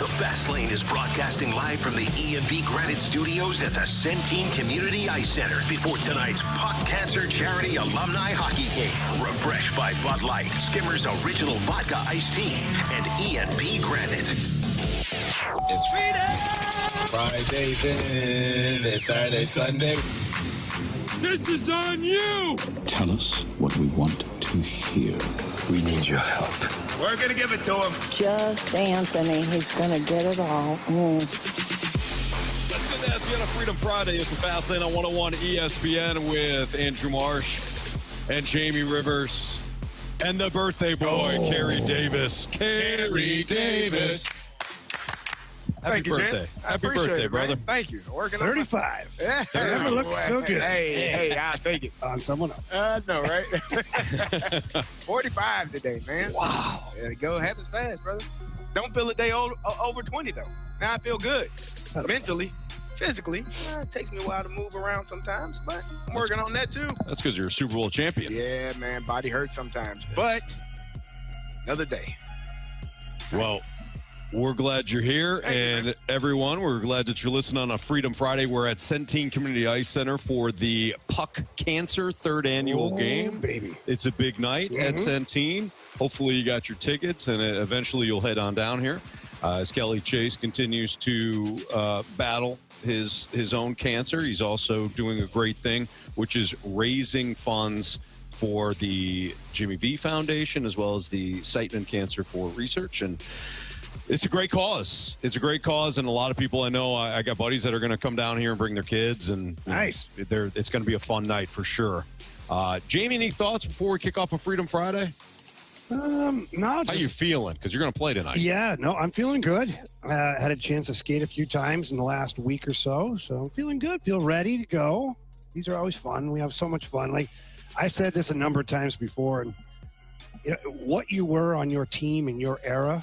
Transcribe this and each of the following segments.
The Fast Lane is broadcasting live from the E&B Granite Studios at the Centene Community Ice Center before tonight's Puck Cancer Charity Alumni Hockey Game. Refreshed by Bud Light, Skimmer's Original Vodka Iced Tea, and E&B Granite. It's freedom! Friday's in, it's Saturday, Sunday. This is on you! Tell us what we want to hear. We need your help. We're going to give it to him. Just Anthony. He's going to get it all. Let's get that together. Freedom Friday. It's the Fast Lane on 101 ESPN with Andrew Marsh and Jamie Rivers and the birthday boy, Carey Davis. Carey Davis. Happy birthday. Happy birthday, brother. Man. Thank you. Working 35. Yeah. Never looked so good. Hey, I'll take it. On someone else. No, right? 45 today, man. Wow. Yeah, go happens fast, brother. Don't feel a day over 20, though. Now I feel good. Mentally, physically. It takes me a while to move around sometimes, but I'm working on that, too. That's because you're a Super Bowl champion. Yeah, man. Body hurts sometimes. But another day. Well, we're glad you're here, and everyone, we're glad that you're listening on a Freedom Friday. We're at Centene Community Ice Center for the Puck Cancer third annual game. Baby. It's a big night at Centene. Hopefully you got your tickets, and eventually you'll head on down here as Kelly Chase continues to battle his own cancer. He's also doing a great thing, which is raising funds for the Jimmy V Foundation as well as the Siteman Cancer for Research, and it's a great cause. It's a great cause, and a lot of people I know, I got buddies that are going to come down here and bring their kids, and nice. It's going to be a fun night for sure. Jamie, any thoughts before we kick off on Freedom Friday? No. How you feeling? Because you're going to play tonight. Yeah, no, I'm feeling good. Had a chance to skate a few times in the last week or so I'm feeling good. Feel ready to go. These are always fun. We have so much fun. Like I said this a number of times before, and you know, what you were on your team in your era,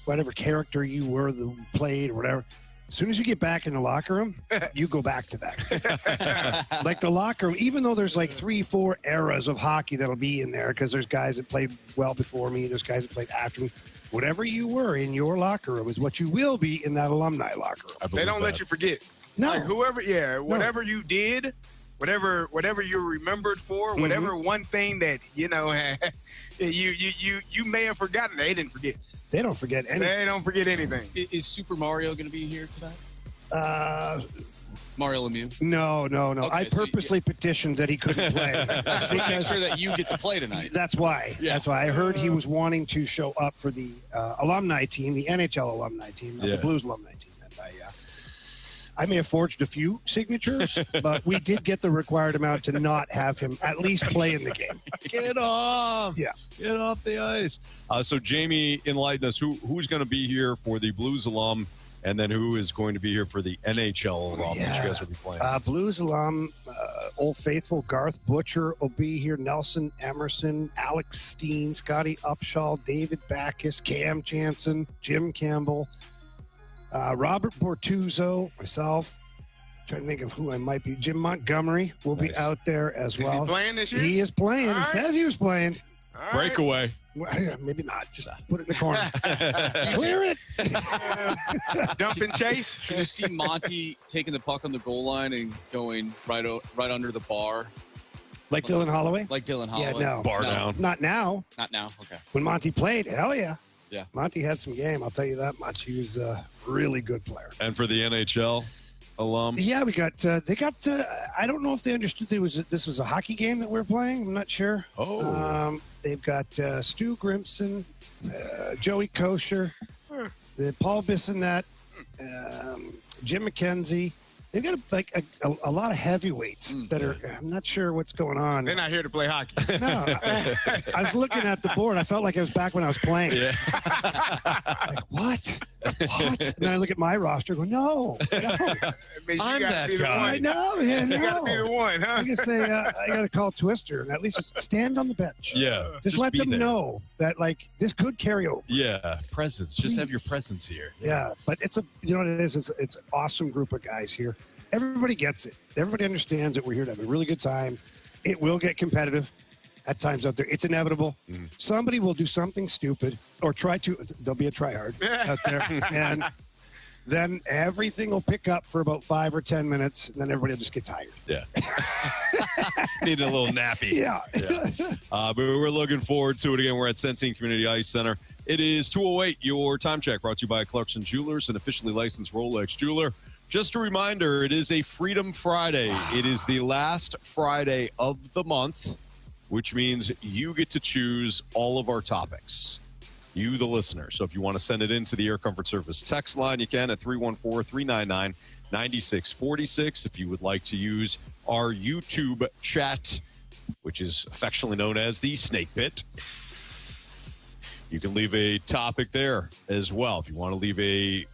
whatever character you were that played or whatever, as soon as you get back in the locker room, you go back to that. Like the locker room, even though there's like 3-4 eras of hockey that'll be in there because there's guys that played well before me, there's guys that played after me. Whatever you were in your locker room is what you will be in that alumni locker room. They don't let you forget. No. Like whatever you did, whatever you're remembered for, whatever one thing that, you know, you may have forgotten, they didn't forget. They don't forget anything. They don't forget anything. Is Super Mario going to be here tonight? Mario Lemieux? No. Okay, I purposely petitioned that he couldn't play. I just want to make sure that you get to play tonight. That's why. Yeah. That's why. I heard he was wanting to show up for the alumni team, the NHL alumni team, not the Blues alumni team. And I may have forged a few signatures, but we did get the required amount to not have him at least play in the game. Get off. Yeah. Get off the ice. So, Jamie, enlighten us. Who's going to be here for the Blues alum, and then who is going to be here for the NHL alum that you guys will be playing? Blues alum, Old Faithful, Garth Butcher will be here, Nelson Emerson, Alex Steen, Scotty Upshaw, David Backus, Cam Jansen, Jim Campbell, Robert Bortuzzo, myself. Trying to think of who I might be. Jim Montgomery will be out there as well. Is he playing this year? He is playing. All He says he was playing. All Breakaway. Well, maybe not. Just put it in the corner. Clear it. Dump and chase. Can you see Monty taking the puck on the goal line and going right under the bar? Like Dylan Holloway? Like Dylan Holloway? Yeah, no. Bar down. Not now. Not now? Okay. When Monty played, hell yeah. Yeah. Monty had some game, I'll tell you that much. He was a really good player. And for the NHL alum? Yeah, we got, I don't know if they understood this was a hockey game that we were playing. I'm not sure. Oh. They've got Stu Grimson, Joey Kosher, Paul Bissonnette, Jim McKenzie. They've got a lot of heavyweights that are, I'm not sure what's going on. They're not here to play hockey. No, I was looking at the board. I felt like I was back when I was playing. Yeah. Like, what? And then I look at my roster and go, no. I'm that guy. I know. Yeah, no. You got to be the one, huh? I can say, I got to call Twister and at least just stand on the bench. Yeah. Just let be them there. know that, like, this could carry over. Yeah. Presence. Just have your Please. presence here. Yeah, but it's you know what it is? It's an awesome group of guys here. Everybody gets it. Everybody understands that we're here to have a really good time. It will get competitive. at times out there. It's inevitable. Somebody will do something stupid or try to. There'll be a tryhard out there, and then everything will pick up for about 5 or 10 minutes, and then everybody will just get tired. Yeah. Need a little nappy. Yeah. But we're looking forward to it again. We're at Centene Community Ice Center. It is 2:08, your time check, brought to you by Clarkson Jewelers, an officially licensed Rolex jeweler. Just a reminder, it is a Freedom Friday. It is the last Friday of the month, which means you get to choose all of our topics. You, the listener. So if you want to send it into the Air Comfort Service text line, you can at 314-399-9646. If you would like to use our YouTube chat, which is affectionately known as the Snake Pit, you can leave a topic there as well. If you want to leave a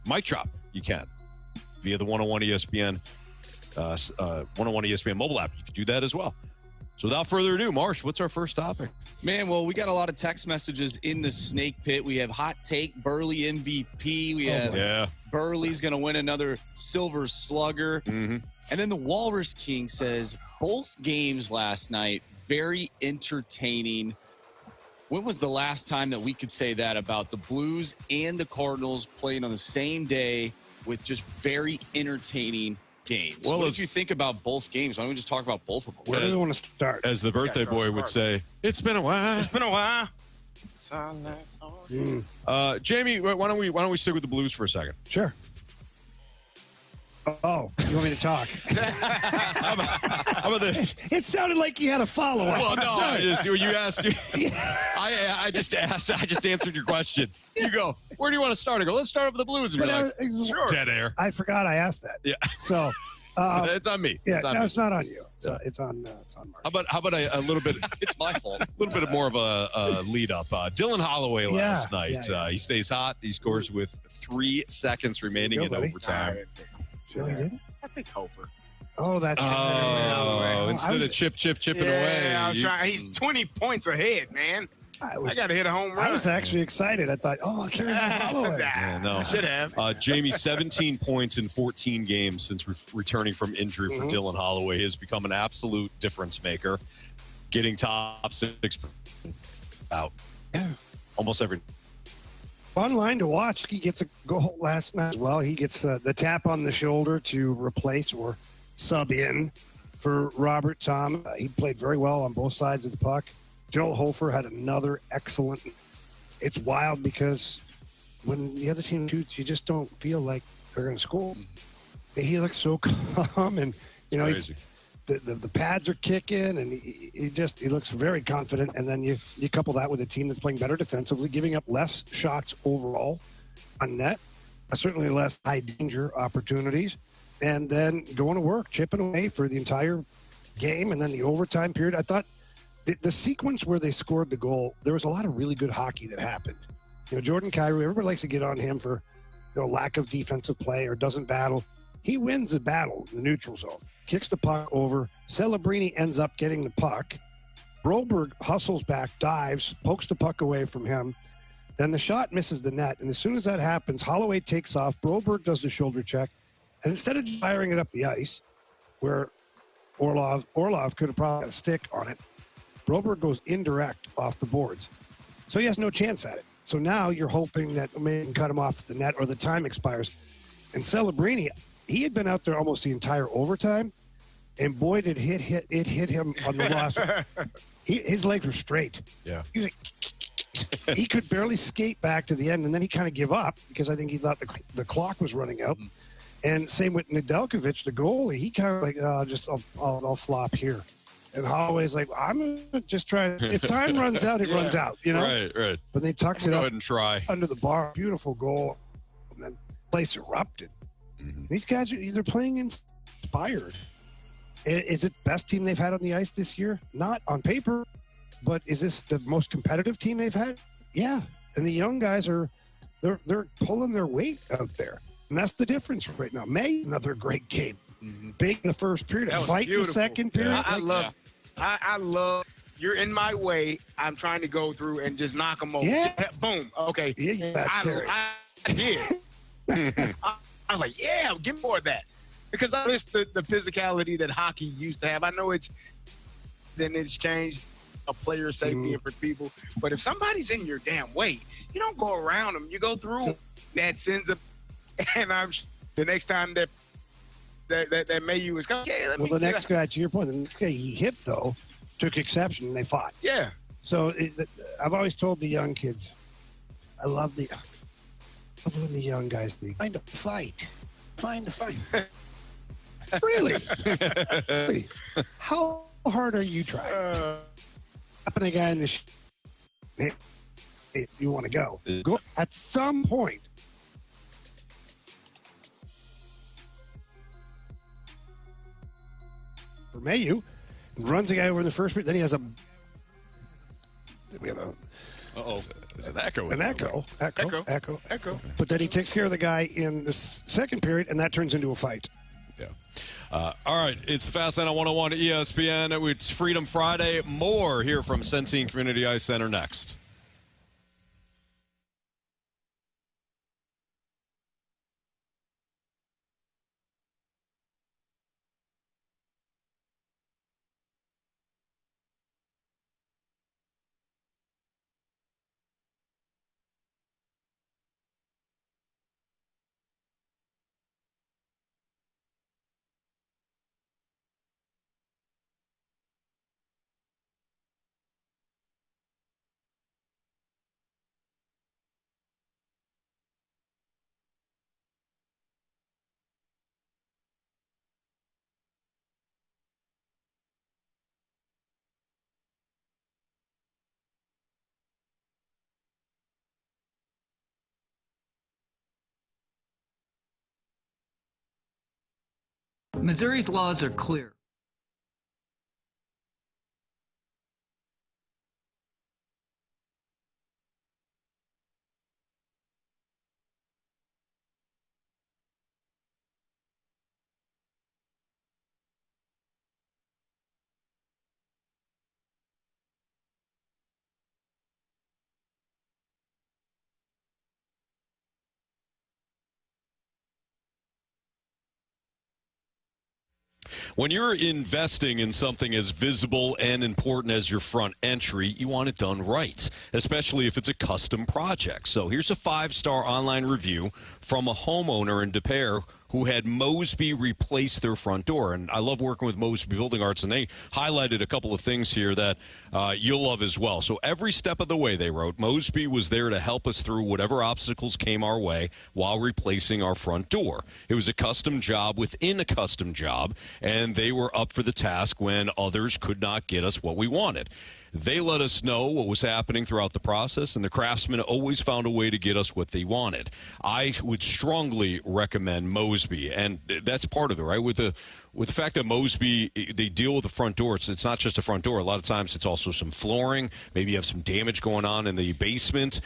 mic drop, you can via the 101 ESPN 101 ESPN mobile app. You can do that as well. So without further ado, Marsh, what's our first topic? Man, well, we got a lot of text messages in the Snake Pit. We have hot take, Burley MVP. We have Burley's going to win another Silver Slugger. And then the Walrus King says, both games last night, very entertaining. When was the last time that we could say that about the Blues and the Cardinals playing on the same day with just very entertaining games? Well, what did you think about both games? Why don't we just talk about both of them? Where do we want to start? As the birthday boy would say, it's been a while. It's been a while. Jamie, why don't we stick with the Blues for a second? Sure. Oh, you want me to talk? How about this? It sounded like you had a follow-up. Well, no, I just answered your question. You go, where do you want to start? I go, let's start with the Blues. And you're like, sure. Dead air. I forgot I asked that. Yeah. So it's on me. Yeah, it's it's not on you. It's on Mark. How about a little bit? It's my fault. A little bit more of a lead up. Dylan Holloway last night. He stays hot. He scores with 3 seconds remaining in overtime. I think Hofer. Oh, that's instead of chipping away. I was trying. He's 20 points ahead, man. I got to hit a home run. I was actually excited. I thought, Carey Holloway. I should have. Jamie, 17 points in 14 games since returning from injury for Dylan Holloway has become an absolute difference maker. Getting top 6 out. Yeah. Almost every. Fun line to watch. He gets a goal last night as well. He gets the tap on the shoulder to replace or sub in for Robert Tom. He played very well on both sides of the puck. Joel Hofer had another excellent. It's wild because when the other team shoots, you just don't feel like they're going to score. He looks so calm, and he's the pads are kicking, and he looks very confident. And then you couple that with a team that's playing better defensively, giving up less shots overall on net, certainly less high danger opportunities, and then going to work, chipping away for the entire game, and then the overtime period. I thought the sequence where they scored the goal, there was a lot of really good hockey that happened. Jordan Carey, everybody likes to get on him for lack of defensive play or doesn't battle. He wins the battle in the neutral zone, kicks the puck over. Celebrini ends up getting the puck. Broberg hustles back, dives, pokes the puck away from him. Then the shot misses the net. And as soon as that happens, Holloway takes off. Broberg does the shoulder check. And instead of firing it up the ice, where Orlov could have probably got a stick on it, Broberg goes indirect off the boards. So he has no chance at it. So now you're hoping that maybe you can cut him off the net or the time expires. And Celebrini, he had been out there almost the entire overtime, and boy, did it hit him on the loss. His legs were straight. Yeah. He was he could barely skate back to the end, and then he kind of give up because I think he thought the clock was running out. And same with Nedeljkovic, the goalie. He kind of like, I'll flop here. And Holloway's like, I'm just trying. If time runs out, it runs out, Right. But they tucks it go up ahead and try. under the bar. Beautiful goal. And then the place erupted. These guys they're playing inspired. Is it the best team they've had on the ice this year? Not on paper, but is this the most competitive team they've had? Yeah. And the young guys they're pulling their weight out there. And that's the difference right now. May, another great game. Big in the first period, fight in the second period. Yeah. I love. You're in my way. I'm trying to go through and just knock them over. Yeah. Boom. Okay. Yeah, I did. I was like, yeah, give me more of that. Because I miss the physicality that hockey used to have. I know it's then it's changed a player safety for people. But if somebody's in your damn way, you don't go around them. You go through. That sends a, and I'm the next time that Mayu is coming. Okay, the next guy, to your point, the next guy he hit though took exception and they fought. Yeah. So I've always told the young kids, I love when the young guys find a fight. Find a fight. Really? Really? How hard are you trying? Happen a guy in the hey, you want to go at some point. For Mayu, runs the guy over in the first period. Then he has we have a. There's an echo. An echo. But then he takes care of the guy in the second period, and that turns into a fight. Yeah. All right, it's the Fast Line on 101 ESPN. It's Freedom Friday. More here from Centene Community Ice Center next. Missouri's laws are clear. When you're investing in something as visible and important as your front entry, you want it done right, especially if it's a custom project. So here's a 5-star online review from a homeowner in Des Peres who had Mosby replace their front door. And I love working with Mosby Building Arts, and they highlighted a couple of things here that you'll love as well. So every step of the way, they wrote, Mosby was there to help us through whatever obstacles came our way while replacing our front door. It was a custom job within a custom job, and they were up for the task when others could not get us what we wanted. They let us know what was happening throughout the process, and the craftsmen always found a way to get us what they wanted. I would strongly recommend Mosby, and that's part of it, right? With the fact that Mosby, they deal with the front door. It's not just a front door. A lot of times it's also some flooring. Maybe you have some damage going on in the basement.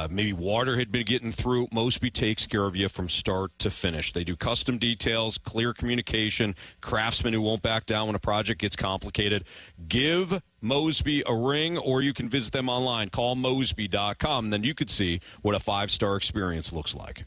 Maybe water had been getting through. Mosby takes care of you from start to finish. They do custom details, clear communication, craftsmen who won't back down when a project gets complicated. Give Mosby a ring, or you can visit them online. Call Mosby.com, and then you could see what a 5-star experience looks like.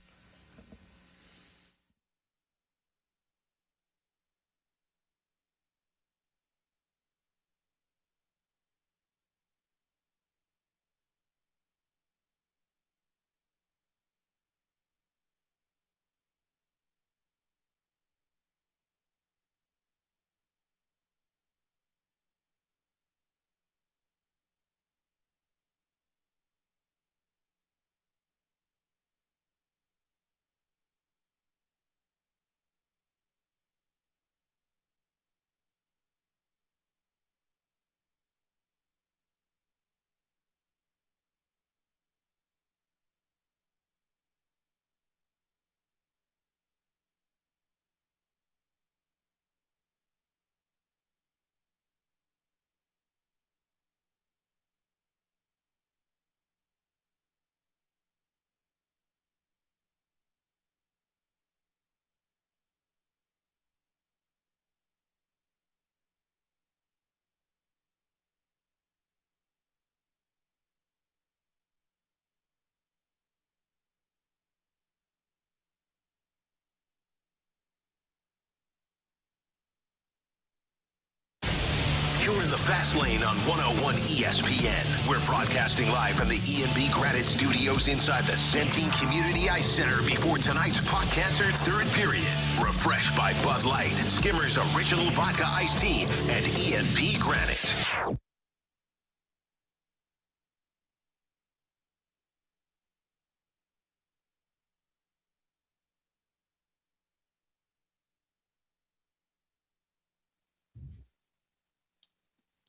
The Fast Lane on 101 ESPN. We're broadcasting live from the E&B Granite Studios inside the Centene Community Ice Center before tonight's Puck Cancer third period. Refreshed by Bud Light, Skimmer's Original Vodka Iced Tea, and E&B Granite.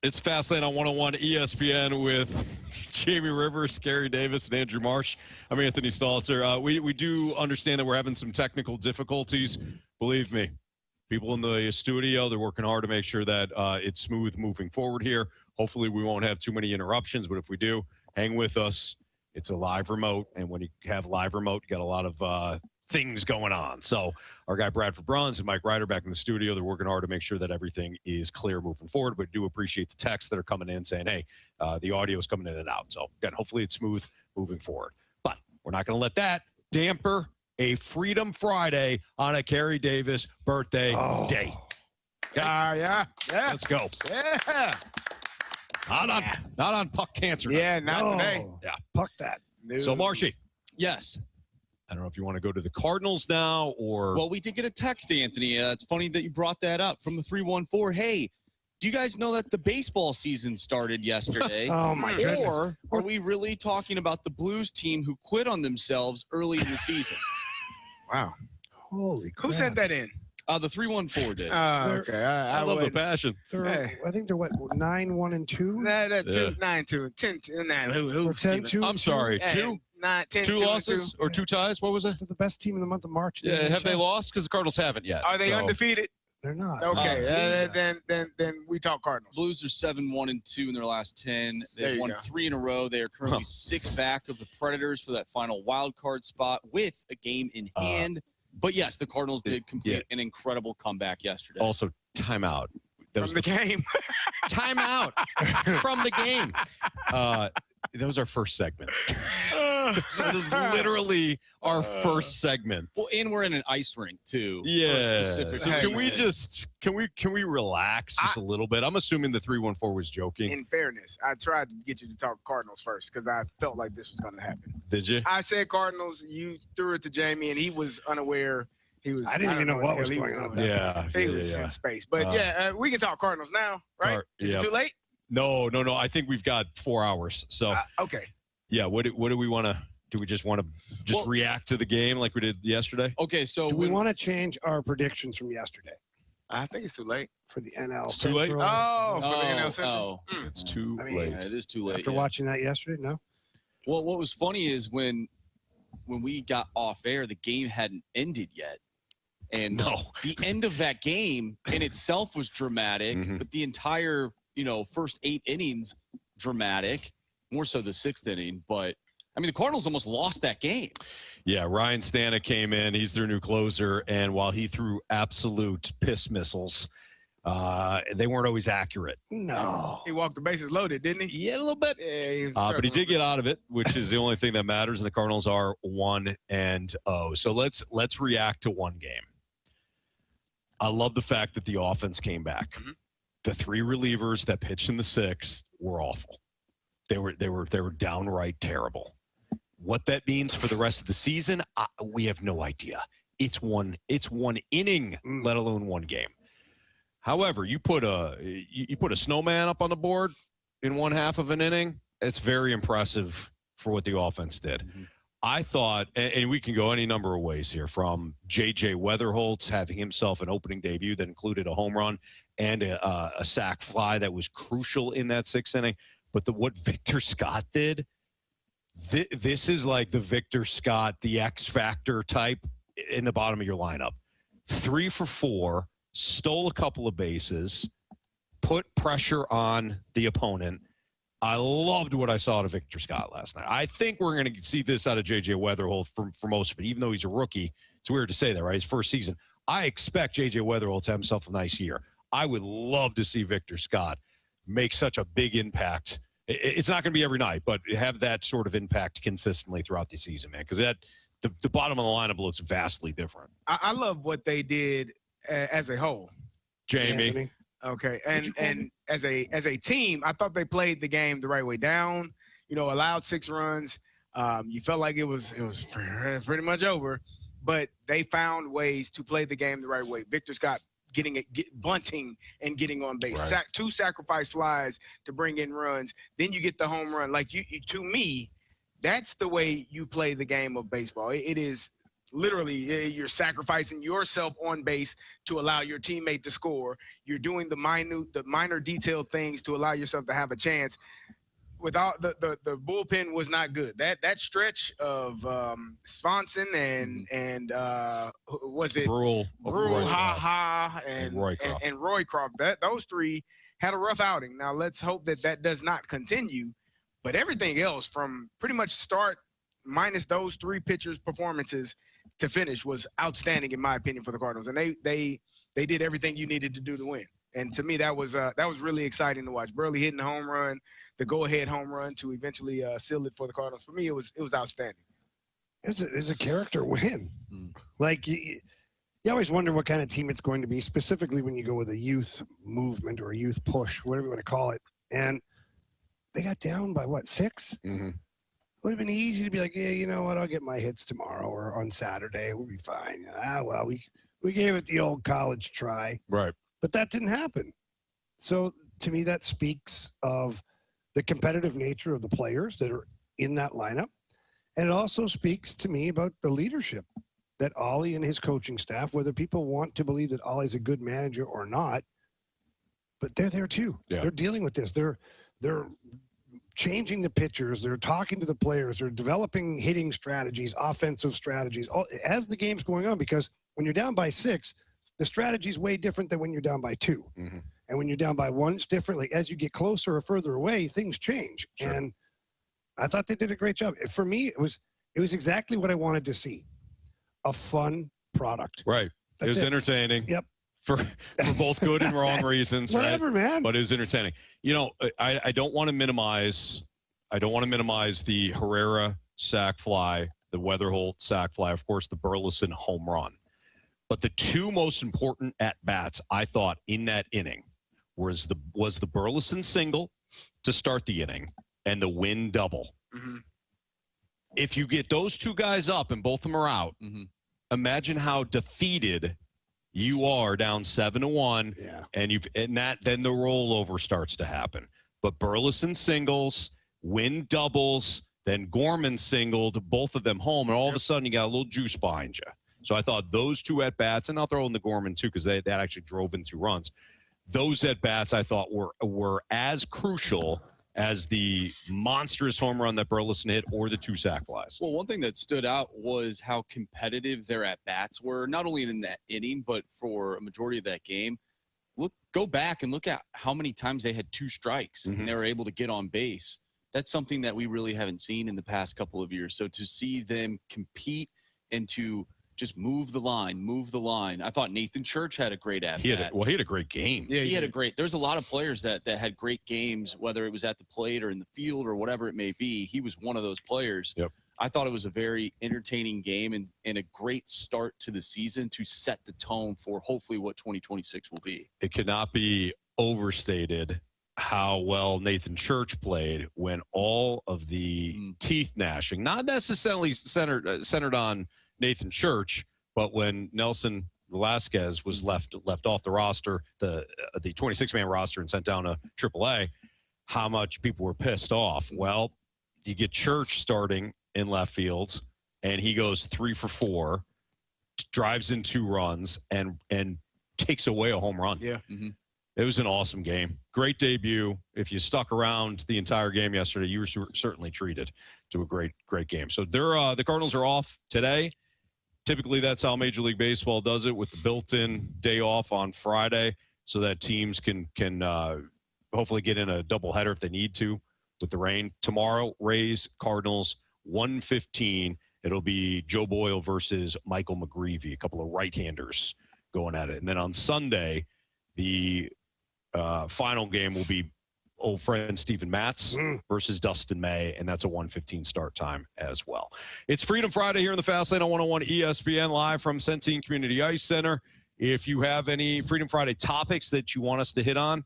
It's Fastlane on 101 ESPN with Jamie Rivers, Carey Davis, and Andrew Marsh. I'm Anthony Stalter. We do understand that we're having some technical difficulties. Believe me, people in the studio, they're working hard to make sure that it's smooth moving forward here. Hopefully we won't have too many interruptions, but if we do, hang with us. It's a live remote, and when you have live remote, you got a lot of things going on. So our guy Bradford Bruns and Mike Ryder back in the studio, they're working hard to make sure that everything is clear moving forward, but do appreciate the texts that are coming in saying, hey, the audio is coming in and out. So again, hopefully it's smooth moving forward. But we're not going to let that damper a Freedom Friday on a Carey Davis birthday day. Okay? Yeah. Let's go. Yeah. Not on Puck Cancer night. Yeah, not today. Yeah. Puck that. So Marshy. Yes. I don't know if you want to go to the Cardinals now or. Well, we did get a text, Anthony. It's funny that you brought that up from the 314. Hey, do you guys know that the baseball season started yesterday? Oh, my goodness. Or are we really talking about the Blues team who quit on themselves early in the season? Wow. Holy crap. Who sent that in? The 314 did. Okay. I love the passion. I think they're, 9-1-2? 2-9-2. 10-9. Who? Or 10-2? I'm sorry. 2? 10, 2 losses or 2 ties? What was it? They're the best team in the month of March. Yeah, have they lost? Because the Cardinals haven't yet. Are they undefeated? They're not. Okay, then we talk Cardinals. Blues are 7-1-2 in their last 10. They've won 3 in a row. They are currently 6 back of the Predators for that final wild card spot with a game in hand. But yes, the Cardinals did complete an incredible comeback yesterday. Also, timeout. From the game. Timeout from the game. That was our first segment. So this is literally our first segment. Well, and we're in an ice rink too. Yeah. So can we relax just a little bit? I'm assuming the 314 was joking. In fairness, I tried to get you to talk Cardinals first because I felt like this was going to happen. Did you? I said Cardinals. You threw it to Jamie, and he was unaware. I didn't even know what was going on. He was in space. But we can talk Cardinals now, right? Is it too late? No. I think we've got 4 hours. So okay. Yeah. What do we want to? Do we just want to react to the game like we did yesterday? Okay. So do we want to change our predictions from yesterday? I think it's too late for the NL. It's too late. For the NL Central. It's too late. Yeah, it is too late. After watching that yesterday, no. Well, what was funny is when we got off air, the game hadn't ended yet. And the end of that game in itself was dramatic, but the entire, first 8 innings, dramatic, more so the 6th inning. But, I mean, the Cardinals almost lost that game. Yeah, Ryan Stanek came in. He's their new closer. And while he threw absolute piss missiles, they weren't always accurate. No. He walked the bases loaded, didn't he? Yeah, a little bit. Yeah, but he did get out of it, which is the only thing that matters. And the Cardinals are 1-0. So let's react to one game. I love the fact that the offense came back. The 3 relievers that pitched in the 6th were awful. They were downright terrible. What that means for the rest of the season, we have no idea. It's one inning, let alone one game. However, you put a snowman up on the board in one half of an inning. It's very impressive for what the offense did. I thought, and we can go any number of ways here, from J.J. Weatherholtz having himself an opening debut that included a home run and a sac fly that was crucial in that 6th inning. But what Victor Scott did, this is like the Victor Scott, the X Factor type in the bottom of your lineup. 3 for 4, stole a couple of bases, put pressure on the opponent. I loved what I saw out of Victor Scott last night. I think we're going to see this out of J.J. Weatherholt for most of it, even though he's a rookie. It's weird to say that, right? His first season. I expect J.J. Weatherholt to have himself a nice year. I would love to see Victor Scott make such a big impact. It's not going to be every night, but have that sort of impact consistently throughout the season, man, because the bottom of the lineup looks vastly different. I love what they did as a whole. Jamie. Okay, and as a team, I thought they played the game the right way. Down, allowed 6 runs. You felt like it was pretty much over, but they found ways to play the game the right way. Victor Scott bunting and getting on base, Right. 2 sacrifice flies to bring in runs. Then you get the home run. Like to me, that's the way you play the game of baseball. It is literally you're sacrificing yourself on base to allow your teammate to score. You're doing the minor detailed things to allow yourself to have a chance. Without the bullpen was not good. That stretch of Swanson and was it Brule, and Roycroft. Roycroft. Those 3 had a rough outing. Now let's hope that does not continue. But everything else from pretty much start minus those 3 pitchers' performances to finish was outstanding in my opinion for the Cardinals, and they did everything you needed to do to win. And to me, that was really exciting to watch. Burley hitting the home run, the go-ahead home run to eventually seal it for the Cardinals. For me, it was outstanding. It's a character win. Like you always wonder what kind of team it's going to be, specifically when you go with a youth movement or a youth push, whatever you want to call it. And they got down by 6? Mm-hmm. Would have been easy to be like, yeah, you know what? I'll get my hits tomorrow or on Saturday. We'll be fine. Well, we gave it the old college try. Right. But that didn't happen. So to me, that speaks of the competitive nature of the players that are in that lineup. And it also speaks to me about the leadership that Ollie and his coaching staff, whether people want to believe that Ollie's a good manager or not, but they're there too. Yeah. They're dealing with this. They're changing the pitchers. They're talking to the players. They're developing hitting strategies, offensive strategies, as the game's going on, because when you're down by 6, the strategy is way different than when you're down by 2. Mm-hmm. And when you're down by 1, it's different. Like as you get closer or further away, things change. Sure. And I thought they did a great job. For me, it was exactly what I wanted to see. A fun product. Right. It was entertaining. Yep. For both good and wrong reasons. Whatever, right? man. But it was entertaining. I don't want to minimize the Herrera sac fly, the Weatherholt sac fly, of course, the Burleson home run. But the 2 most important at-bats, I thought, in that inning was the Burleson single to start the inning and the Wynn double. Mm-hmm. If you get those 2 guys up and both of them are out, imagine how defeated you are down 7-1, and then the rollover starts to happen. But Burleson singles, Wynn doubles, then Gorman singled, both of them home, and all of a sudden you got a little juice behind you. So I thought those 2 at-bats, and I'll throw in the Gorman too because that actually drove in 2 runs. Those at-bats I thought were as crucial as the monstrous home run that Burleson hit or the 2 sac flies. Well, one thing that stood out was how competitive their at-bats were, not only in that inning, but for a majority of that game. Go back and look at how many times they had 2 strikes and they were able to get on base. That's something that we really haven't seen in the past couple of years. So to see them compete and to just move the line. I thought Nathan Church had a great at-bat. He had a great game. Yeah, he had a great – there's a lot of players that had great games, whether it was at the plate or in the field or whatever it may be. He was one of those players. Yep. I thought it was a very entertaining game and a great start to the season to set the tone for hopefully what 2026 will be. It cannot be overstated how well Nathan Church played when all of the teeth gnashing, not necessarily centered on Nathan Church, but when Nelson Velasquez was left off the roster, the 26-man roster, and sent down to AAA, how much people were pissed off. Well, you get Church starting in left field, and he goes 3 for 4, drives in 2 runs, and takes away a home run. Yeah. Mm-hmm. It was an awesome game. Great debut. If you stuck around the entire game yesterday, you were certainly treated to a great game. So the Cardinals are off today. Typically, that's how Major League Baseball does it, with the built-in day off on Friday, so that teams can hopefully get in a doubleheader if they need to with the rain. Tomorrow, Rays, Cardinals, 1:15. It'll be Joe Boyle versus Michael McGreevy, a couple of right-handers going at it. And then on Sunday, the final game will be old friend Steven Matz versus Dustin May, and that's a 1:15 start time as well. It's Freedom Friday here in the Fast Lane on 101 ESPN, live from Centene Community Ice Center. If you have any Freedom Friday topics that you want us to hit on,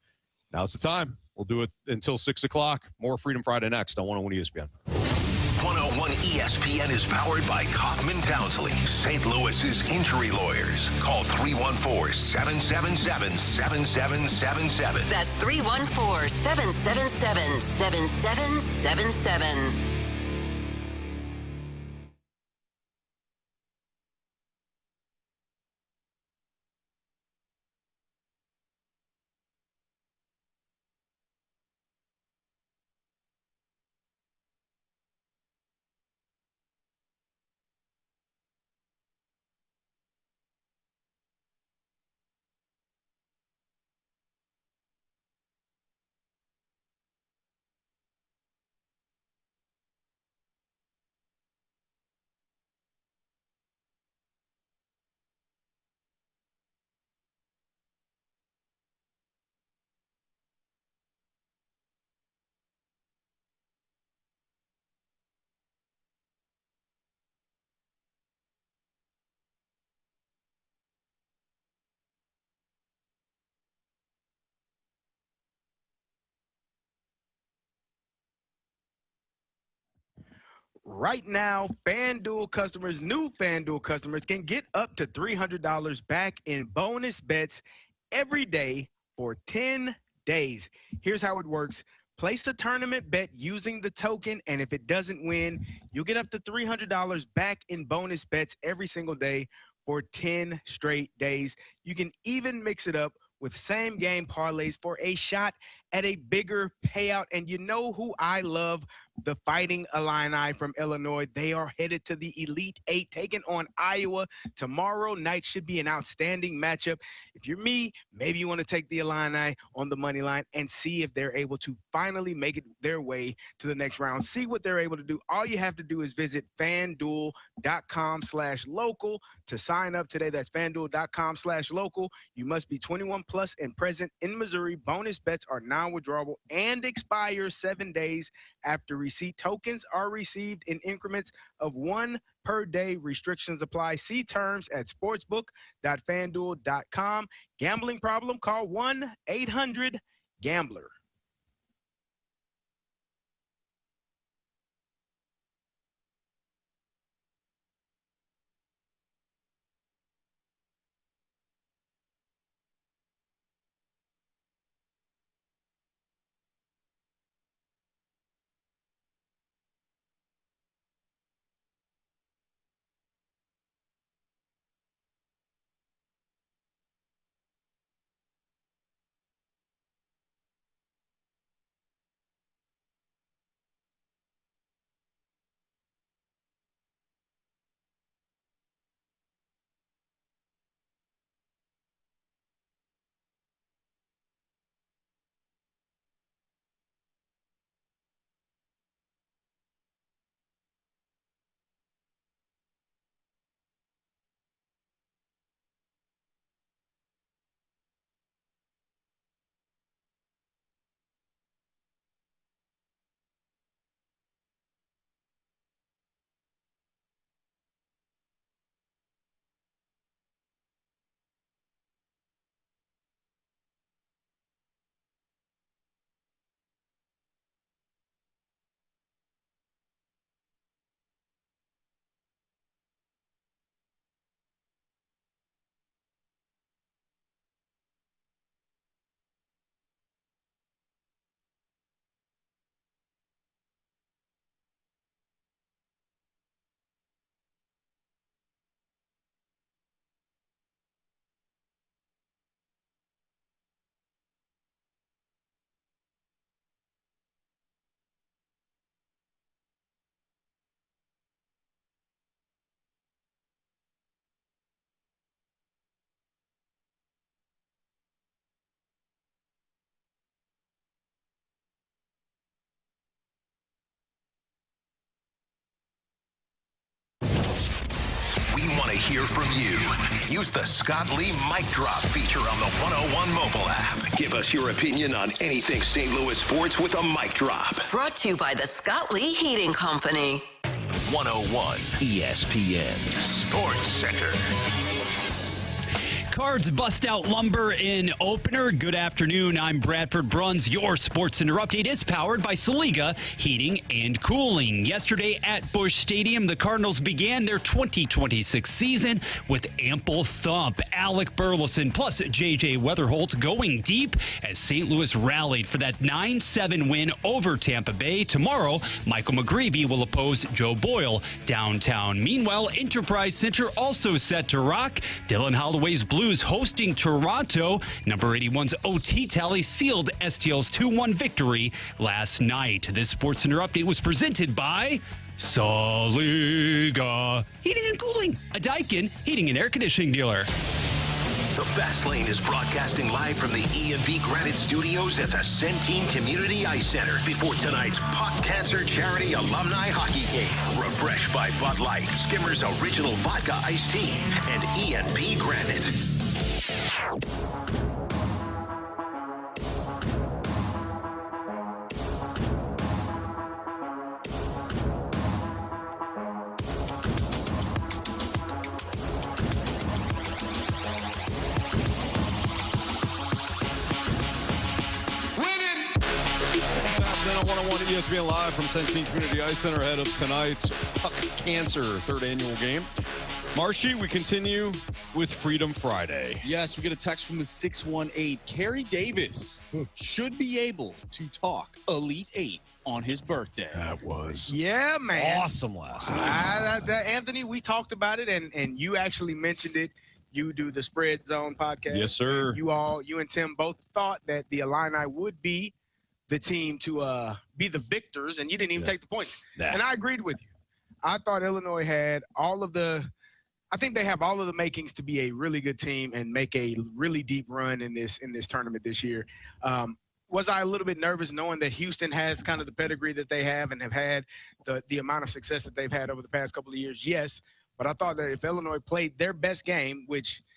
now's the time. We'll do it until 6 o'clock. More Freedom Friday next on 101 ESPN. 101 ESPN is powered by Kaufman Townsley, St. Louis's injury lawyers. Call 314-777-7777. That's 314-777-7777. Right now, FanDuel customers, new FanDuel customers, can get up to $300 back in bonus bets every day for 10 days. Here's how it works. Place a tournament bet using the token, and if it doesn't win, you'll get up to $300 back in bonus bets every single day for 10 straight days. You can even mix it up with same game parlays for a shot at a bigger payout. And you know who I love? The Fighting Illini from Illinois. They are headed to the Elite Eight, taking on Iowa tomorrow night. Should be an outstanding matchup. If you're me, maybe you want to take the Illini on the money line and see if they're able to finally make it their way to the next round. See what they're able to do. All you have to do is visit FanDuel.com/local to sign up today. That's FanDuel.com/local. You must be 21 plus and present in Missouri. Bonus bets are non-withdrawable and expire 7 days after receipt. Tokens are received in increments of 1 per day. Restrictions apply. See terms at sportsbook.fanduel.com. Gambling problem? Call 1-800-GAMBLER. We want to hear from you. Use the Scott Lee Mic Drop feature on the 101 mobile app. Give us your opinion on anything St. Louis sports with a mic drop. Brought to you by the Scott Lee Heating Company. 101 ESPN Sports Center. Cards bust out lumber in opener. Good afternoon. I'm Bradford Bruns. Your Sports Interrupted is powered by Saliga Heating and Cooling. Yesterday at Busch Stadium, the Cardinals began their 2026 season with ample thump. Alec Burleson plus J.J. Weatherholt going deep as St. Louis rallied for that 9-7 win over Tampa Bay. Tomorrow, Michael McGreevy will oppose Joe Boyle downtown. Meanwhile, Enterprise Center also set to rock. Dylan Holloway's Blues hosting Toronto. Number 81's OT tally sealed STL's 2-1 victory last night. This Sports Interrupted was presented by Saliga Heating and Cooling, a Daikin heating and air conditioning dealer. The Fast Lane is broadcasting live from the E&V Granite Studios at the Centene Community Ice Center before tonight's Puck Cancer Charity Alumni Hockey Game. Refreshed by Bud Light, Skimmer's Original Vodka Iced Tea, and E&V Granite. On 101 ESPN Live from Centene Community Ice Center ahead of tonight's Puck Cancer third annual game. Marshy, we continue with Freedom Friday. Yes, we get a text from the 618. Carey Davis should be able to talk Elite Eight on his birthday. That was awesome last night. Anthony, we talked about it, and you actually mentioned it. You do the Spread Zone podcast. Yes, sir. You and Tim both thought that the Illini would be the team to be the victors, and you didn't even take the points. And I agreed with you. I thought Illinois had I think they have all of the makings to be a really good team and make a really deep run in this tournament this year. Was I a little bit nervous knowing that Houston has kind of the pedigree that they have and have had the amount of success that they've had over the past couple of years? Yes. But I thought that if Illinois played their best game, which –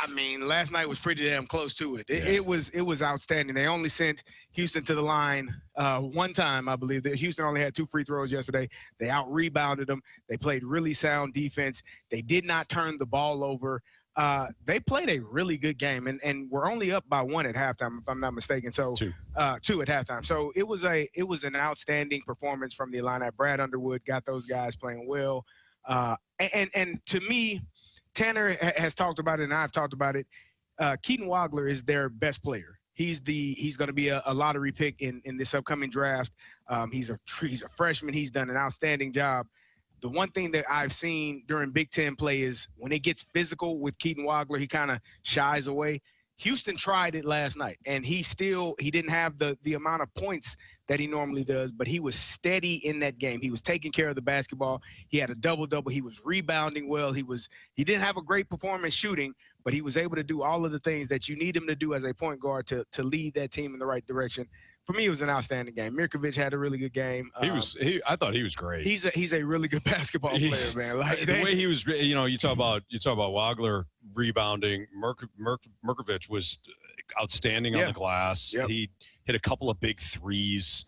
I mean, last night was pretty damn close to it. It was outstanding. They only sent Houston to the line one time, I believe. Houston only had 2 free throws yesterday. They out-rebounded them. They played really sound defense. They did not turn the ball over. They played a really good game, and we're only up by 1 at halftime, if I'm not mistaken. So 2 at halftime. So it was an outstanding performance from the Illini. Brad Underwood got those guys playing well. And to me, Tanner has talked about it, and I've talked about it. Keaton Wagler is their best player. He's going to be a lottery pick in this upcoming draft. He's a freshman. He's done an outstanding job. The one thing that I've seen during Big Ten play is when it gets physical with Keaton Wagler, he kind of shies away. Houston tried it last night, and he didn't have the amount of points that he normally does, but he was steady in that game. He was taking care of the basketball. He had a double-double. He was rebounding well. He didn't have a great performance shooting, but he was able to do all of the things that you need him to do as a point guard to lead that team in the right direction. For me, it was an outstanding game. Mirkovic had a really good game. I thought he was great. He's a really good basketball player, man. Like the way he was, you talk about Wagler rebounding. Mirkovic was outstanding on the glass. Yep. He hit a couple of big threes.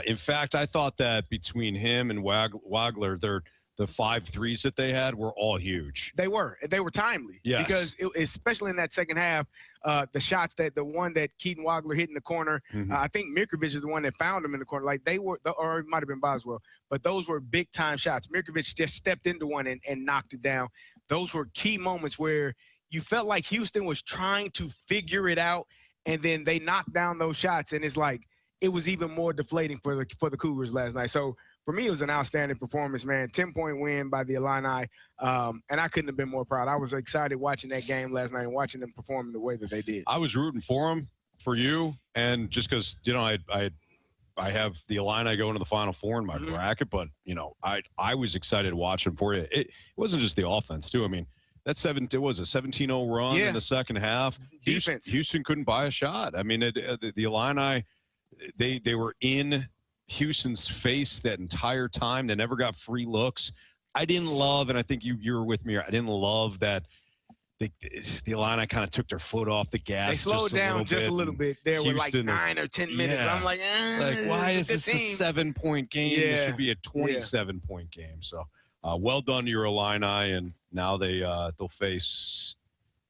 In fact, I thought that between him and Wagler, the 5 threes that they had were all huge. They were timely. Yes. Because especially in that second half, the shots the one that Keaton Wagler hit in the corner, I think Mirkovic is the one that found him in the corner. Like they were, or it might have been Boswell, but those were big time shots. Mirkovic just stepped into one and knocked it down. Those were key moments where you felt like Houston was trying to figure it out, and then they knocked down those shots, and it's like it was even more deflating for the Cougars last night. So for me, it was an outstanding performance, man. 10-point win by the Illini, and I couldn't have been more proud. I was excited watching that game last night and watching them perform in the way that they did. I was rooting for them, for you, and just because I have the Illini going to the Final Four in my bracket, but I was excited to watch them for you. It wasn't just the offense too. I mean, it was a 17-0 run in the second half. Defense. Houston couldn't buy a shot. I mean, the Illini, they were in Houston's face that entire time. They never got free looks. I didn't love, and I think you were with me, I didn't love that the Illini kind of took their foot off the gas. They slowed down just a little bit. There were like 9 or 10 minutes. I'm like, why is this a 7-point game? Yeah. It should be a 27-point game. So well done to your Illini, and now they'll face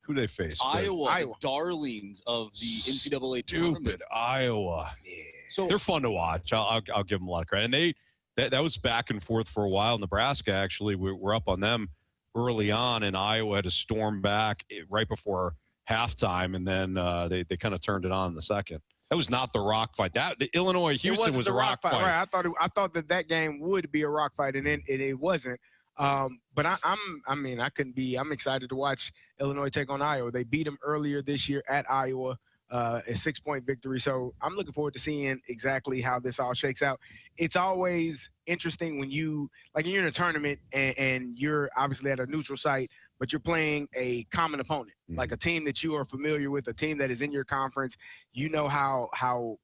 Who they faced? Iowa. The darlings of the NCAA tournament. Stupid Iowa. Yeah. So they're fun to watch. I'll give them a lot of credit. And that was back and forth for a while. Nebraska, actually, we're up on them early on, and Iowa had to storm back right before halftime, and then they kind of turned it on in the second. That was not the rock fight. The Illinois-Houston was a rock fight. Right. I thought that game would be a rock fight, and it wasn't. But I'm excited to watch Illinois take on Iowa. They beat them earlier this year at Iowa, a 6-point victory. So I'm looking forward to seeing exactly how this all shakes out. It's always interesting when you're in a tournament and you're obviously at a neutral site, but you're playing a common opponent, like a team that you are familiar with, a team that is in your conference. You know how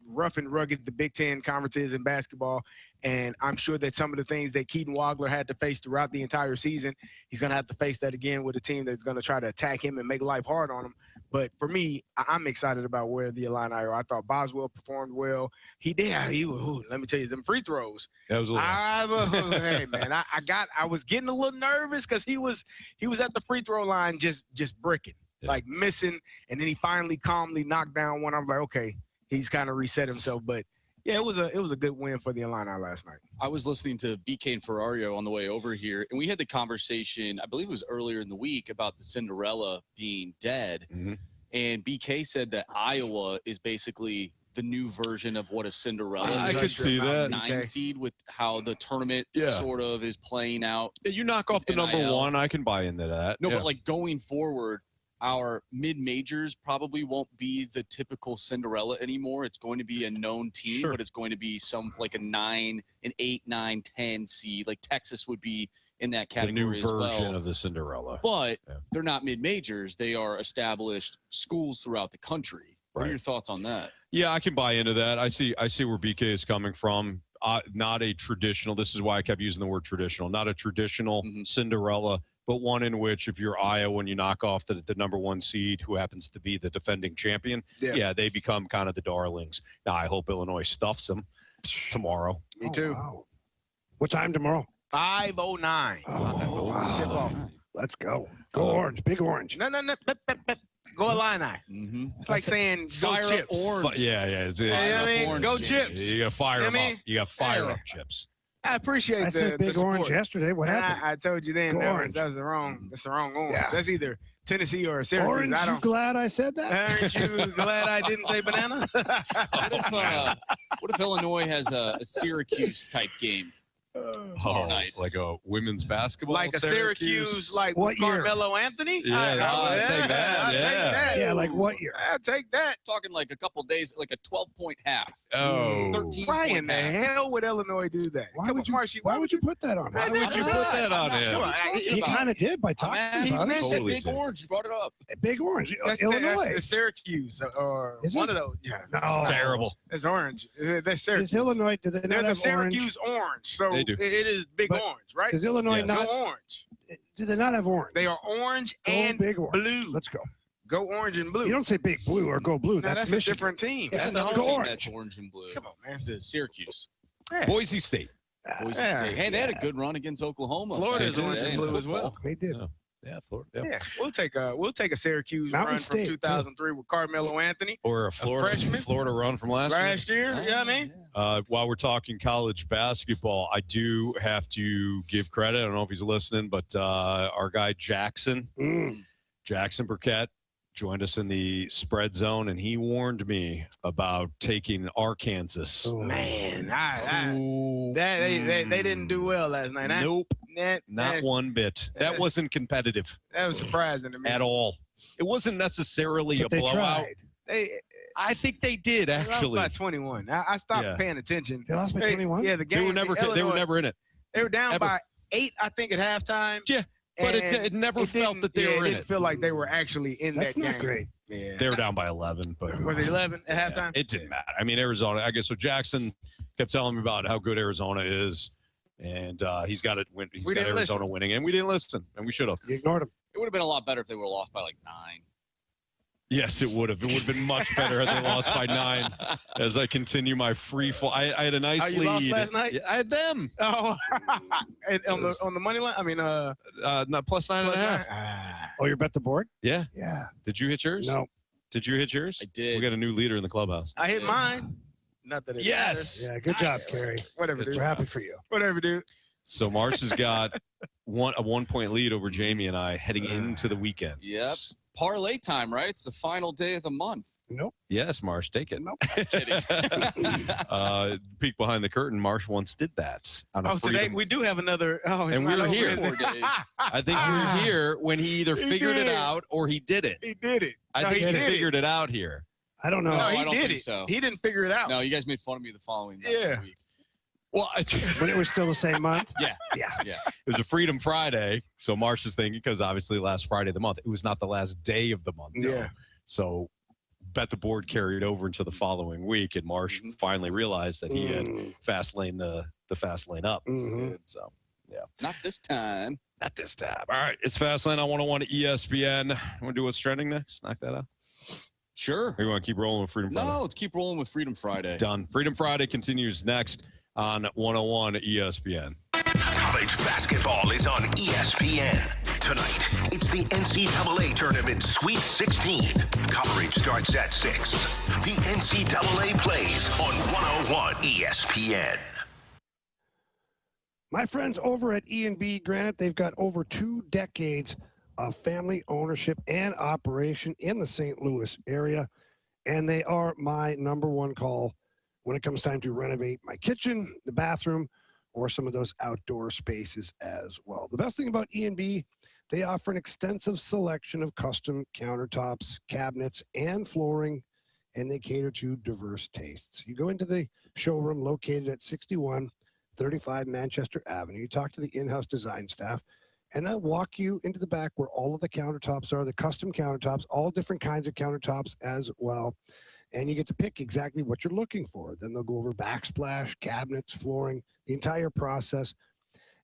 rough and rugged the Big Ten conference is in basketball. And I'm sure that some of the things that Keaton Wagler had to face throughout the entire season, he's going to have to face that again with a team that's going to try to attack him and make life hard on him. But for me, I'm excited about where the Illini are. I thought Boswell performed well. He did. Let me tell you, them free throws. That was a little. Hey, man, I was getting a little nervous because he was at the free throw line just bricking, like missing. And then he finally calmly knocked down one. I'm like, okay, he's kind of reset himself. But yeah, it was a good win for the Illini last night. I was listening to BK and Ferrario on the way over here, and we had the conversation, I believe it was earlier in the week, about the Cinderella being dead. Mm-hmm. And BK said that Iowa is basically the new version of what a Cinderella is. I could see that. 9 seed with how the tournament sort of is playing out. Yeah, you knock off the number one, I can buy into that. No, but like going forward, our mid-majors probably won't be the typical Cinderella anymore. It's going to be a known team, but it's going to be like an 8, 9, 10 seed. Like Texas would be in that category as well. The new version of the Cinderella. But they're not mid-majors. They are established schools throughout the country. What are your thoughts on that? Yeah, I can buy into that. I see where BK is coming from. Not a traditional. This is why I kept using the word traditional. Not a traditional Cinderella, but one in which if you're Iowa and you knock off the number one seed who happens to be the defending champion, they become kind of the darlings. Now, I hope Illinois stuffs them tomorrow. Me too. Wow. What time tomorrow? 5:09. Oh, wow. Let's go. Go Orange. Big Orange. No. Go Illini. Mm-hmm. It's like saying go fire Chips. Up Orange. Go Chips. You got to fire them up. You got to fire up Chips. I appreciate I said Big Orange yesterday. What happened? I told you then that was the wrong. That's the wrong orange. Yeah. That's either Tennessee or Syracuse. Aren't you glad I said that? Aren't you glad I didn't say banana? What if Illinois has a Syracuse type game? Like a women's basketball, like a Syracuse, like what year? Carmelo Anthony. Yeah, I'll take that. I'll take that. Yeah, like what year? I'll take that. Talking like a couple days, like a 12-point half. Oh, 13. Why in the hell would Illinois do that? Why would you put that on? Why would you put that on him? He kind of did by talking about it. Totally Big Orange. You brought it up. Big Orange. Illinois. That's Syracuse or one of those. Yeah, no, terrible. It's orange. That's Syracuse. Is Illinois? Do they not They're the have Syracuse orange? So they do. It is big orange, right? Is Illinois not orange? Do they not have orange? They are orange and big orange. blue. Let's go. Go orange and blue. You don't say big blue or go blue. No, that's a Michigan. different team. It's That's another go team orange. that's orange and blue. Come on, man. This is Syracuse. Yeah. Boise State. Boise State. Hey, they had a good run against Oklahoma. Florida's orange and blue as well. They did. Yeah, Florida. Yeah, we'll take a Syracuse Mountain run State, from 2003 with Carmelo Anthony, or a Florida run from last year. You know what I mean? While we're talking college basketball, I do have to give credit. I don't know if he's listening, but our guy Jackson Burkett joined us in the spread zone, and he warned me about taking Arkansas. Oh, man, they didn't do well last night. Nope, not one bit. That wasn't competitive. That was surprising to me at all. It wasn't necessarily a blowout. I think they did actually. They lost by 21. I stopped paying attention. They lost by 21. Yeah, the game. They were never in it. They were down by 8, I think, at halftime. Yeah. But it never felt that they were in it. It didn't feel like they were actually in that game. That's not great. Yeah. They were down by 11. But was it 11 at halftime? It didn't matter. I mean, Arizona, I guess. So Jackson kept telling me about how good Arizona is, and he's got it. He's got Arizona winning, and we didn't listen, and we should have. You ignored him. It would have been a lot better if they were lost by like 9. Yes, it would have. It would have been much better had they lost by 9. As I continue my free fall, I had a nice lead. You lost last night? Yeah, I had them. Oh, on the money line. I mean, not plus 9.5. Oh, you're bet the board? Yeah. Yeah. Did you hit yours? No. Did you hit yours? I did. We got a new leader in the clubhouse. I hit mine. Not that it Yes. Yeah, good job, Carey. Whatever, dude. We're happy for you. Whatever, dude. So Marsh has got a 1-point lead over Jamie and I heading into the weekend. Yep. Parlay time, right? It's the final day of the month. Nope. Yes, Marsh, take it. Nope. Kidding. Peek behind the curtain. Marsh once did that. On a Today freedom. we do have another. Oh, it's And we not were over, here. is it? 4 days. I think we were here when he either He figured it did. out or he did it. He did it. I No, think he did figured it out here. I don't know. No, I he don't did think it. so. He didn't figure it out. No, you guys made fun of me the following Yeah. week. Well, When it was still the same month? Yeah. Yeah. Yeah. it was a Freedom Friday. So Marsh is thinking, because obviously last Friday of the month, it was not the last day of the month. Yeah. So bet the board carried over into the following week, and Marsh finally realized that he had fast lane the fast lane up. Mhm. So yeah. Not this time. Not this time. All right. It's Fast Lane on 101 ESPN. Want to do what's trending next? Knock that out. Sure. Or you want to keep rolling with Freedom Friday? No, let's keep rolling with Freedom Friday. Done. Freedom Friday continues next on 101 ESPN. College basketball is on ESPN. Tonight, it's the NCAA Tournament Sweet 16. Coverage starts at 6. The NCAA plays on 101 ESPN. My friends over at E&B Granite, they've got over 2 decades of family ownership and operation in the St. Louis area, and they are my number one call when it comes time to renovate my kitchen, the bathroom, or some of those outdoor spaces as well. The best thing about E&B, they offer an extensive selection of custom countertops, cabinets, and flooring, and they cater to diverse tastes. You go into the showroom located at 6135 Manchester Avenue. You talk to the in-house design staff, and they'll walk you into the back where all of the countertops are, the custom countertops, all different kinds of countertops as well. And you get to pick exactly what you're looking for. Then they'll go over backsplash, cabinets, flooring, the entire process.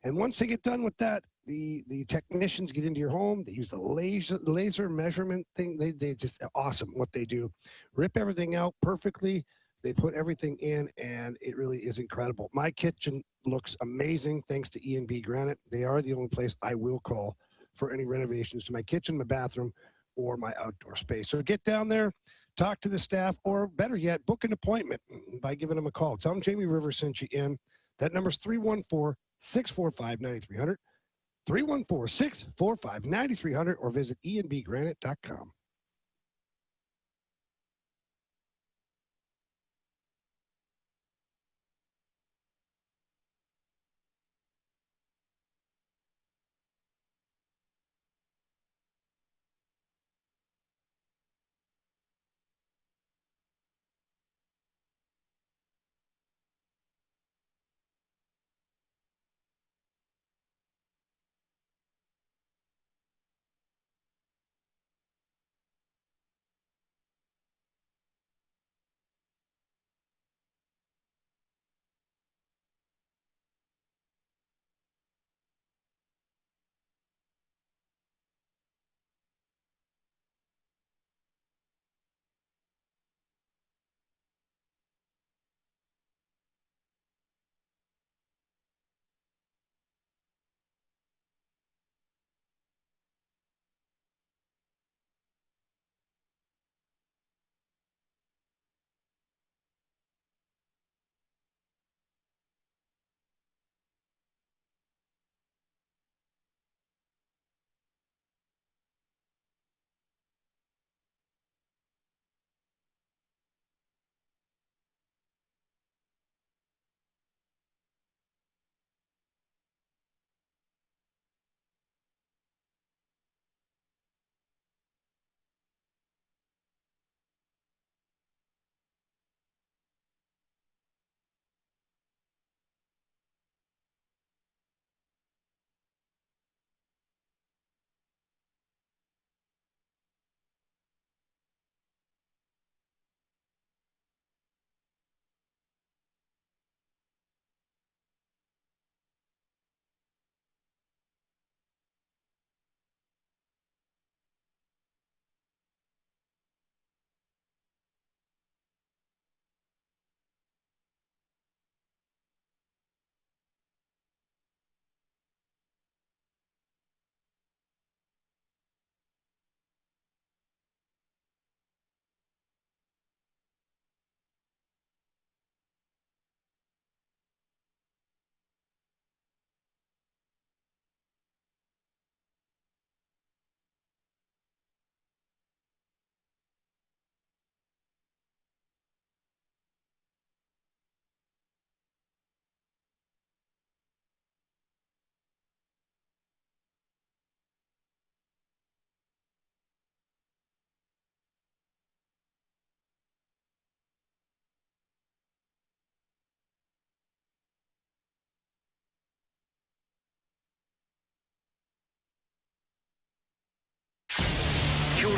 And once they get done with that, the technicians get into your home. They use the laser measurement thing. They just awesome what they do. Rip everything out perfectly. They put everything in, and it really is incredible. My kitchen looks amazing thanks to E&B Granite. They are the only place I will call for any renovations to my kitchen, my bathroom, or my outdoor space. So get down there, talk to the staff, or better yet, book an appointment by giving them a call. Tell them Jamie Rivers sent you in. That number's 314-645-9300, 314-645-9300, or visit enbgranite.com.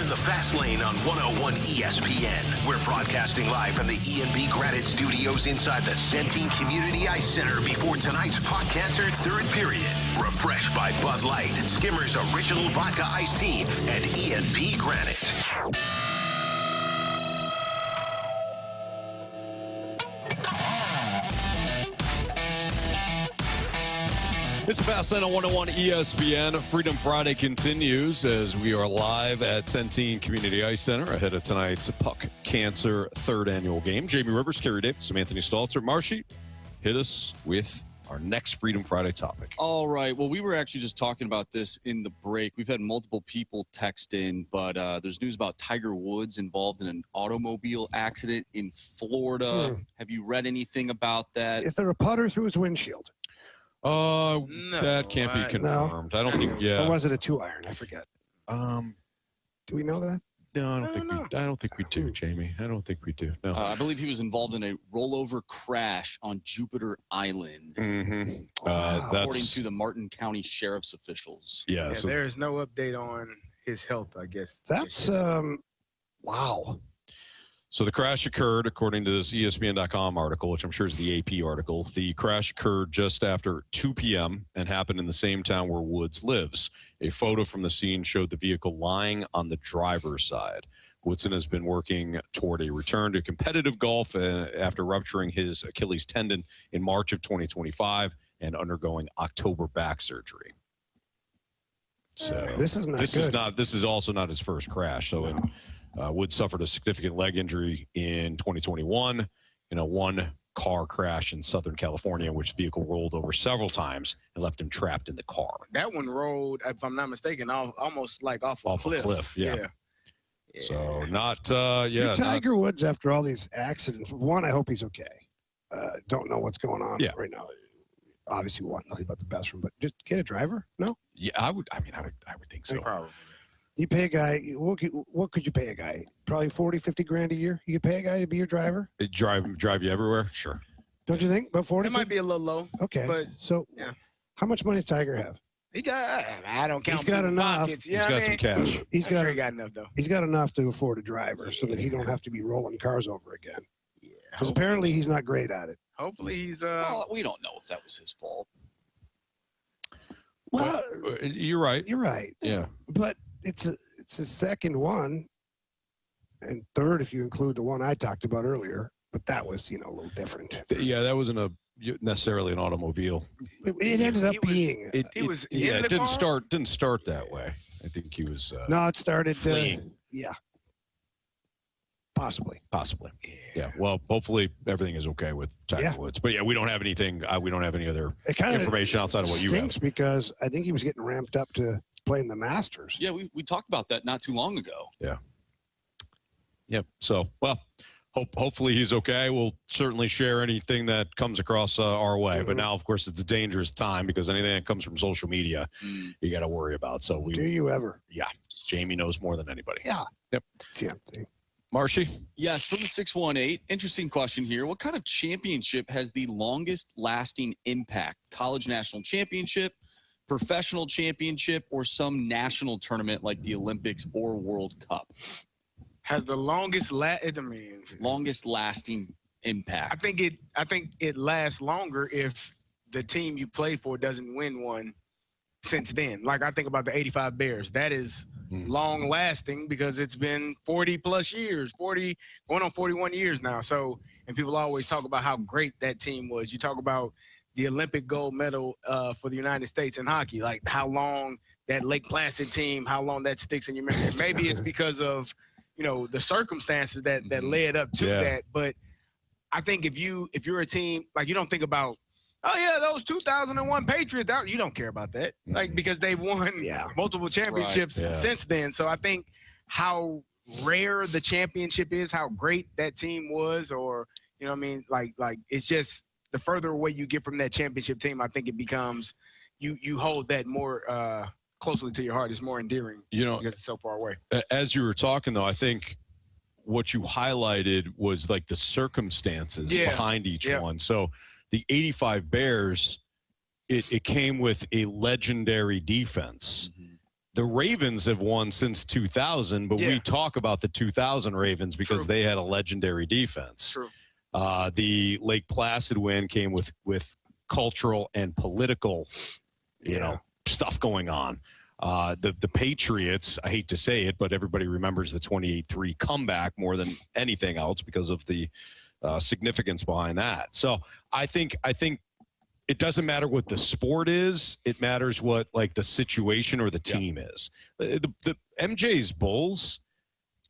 the Fast Lane on 101 ESPN. We're broadcasting live from the E&B Granite Studios inside the Centene Community Ice Center before tonight's Podcatcher third period. Refreshed by Bud Light, Skimmer's Original Vodka Iced Tea, and E&B Granite. It's Fast Lane on 101 ESPN. Freedom Friday continues as we are live at Centene Community Ice Center ahead of tonight's Puck Cancer third annual game. Jamie Rivers, Carey Davis, I'm Anthony Stalter. Marshy, hit us with our next Freedom Friday topic. All right. Well, we were actually just talking about this in the break. We've had multiple people text in, but there's news about Tiger Woods involved in an automobile accident in Florida. Have you read anything about that? Is there a putter through his windshield? No, that can't be confirmed. No. I don't think. Yeah. Or was it a 2-iron? I forget. Do we know that? No, I don't think we do, Jamie. I don't think we do. No. I believe he was involved in a rollover crash on Jupiter Island. According to the Martin County Sheriff's officials. Yeah. So there is no update on his health, I guess. That's wow. So the crash occurred, according to this ESPN.com article, which I'm sure is the AP article. The crash occurred just after 2 p.m. and happened in the same town where Woods lives. A photo from the scene showed the vehicle lying on the driver's side. Woodson has been working toward a return to competitive golf after rupturing his Achilles tendon in March of 2025 and undergoing October back surgery. So this is not This is also not his first crash. So Woods suffered a significant leg injury in 2021 in a one-car crash in Southern California, in which the vehicle rolled over several times and left him trapped in the car. That one rolled, if I'm not mistaken, almost like off a cliff. Yeah. So Tiger Woods, after all these accidents, one, I hope he's okay. Don't know what's going on right now. Obviously, we want nothing but the best from him, but just get a driver? No? Yeah, I would think so. Probably. You pay a guy, what could you pay a guy? Probably 40, 50 grand a year? You could pay a guy to be your driver? Drive you everywhere? Sure. Don't you think? About 40? It might be a little low. Okay. But, how much money does Tiger have? He got, I don't count. He's got enough. Pockets, he's got some cash. He got enough, though. He's got enough to afford a driver so that he don't have to be rolling cars over again. Yeah. Because apparently he's not great at it. Hopefully he's Well, we don't know if that was his fault. Well, you're right. You're right. Yeah. But it's a second one, and third if you include the one I talked about earlier. But that was, a little different. Yeah, that wasn't necessarily an automobile. It ended up being. It didn't start that way. I think he was. No, it started. Fleeing. Yeah. Possibly. Yeah. Well, hopefully everything is okay with Tiger Woods. But we don't have anything. We don't have any other information outside of what you have. Because I think he was getting ramped up to playing the Masters. Yeah, we talked about that not too long ago. Yeah. Yep. So, hopefully he's okay. We'll certainly share anything that comes across our way. But now, of course, it's a dangerous time because anything that comes from social media, you got to worry about. So do you ever? Yeah. Jamie knows more than anybody. Yeah. Yep. Marshy? Yes, from the 618. Interesting question here. What kind of championship has the longest lasting impact? College national championship, professional championship, or some national tournament like the Olympics or World Cup? Has the longest longest lasting impact. I think it lasts longer if the team you play for doesn't win one since then. Like I think about the 85 Bears. That is long lasting because it's been 40 plus years, going on 41 years now. So, and people always talk about how great that team was. You talk about the Olympic gold medal for the United States in hockey, like how long that Lake Placid team, how long that sticks in your memory. Maybe it's because of, the circumstances that led up to that. But I think if you're a team, like you don't think about, oh yeah, those 2001 Patriots, you don't care about that. Like, because they've won multiple championships since then. So I think how rare the championship is, how great that team was, or, like it's just the further away you get from that championship team, I think it becomes, you hold that more, closely to your heart. Is more endearing, because it's so far away. As you were talking, though, I think what you highlighted was like the circumstances behind each one. So the 85 Bears, it came with a legendary defense The Ravens have won since 2000, but we talk about the 2000 Ravens because they had a legendary defense. True. The Lake Placid win came with cultural and political, stuff going on. The Patriots, I hate to say it, but everybody remembers the 28-3 comeback more than anything else because of the significance behind that. So I think it doesn't matter what the sport is. It matters what the situation or the team is. The MJ's Bulls,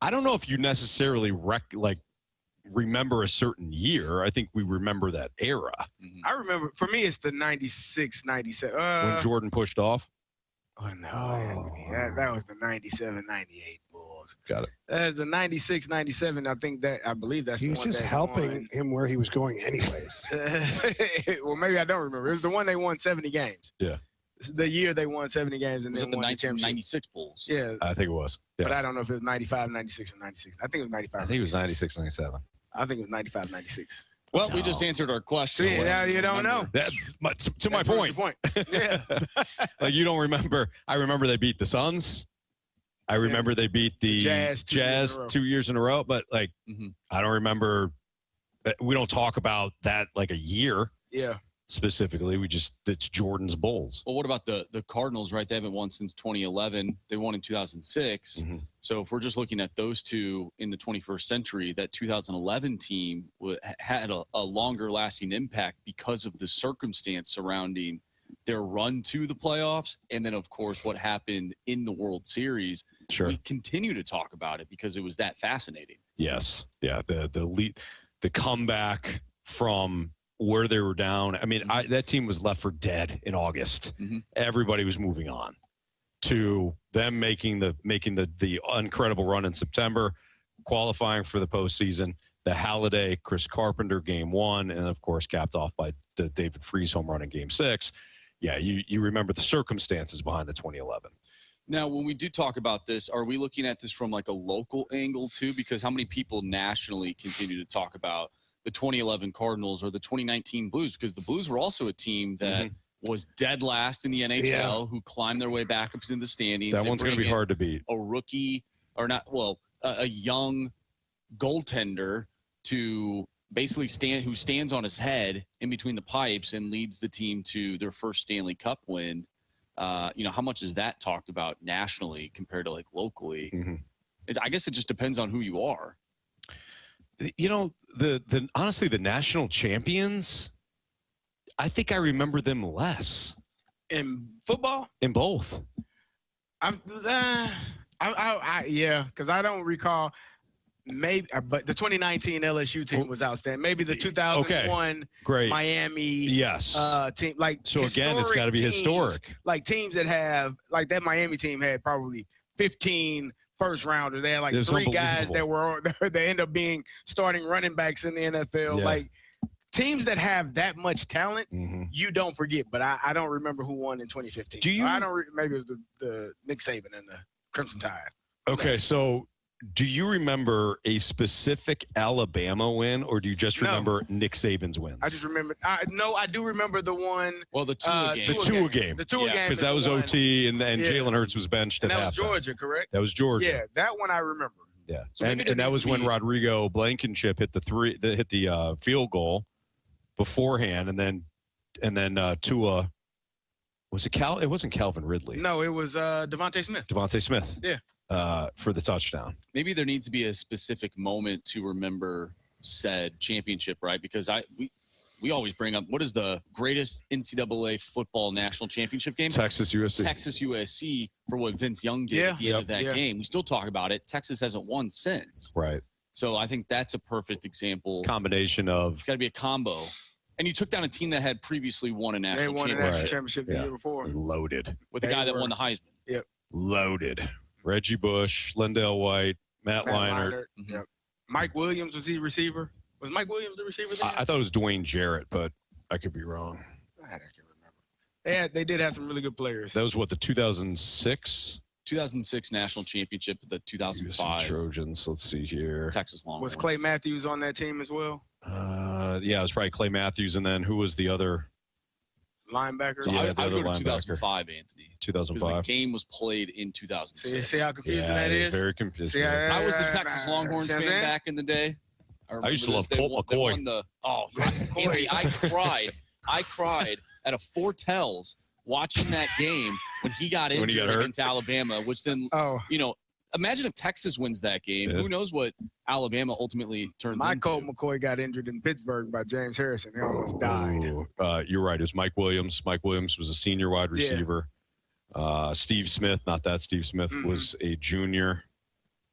I don't know if you necessarily remember a certain year. I think we remember that era. I remember, for me, it's the 96, 97. When Jordan pushed off? Oh, no. That was the 97, 98 Bulls. Got it. That's the 96, 97. I believe that's the one. He was just helping him where he was going anyways. Well, maybe I don't remember. It was the one they won 70 games. Yeah. This is the year they won 70 games and was then it the won the championship. 96 Bulls? Yeah. I think it was. Yes. But I don't know if it was 95, 96, or 96. I think it was 95. I think it was 96, 97. I think it was 95, 96. Well, we just answered our question. See, now you don't know. To my point. Yeah. You don't remember. I remember they beat the Suns. I remember they beat the Jazz 2 years in a row. But, I don't remember. We don't talk about that a year. Yeah. Specifically, it's Jordan's Bulls. Well, what about the Cardinals, right? They haven't won since 2011. They won in 2006. Mm-hmm. So if we're just looking at those two in the 21st century, that 2011 team had a longer lasting impact because of the circumstance surrounding their run to the playoffs. And then, of course, what happened in the World Series. Sure. We continue to talk about it because it was that fascinating. Yes. Yeah. The comeback from where they were down. I mean, that team was left for dead in August. Mm-hmm. Everybody was moving on to them making the incredible run in September, qualifying for the postseason, the Halliday, Chris Carpenter game 1, and of course capped off by the David Freese home run in game 6. Yeah, you remember the circumstances behind the 2011. Now, when we do talk about this, are we looking at this from a local angle too? Because how many people nationally continue to talk about the 2011 Cardinals or the 2019 Blues, because the Blues were also a team that was dead last in the NHL, who climbed their way back up into the standings. That one's going to be hard to beat. A rookie, a young goaltender to basically who stands on his head in between the pipes and leads the team to their first Stanley Cup win. How much is that talked about nationally compared to locally? Mm-hmm. I guess it just depends on who you are. Honestly, the national champions, I think I remember them less. In football? In both. Because I don't recall. Maybe, but the 2019 LSU team was outstanding. Maybe the 2001 great Miami team. So again, it's got to be historic. Teams that have that Miami team had probably 15 first rounders. They had 3 guys that end up being starting running backs in the NFL. Yeah. Teams that have that much talent, you don't forget. But I don't remember who won in 2015. Maybe it was the Nick Saban and the Crimson Tide. Okay, so do you remember a specific Alabama win, or do you just remember Nick Saban's wins? I just remember. I do remember the one. Well, the Tua game. The Tua game. Because that was OT, and Jalen Hurts was benched at halftime. That was Georgia, correct? That was Georgia. Yeah, that one I remember. Yeah, so and that was when Rodrigo Blankenship hit the field goal beforehand, and then Tua. Was it Cal? It wasn't Calvin Ridley. No, it was Devontae Smith. Devontae Smith. Yeah. For the touchdown. Maybe there needs to be a specific moment to remember said championship, right? Because we always bring up, what is the greatest NCAA football national championship game? Texas USC. Texas USC, for what Vince Young did at the end of that game. We still talk about it. Texas hasn't won since. Right. So I think that's a perfect example. Combination of. It's got to be a combo. And you took down a team that had previously won a national championship. They won a national championship the year before. Loaded. With the guy that won the Heisman. Yep. Loaded. Reggie Bush, Lindell White, Matt Leinart. Yep. Mike Williams, was he receiver? Was Mike Williams the receiver then? I thought it was Dwayne Jarrett, but I could be wrong. I can't remember. They did have some really good players. That was what, the 2006? 2006 national championship, the 2005 Trojans. Let's see here. Texas Longhorns. Was Clay Matthews on that team as well? Yeah, it was probably Clay Matthews, and then who was the other? linebacker. So Yeah, I the go to linebacker. 2005, Anthony. 2005. Because the game was played in 2006. See how confusing that is? Very confusing. I was a Texas Longhorns fan back in the day. I used to love Colt They McCoy. won Anthony, I cried at a Fortels watching that game when he got injured against Alabama, which then, imagine if Texas wins that game. Yeah. Who knows what Alabama ultimately turns into. Colt McCoy got injured in Pittsburgh by James Harrison. He almost died. You're right. It was Mike Williams. Mike Williams was a senior wide receiver. Steve Smith, not that Steve Smith, was a junior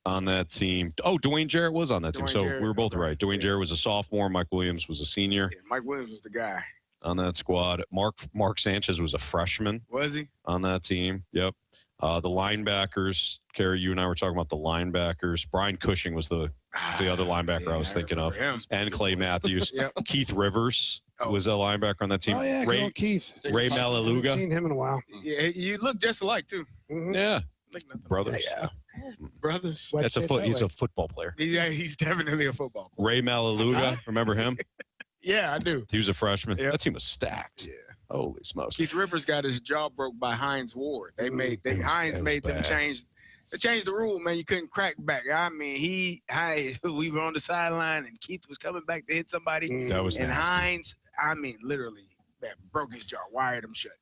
on that team. Oh, Dwayne Jarrett was on that team. So we were both right. Dwayne Jarrett was a sophomore. Mike Williams was a senior. Yeah, Mike Williams was the guy on that squad. Mark Sanchez was a freshman. Was he? On that team. Yep. The linebackers, Carey, you and I were talking about the linebackers. Brian Cushing was the other linebacker I was thinking of. And Clay Matthews. Keith Rivers was a linebacker on that team. Oh, yeah, Ray Keith. Ray Malaluga. I haven't seen him in a while. Yeah, you look just alike, too. Mm-hmm. Yeah. Brothers. Yeah. Brothers. He's a football player. Yeah, he's definitely a football player. Ray Malaluga. Remember him? Yeah, I do. He was a freshman. That team was stacked. Yeah. Holy smokes. Keith Rivers got his jaw broke by Hines Ward. Hines made them change. They changed the rule, man. You couldn't crack back. I mean, we were on the sideline, and Keith was coming back to hit somebody. That was and nasty. Hines, I mean, literally, broke his jaw, wired him shut.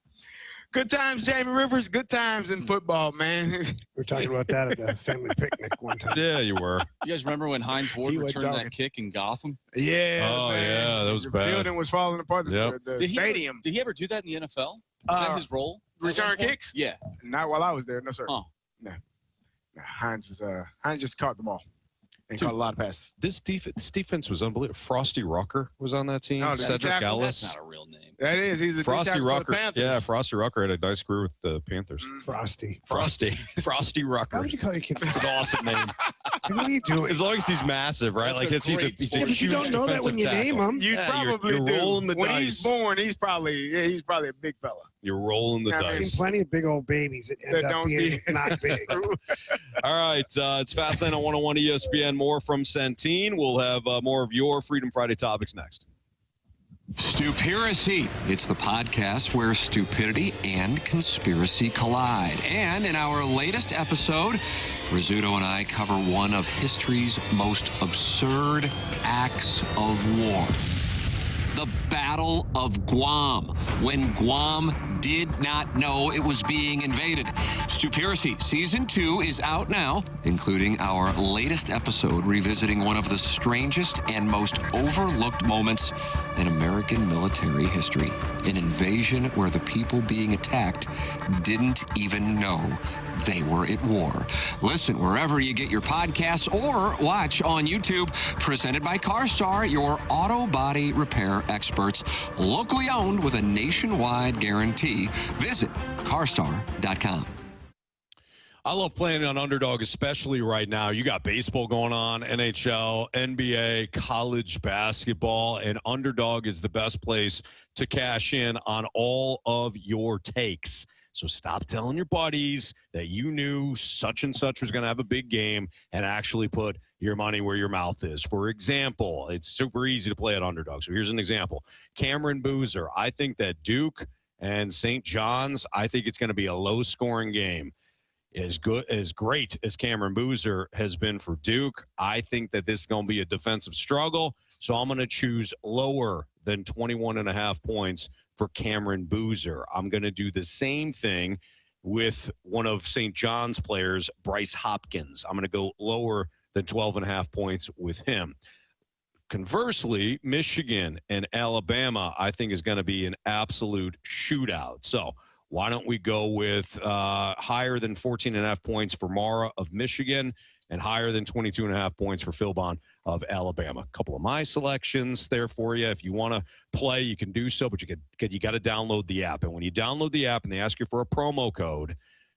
Good times, Jamie Rivers. Good times in football, man. We were talking about that at the family picnic one time. Yeah, you were. You guys remember when Hines Ward returned that kick in Gotham? Yeah. Oh, man. yeah, that was the bad. The building was falling apart. The stadium. Did he ever do that in the NFL? Was that his role? Return kicks? Yeah. Not while I was there. No, sir. Oh. No. Hines just caught the ball and caught a lot of passes. This defense was unbelievable. Frosty Rucker was on that team. No, Cedric Ellis. That's not a real name. That is. He's a Frosty Rucker. Panthers. Yeah, Frosty Rucker had a nice career with the Panthers. Frosty Rucker. How would you call your kid? It's an awesome name. What are you doing? As long as he's massive, right? That's like he's a but huge you don't know that when you name him. You probably you're do. rolling the when dice. he's born, he's probably a big fella. You're rolling the I've seen dice. plenty of big old babies that end up being not big. All right, it's Fastlane on 101 ESPN. More from Centene. We'll have more of your Freedom Friday topics next. Stupiracy. It's the podcast where stupidity and conspiracy collide. And in our latest episode, Rizzuto and I cover one of history's most absurd acts of war. The Battle of Guam, when Guam did not know it was being invaded. Stupiracy Season 2 is out now, including our latest episode revisiting one of the strangest and most overlooked moments in American military history. An invasion where the people being attacked didn't even know they were at war. Listen wherever you get your podcasts or watch on YouTube. Presented by CarStar, your auto body repair experts. Locally owned with a nationwide guarantee. Visit carstar.com. I love playing on Underdog, especially right now. You got baseball going on, NHL, NBA, college basketball, and Underdog is the best place to cash in on all of your takes. So stop telling your buddies that you knew such and such was going to have a big game and actually put your money where your mouth is. For example, it's super easy to play at Underdog. So here's an example. Cameron Boozer, I think that Duke and St. John's, I think it's going to be a low-scoring game. As great as Cameron Boozer has been for Duke, I think that this is going to be a defensive struggle. So I'm going to choose lower than 21.5 points for Cameron Boozer. I'm going to do the same thing with one of St. John's players, Bryce Hopkins. I'm going to go lower than 12.5 points with him. Conversely, Michigan and Alabama, I think, is going to be an absolute shootout. So why don't we go with higher than 14.5 points for Mara of Michigan and higher than 22.5 points for Philbon of Alabama. A couple of my selections there for you. If you want to play, you can do so, but you got to download the app. And when you download the app and they ask you for a promo code,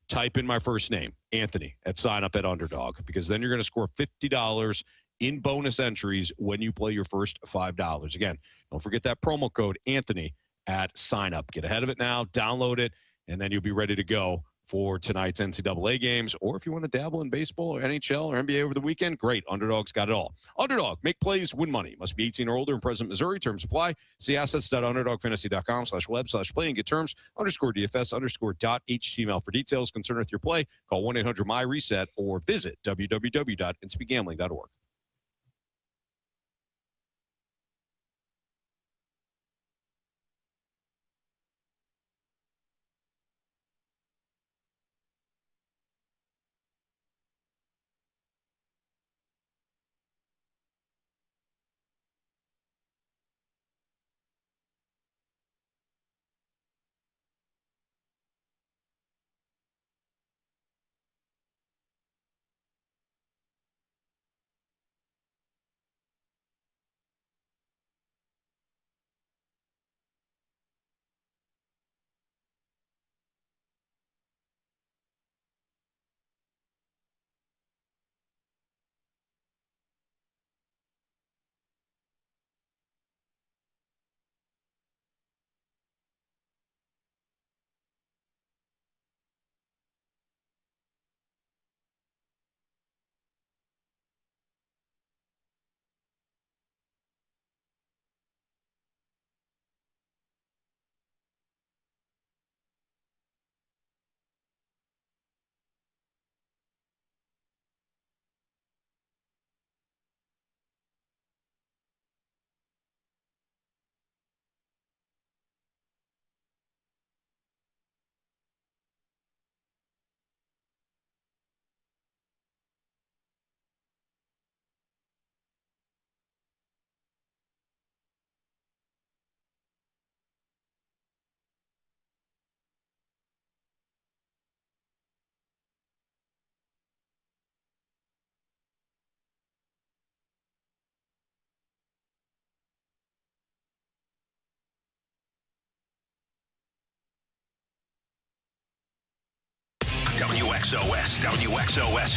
type in my first name, Anthony, at sign up at Underdog, because then you're going to score $50 in bonus entries when you play your first $5. Again, don't forget that promo code, Anthony, at sign up. Get ahead of it now, download it, and then you'll be ready to go for tonight's NCAA games. Or if you want to dabble in baseball or NHL or NBA over the weekend, great. Underdog's got it all. Underdog, make plays, win money. Must be 18 or older in present Missouri. Terms apply. See assets.underdogfantasy.com/web/play and get terms. _DFS_.html for details. Concerned with your play, call 1-800-MY-RESET or visit www.inspeedgambling.org. WXOS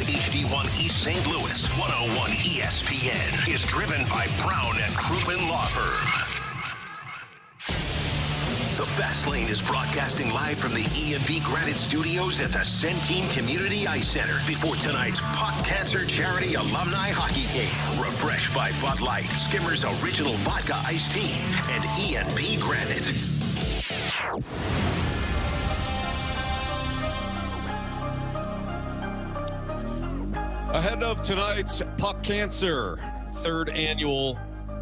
HD1 East St. Louis 101 ESPN is driven by Brown and Crouppen Law Firm. The Fast Lane is broadcasting live from the E&V Granite Studios at the Centene Community Ice Center before tonight's Puck Cancer Charity Alumni Hockey Game. Refreshed by Bud Light, Skimmer's Original Vodka Iced Tea, and E&P Granite. Ahead of tonight's Puck Cancer third annual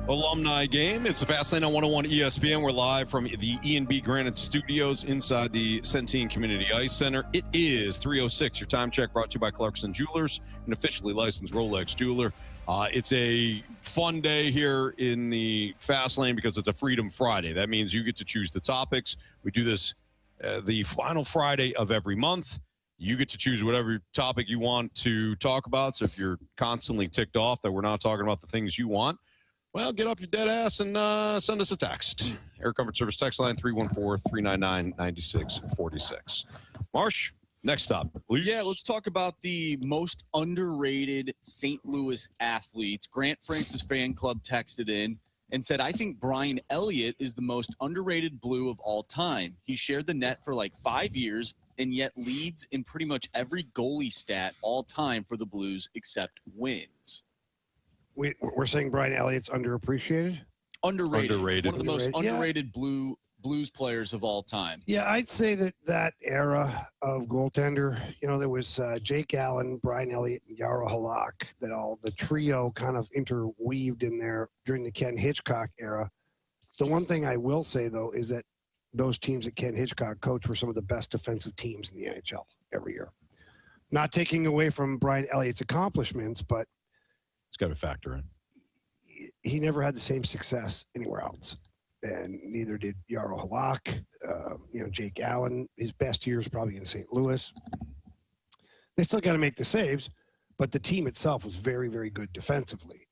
alumni game, it's the Fast Lane on 101 ESPN. We're live from the E&B Granite Studios inside the Centene Community Ice Center. It is 3:06. Your time check brought to you by Clarkson Jewelers, an officially licensed Rolex jeweler. It's a fun day here in the Fast Lane because it's a Freedom Friday. That means you get to choose the topics. We do this the final Friday of every month. You get to choose whatever topic you want to talk about. So if you're constantly ticked off that we're not talking about the things you want, well, get off your dead ass and send us a text. Air Comfort Service text line 314-399-9646. Marsh, next topic, please. Yeah, let's talk about the most underrated St. Louis athletes. Grant Francis fan club texted in and said, I think Brian Elliott is the most underrated Blue of all time. He shared the net for like 5 years and yet leads in pretty much every goalie stat all time for the Blues except wins. We're saying Brian Elliott's underappreciated? Underrated. One of the most underrated Blues players of all time. Yeah, I'd say that era of goaltender, there was Jake Allen, Brian Elliott, and Jarro Halak, the trio kind of interweaved in there during the Ken Hitchcock era. The one thing I will say, though, is that those teams that Ken Hitchcock coached were some of the best defensive teams in the NHL every year. Not taking away from Brian Elliott's accomplishments, but it's got to factor in. He never had the same success anywhere else, and neither did Jarro Halak. Jake Allen, his best years probably in St. Louis. They still got to make the saves, but the team itself was very, very good defensively.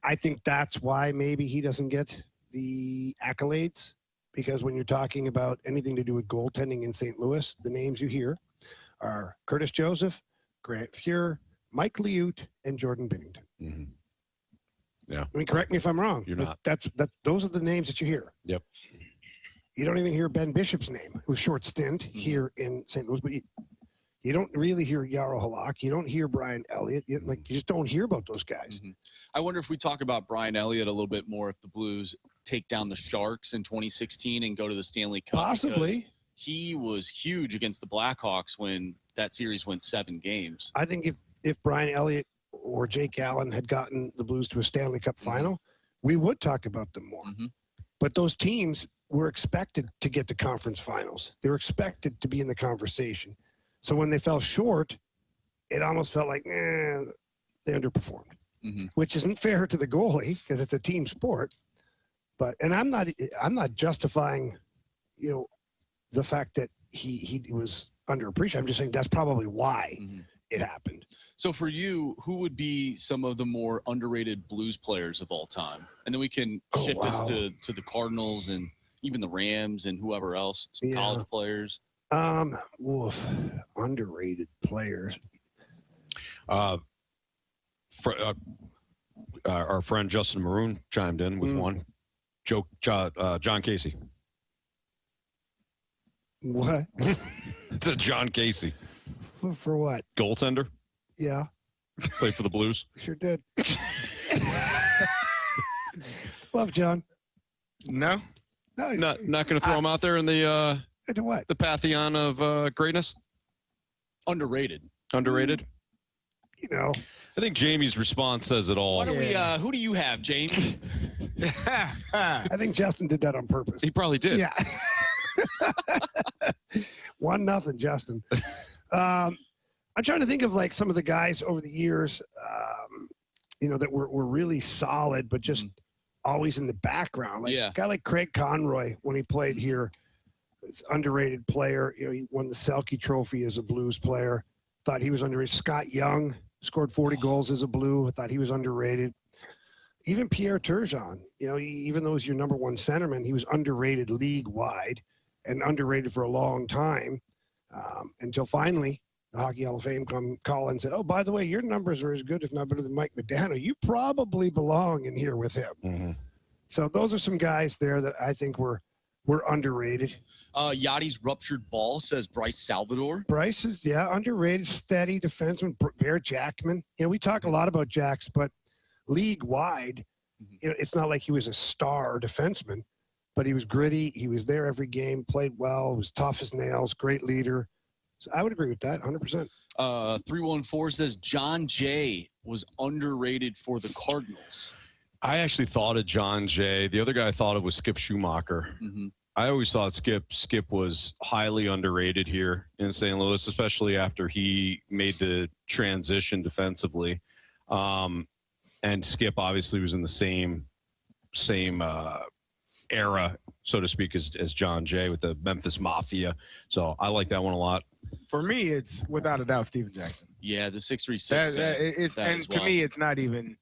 I think that's why maybe he doesn't get the accolades, because when you're talking about anything to do with goaltending in St. Louis, the names you hear are Curtis Joseph, Grant Fuhr, Mike Liut, and Jordan Binnington. Mm-hmm. Yeah. I mean, correct me if I'm wrong. You're not. Those are the names that you hear. Yep. You don't even hear Ben Bishop's name, who's short stint here in St. Louis, but You don't really hear Yarrow Halak. You don't hear Brian Elliott. You just don't hear about those guys. Mm-hmm. I wonder if we talk about Brian Elliott a little bit more if the Blues take down the Sharks in 2016 and go to the Stanley Cup. Possibly. He was huge against the Blackhawks when that series went 7 games. I think if Brian Elliott or Jake Allen had gotten the Blues to a Stanley Cup final, we would talk about them more. Mm-hmm. But those teams were expected to get to conference finals. They were expected to be in the conversation. So when they fell short, it almost felt like, they underperformed, which isn't fair to the goalie because it's a team sport. But I'm not justifying, the fact that he was underappreciated. I'm just saying that's probably why it happened. So for you, who would be some of the more underrated Blues players of all time? And then we can shift this to the Cardinals and even the Rams and whoever else, some college players. Underrated players. Our friend Justin Maroon chimed in with one. John Casey. What? It's a John Casey. For what? Goaltender. Yeah. Played for the Blues. Sure did. Love John. No. No, he's not going to throw him out there in the what? The pantheon of greatness. Underrated. I think Jamie's response says it all. Why don't we? Who do you have, Jamie? I think Justin did that on purpose. He probably did. Yeah. 1-0, Justin. I'm trying to think of like some of the guys over the years, that were really solid, but just always in the background. Like a guy like Craig Conroy when he played here. It's underrated player. He won the Selke Trophy as a Blues player. Thought he was underrated. Scott Young scored 40 goals as a Blue. I thought he was underrated. Even Pierre Turgeon, even though he's your number one centerman, he was underrated league-wide and underrated for a long time until finally the Hockey Hall of Fame call and said, oh, by the way, your numbers are as good, if not better than Mike Modano. You probably belong in here with him. Mm-hmm. So those are some guys there that I think were underrated. Yachty's ruptured ball, says Bryce Salvador. Bryce is, underrated, steady defenseman. Bear Jackman. We talk a lot about Jacks, but league-wide, it's not like he was a star defenseman, but he was gritty. He was there every game, played well, was tough as nails, great leader. So I would agree with that, 100%. 314 says John Jay was underrated for the Cardinals. I actually thought of John Jay. The other guy I thought of was Skip Schumacher. Mm-hmm. I always thought Skip was highly underrated here in St. Louis, especially after he made the transition defensively. And Skip obviously was in the same era, so to speak, as John Jay with the Memphis Mafia. So I like that one a lot. For me, it's without a doubt Steven Jackson. Yeah, the 636. And to me, it's not even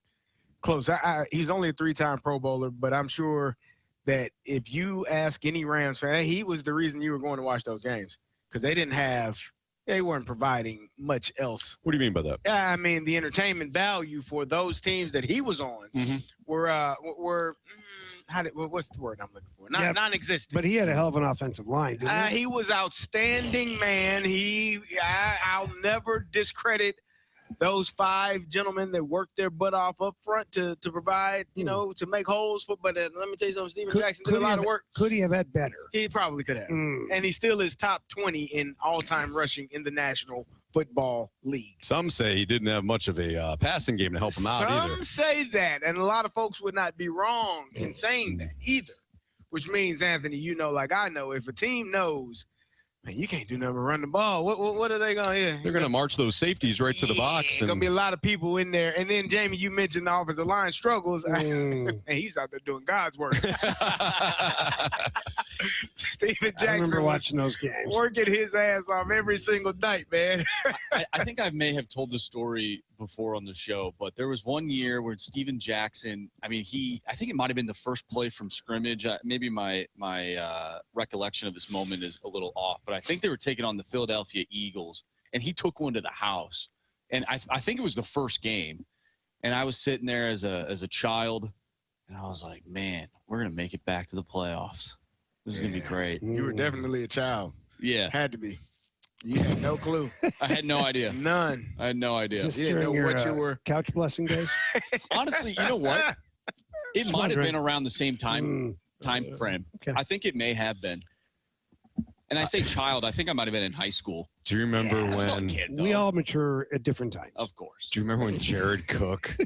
close. He's only a 3-time Pro Bowler, but I'm sure that if you ask any Rams fan, he was the reason you were going to watch those games because they weren't providing much else. What do you mean by that? I mean, the entertainment value for those teams that he was on were what's the word I'm looking for? Non-existent. But he had a hell of an offensive line, didn't he? He was outstanding, man. I'll never discredit those 5 gentlemen that worked their butt off up front to provide, to make holes for. But let me tell you something, Steven Jackson did a lot of work. Could he have had better? He probably could have. And he still is top 20 in all-time rushing in the National Football League. Some say he didn't have much of a passing game to help him out either. Some say that, and a lot of folks would not be wrong in saying that either, which means, Anthony, like I know, if a team knows, man, you can't do nothing but run the ball. What are they going to? They're going to march those safeties right to the box. There's going to be a lot of people in there. And then, Jamie, you mentioned the offensive line struggles. And he's out there doing God's work. Steven Jackson. I remember watching those games. Working his ass off every single night, man. I think I may have told the story before on the show, but there was one year where Steven Jackson, I think it might have been the first play from scrimmage. Maybe my recollection of this moment is a little off, but I think they were taking on the Philadelphia Eagles, and he took one to the house. And I think it was the first game. And I was sitting there as a child, and I was like, man, we're going to make it back to the playoffs. This is going to be great. You were definitely a child. Yeah. Had to be. You had no clue. I had no idea. None. I had no idea. Is this You didn't during know your what you were. couch blessing days? Honestly, you know what? It Just might have wondering. been around the same time frame. Okay. I think it may have been. And I say child, I think I might have been in high school. Do you remember I'm still a when? kid, We though. all mature at different times. Of course. Do you remember when Jared Cook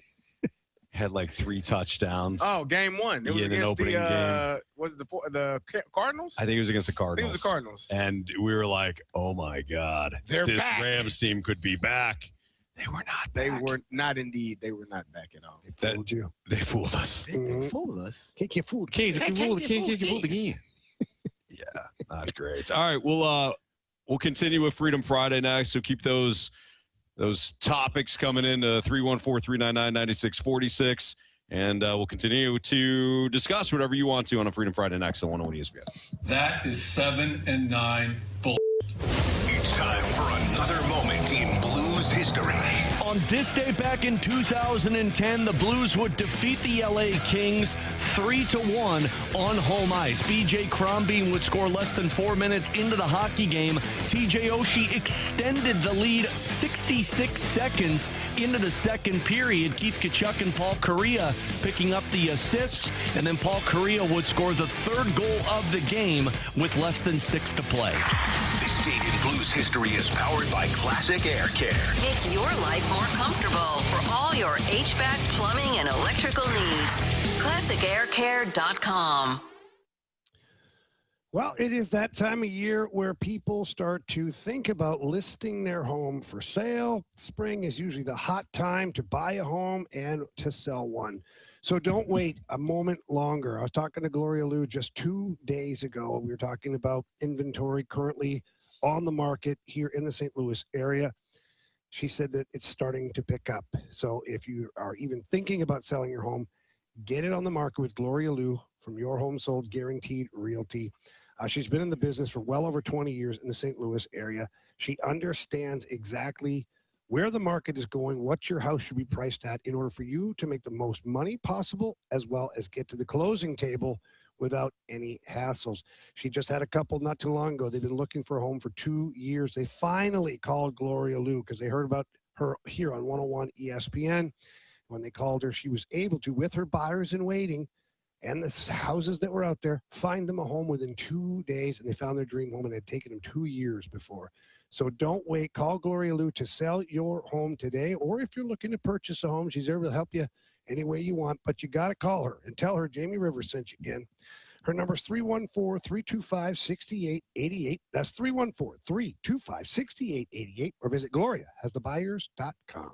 had like 3 touchdowns? Oh, game one. It was in an against opening the game. was it the Cardinals? I think it was against the I think Cardinals. it was the Cardinals. And we were like, "Oh my God, They're this back. Rams team could be back." They were not. They back. were not indeed. They were not back at all. They fooled you. They fooled us. They fooled us. Can't get fooled. Can't get fooled again. Yeah, not great. All right, we'll continue with Freedom Friday next. So keep those topics coming in to 314-399-9646. And we'll continue to discuss whatever you want to on a Freedom Friday next on 101 ESPN. That is 7 and 9 bull. It's time for another moment in Blues history. On this day back in 2010, the Blues would defeat the LA Kings 3-1 on home ice. BJ Crombie would score less than 4 minutes into the hockey game. TJ Oshie extended the lead 66 seconds into the second period. Keith Tkachuk and Paul Kariya picking up the assists, and then Paul Kariya would score the third goal of the game with less than 6 to play. This date in Blues history is powered by Classic Air Care. Make your life more comfortable for all your HVAC, plumbing, and electrical needs. ClassicAirCare.com. Well, it is that time of year where people start to think about listing their home for sale. Spring is usually the hot time to buy a home and to sell one. So don't wait a moment longer. I was talking to Gloria Liu just 2 days ago. We were talking about inventory currently on the market here in the St. Louis area. She said that it's starting to pick up. So if you are even thinking about selling your home, get it on the market with Gloria Liu from Your Home Sold Guaranteed Realty. She's been in the business for well over 20 years in the St. Louis area. She understands exactly where the market is going, what your house should be priced at in order for you to make the most money possible, as well as get to the closing table without any hassles. She just had a couple not too long ago. They've been looking for a home for 2 years. They finally called Gloria Liu because they heard about her here on 101 ESPN. When they called her, she was able to, with her buyers in waiting and the houses that were out there, find them a home within 2 days, and they found their dream home, and it had taken them 2 years before. So don't wait. Call Gloria Liu to sell your home today, or if you're looking to purchase a home, she's there to help you any way you want, but you got to call her and tell her Jamie Rivers sent you in. Her number is 314-325-6888. That's 314-325-6888, or visit gloriahasthebuyers.com.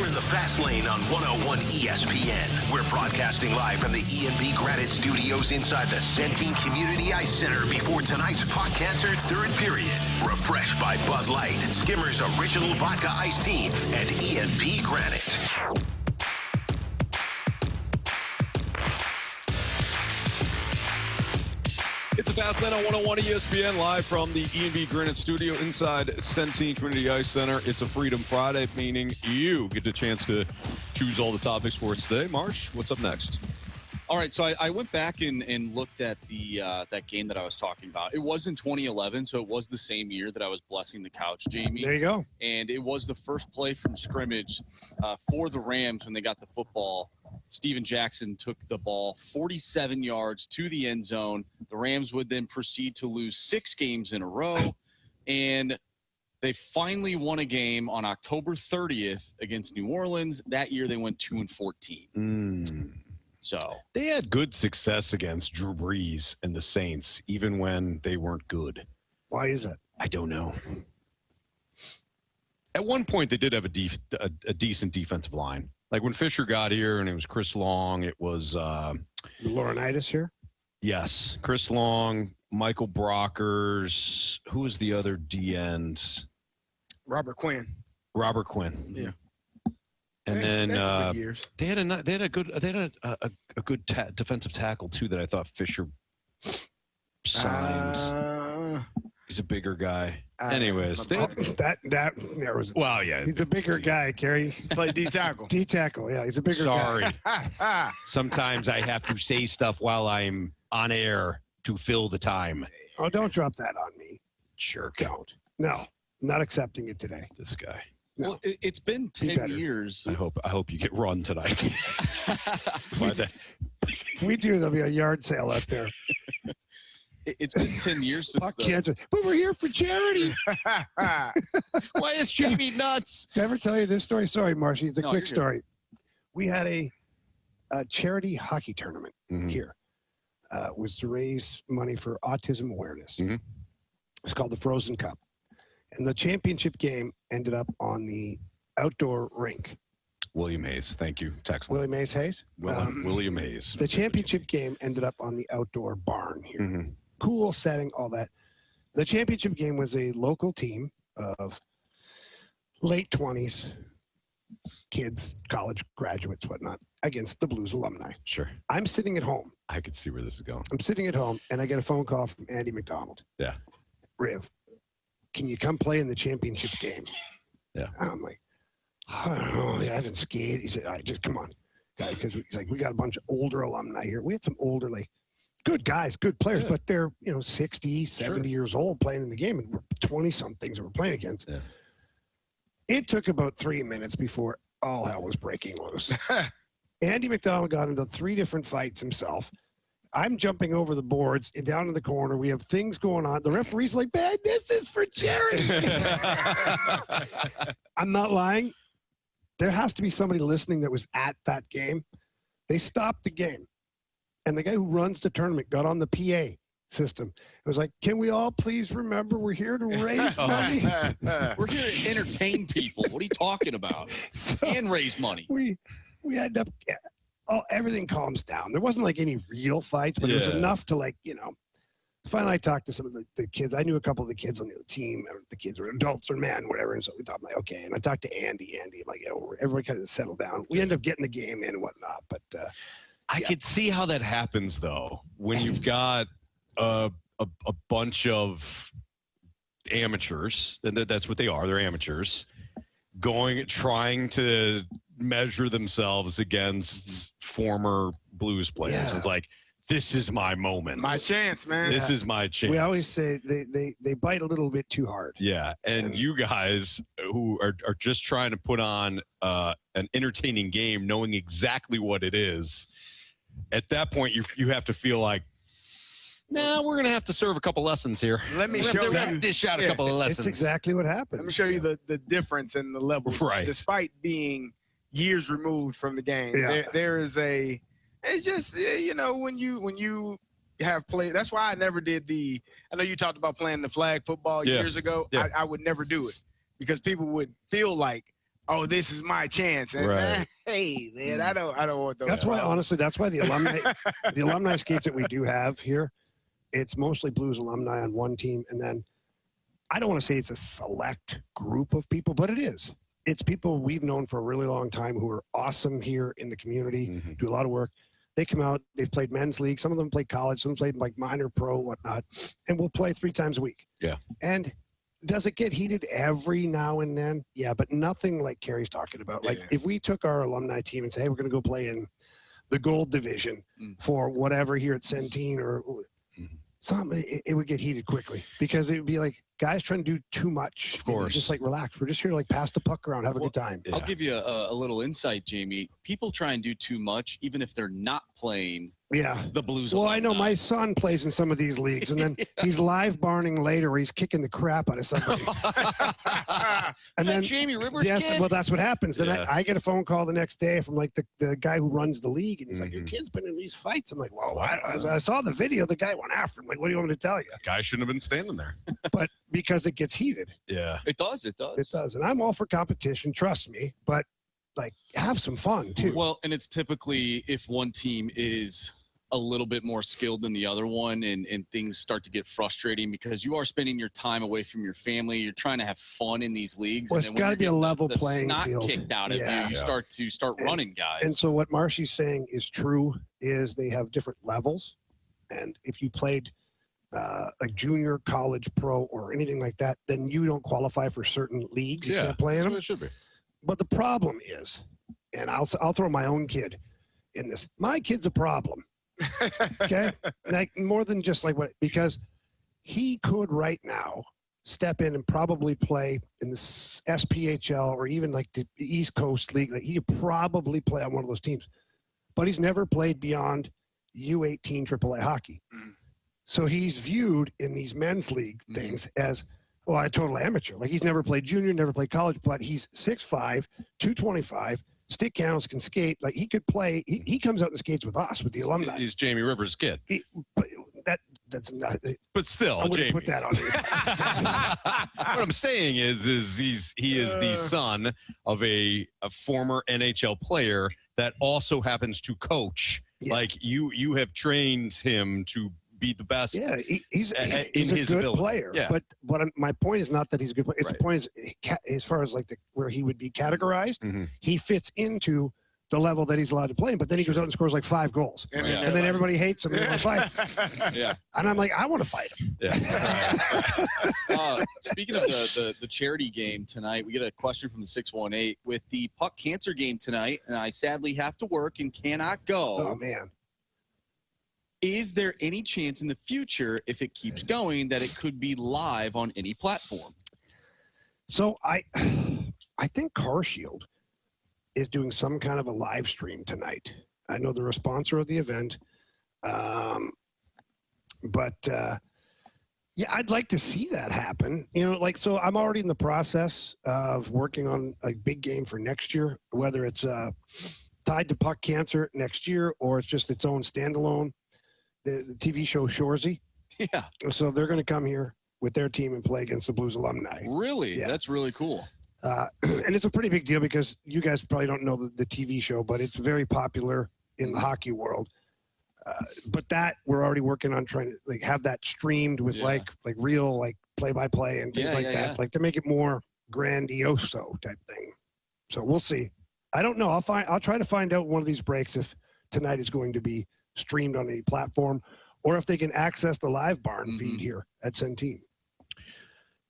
You're in the fast lane on 101 ESPN. We're broadcasting live from the E&B Granite Studios inside the Centene Community Ice Center before tonight's Puck Cancer third period. Refreshed by Bud Light, Skimmer's Original Vodka Iced Tea, and E&B Granite. It's a fast lane on 101 ESPN, live from the E&B Granite Studio inside Centene Community Ice Center. It's a Freedom Friday, meaning you get the chance to choose all the topics for us today. Marsh, what's up next? All right, so I went back and looked at the that game that I was talking about. It was in 2011, so it was the same year that I was blessing the couch, Jamie. There you go. And it was the first play from scrimmage for the Rams when they got the football. Steven Jackson took the ball 47 yards to the end zone. The Rams would then proceed to lose 6 games in a row, and they finally won a game on October 30th against New Orleans. That year they went 2-14. So they had good success against Drew Brees and the Saints, even when they weren't good. Why is that? I don't know. At one point, they did have a decent defensive line. Like when Fisher got here and it was Chris Long, it was Laurinaitis here? Yes. Chris Long, Michael Brockers. Who was the other D end? Robert Quinn. Yeah. And then they had a good defensive tackle too that I thought Fisher signed. He's a bigger guy. Anyways, that narrows it. Well, yeah, he's a bigger guy, Carey. He played D tackle. D tackle, yeah, he's a bigger guy. Sorry. Sometimes I have to say stuff while I'm on air to fill the time. Oh, don't drop that on me. Sure, don't. No, not accepting it today. This guy. No. Well, it's been 10 years. I hope you get run tonight. If we do, there'll be a yard sale out there. It's been 10 years since Puck cancer, but we're here for charity. Why is Jamie nuts? Did I ever tell you this story? Sorry, Marshy. It's a quick good. story. We had a charity hockey tournament here. It was to raise money for autism awareness. It's called the Frozen Cup. And the championship game ended up on the outdoor rink. William Hayes. Thank you. Text. William Hayes Hayes? William Hayes. The championship game ended up on the outdoor barn here. Cool setting, all that. The championship game was a local team of late 20s kids, college graduates, whatnot, against the Blues alumni. Sure. I'm sitting at home. I could see where this is going. I'm sitting at home, and I get a phone call from Andy McDonald. Yeah. Riv, can you come play in the championship game? Yeah. I'm like, I don't know. I haven't skated. He said, all right, just come on, guy, because he's like, we got a bunch of older alumni here. We had some older, like, good guys, good players, but they're, 60, 70 years old playing in the game, and we're 20-somethings that we're playing against. Yeah. It took about 3 minutes before all hell was breaking loose. Andy McDonald got into 3 different fights himself. I'm jumping over the boards and down in the corner. We have things going on. The referee's like, man, this is for charity. I'm not lying. There has to be somebody listening that was at that game. They stopped the game. And the guy who runs the tournament got on the PA system. It was like, can we all please remember we're here to raise money? We're here to entertain people. What are you talking about? And raise money. We end up, everything calms down. There wasn't like any real fights, but it was enough to finally I talked to some of the kids. I knew a couple of the kids on the team. The kids were adults or men, whatever. And so we thought, I'm like, okay. And I talked to Andy. I'm like, everybody kind of settled down. We ended up getting the game in and whatnot. But I could see how that happens, though, when you've got a bunch of amateurs, and that's what they are. They're amateurs trying to measure themselves against former Blues players. Yeah. It's like, this is my moment. My chance, man. This is my chance. we always say they bite a little bit too hard. Yeah, and you guys who are just trying to put on an entertaining game, knowing exactly what it is, at that point you have to feel like, nah, we're going to have to serve a couple lessons here. Let me show you. Dish out a couple of lessons. It's exactly what happened. Let me show you the difference in the level. Right. Despite being years removed from the game, there is a. It's just when you have played. That's why I never did I know you talked about playing the flag football years ago. Yeah. I would never do it because people would feel like, oh, this is my chance. And Right. hey, man, I don't want those. That's why, honestly, the alumni skates that we do have here, it's mostly Blues alumni on one team, and then I don't want to say it's a select group of people, but it is. It's people we've known for a really long time who are awesome here in the community, do a lot of work. They come out, they've played men's league. Some of them played college, some played like minor pro, whatnot, and we'll play 3 times a week. Yeah. And does it get heated every now and then? Yeah, but nothing like Carey's talking about. Like if we took our alumni team and say, hey, we're going to go play in the gold division for whatever here at Centene or something, it would get heated quickly because it would be like guys trying to do too much. Of course. Just like relax. We're just here to like pass the puck around, have a good time. I'll give you a little insight, Jamie. People try and do too much, even if they're not playing the Blues. Well, I know my son plays in some of these leagues, and then he's live barning later where he's kicking the crap out of somebody. And then Jamie Rivers kid? Well, that's what happens. Then I get a phone call the next day from like the guy who runs the league, and he's like, your kid's been in these fights. I'm like, well, I saw the video. The guy went after him. Like, what do you want me to tell you? Guy shouldn't have been standing there. But because it gets heated. Yeah. It does. It does. And I'm all for competition, trust me, but like have some fun too. Well, and it's typically if one team is a little bit more skilled than the other one and things start to get frustrating because you are spending your time away from your family. You're trying to have fun in these leagues. Well, it's got to be a level the playing snot field. kicked out of you. You start running, guys. And so what Marshy's saying is true is they have different levels. And if you played a junior, college, pro, or anything like that, then you don't qualify for certain leagues. You can't play in them. It should be. But the problem is, and I'll throw my own kid in this. My kid's a problem. Okay, like more than just like what, because he could right now step in and probably play in the SPHL or even like the East Coast League. Like he could probably play on one of those teams, but he's never played beyond U18 AAA hockey. So he's viewed in these men's league things as, well, a total amateur. Like he's never played junior, never played college, but he's 6'5", 225. Stick handles, can skate. Like he could play. He comes out and skates with us, with the alumni. He's Jamie Rivers' kid. That's not. But still, I wouldn't Jamie. put that on you. What I'm saying is he is the son of a former NHL player that also happens to coach. Yeah. Like you have trained him to be the best. Yeah, he's a good ability. player. Yeah. But my point is not that he's a good player. It's the point is as far as like where he would be categorized, he fits into the level that he's allowed to play. But then he goes out and scores like 5 goals, and then everybody hates him and they want to fight. Yeah, and I'm like, I want to fight him. Yeah. Speaking of the charity game tonight, we get a question from the 618 with the puck cancer game tonight, and I sadly have to work and cannot go. Oh man. Is there any chance in the future, if it keeps going, that it could be live on any platform? So I think Car Shield is doing some kind of a live stream tonight. I know they're a sponsor of the event, but yeah, I'd like to see that happen. You know, like so I'm already in the process of working on a big game for next year, whether it's tied to puck cancer next year or it's just its own standalone. The TV show Shoresy. Yeah. So they're going to come here with their team and play against the Blues alumni. Really? Yeah. That's really cool. And it's a pretty big deal because you guys probably don't know the TV show, but it's very popular in the hockey world. But that we're already working on trying to like have that streamed with like real like play-by-play and things like that, like to make it more grandioso type thing. So we'll see. I don't know. I'll try to find out one of these breaks if tonight is going to be streamed on a platform or if they can access the live barn feed here at Centene.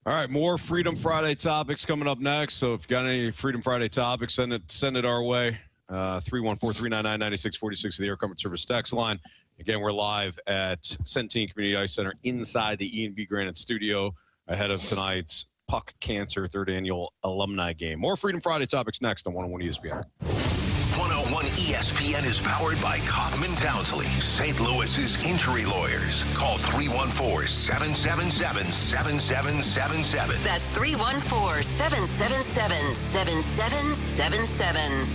All right, more Freedom Friday topics coming up next. So if you got any Freedom Friday topics, send it our way. 314-399-9646 of the Air Comfort Service text line. Again, we're live at Centene Community Ice Center inside the E&B Granite Studio ahead of tonight's Puck Cancer 3rd Annual Alumni Game. More Freedom Friday topics next on 101 ESPN. 101 ESPN is powered by Kaufman Townsley, St. Louis's injury lawyers. Call 314-777-7777. That's 314-777-7777.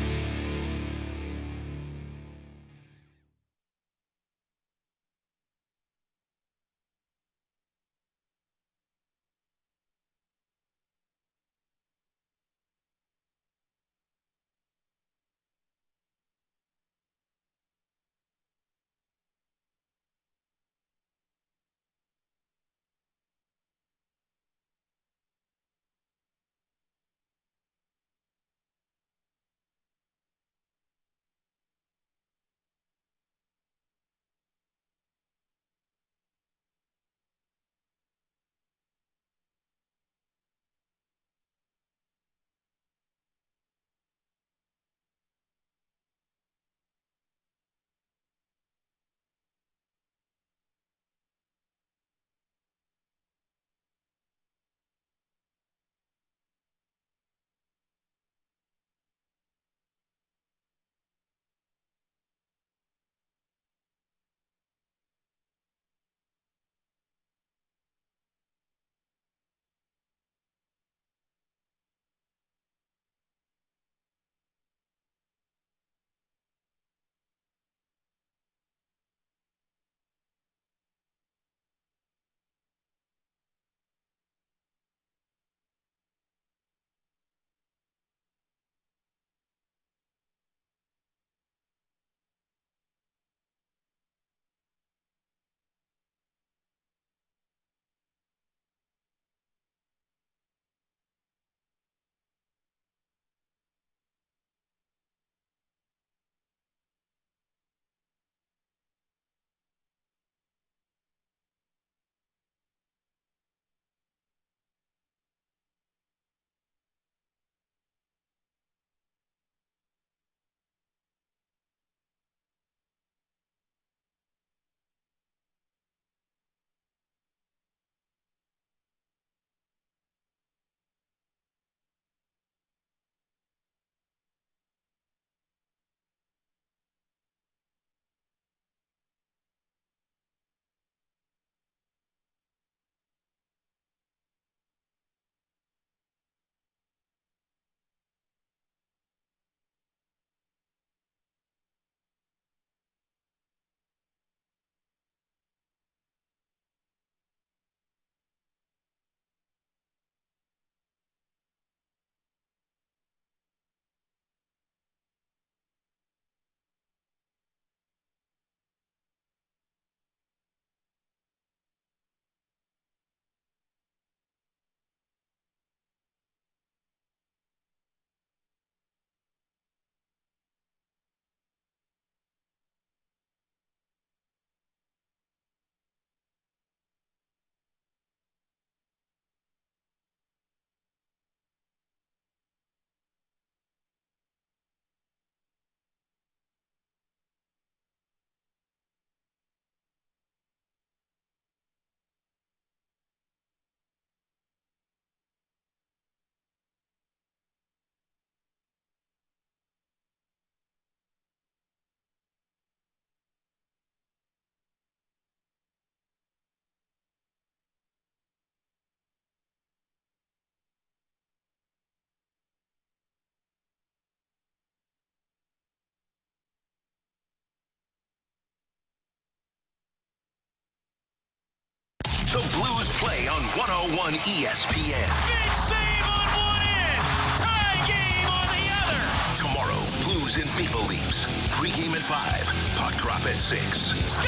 101 ESPN. Big save on one end. Tie game on the other. Tomorrow, Blues and Maple Leafs. Pre-game at 5. Puck drop at 6. Score!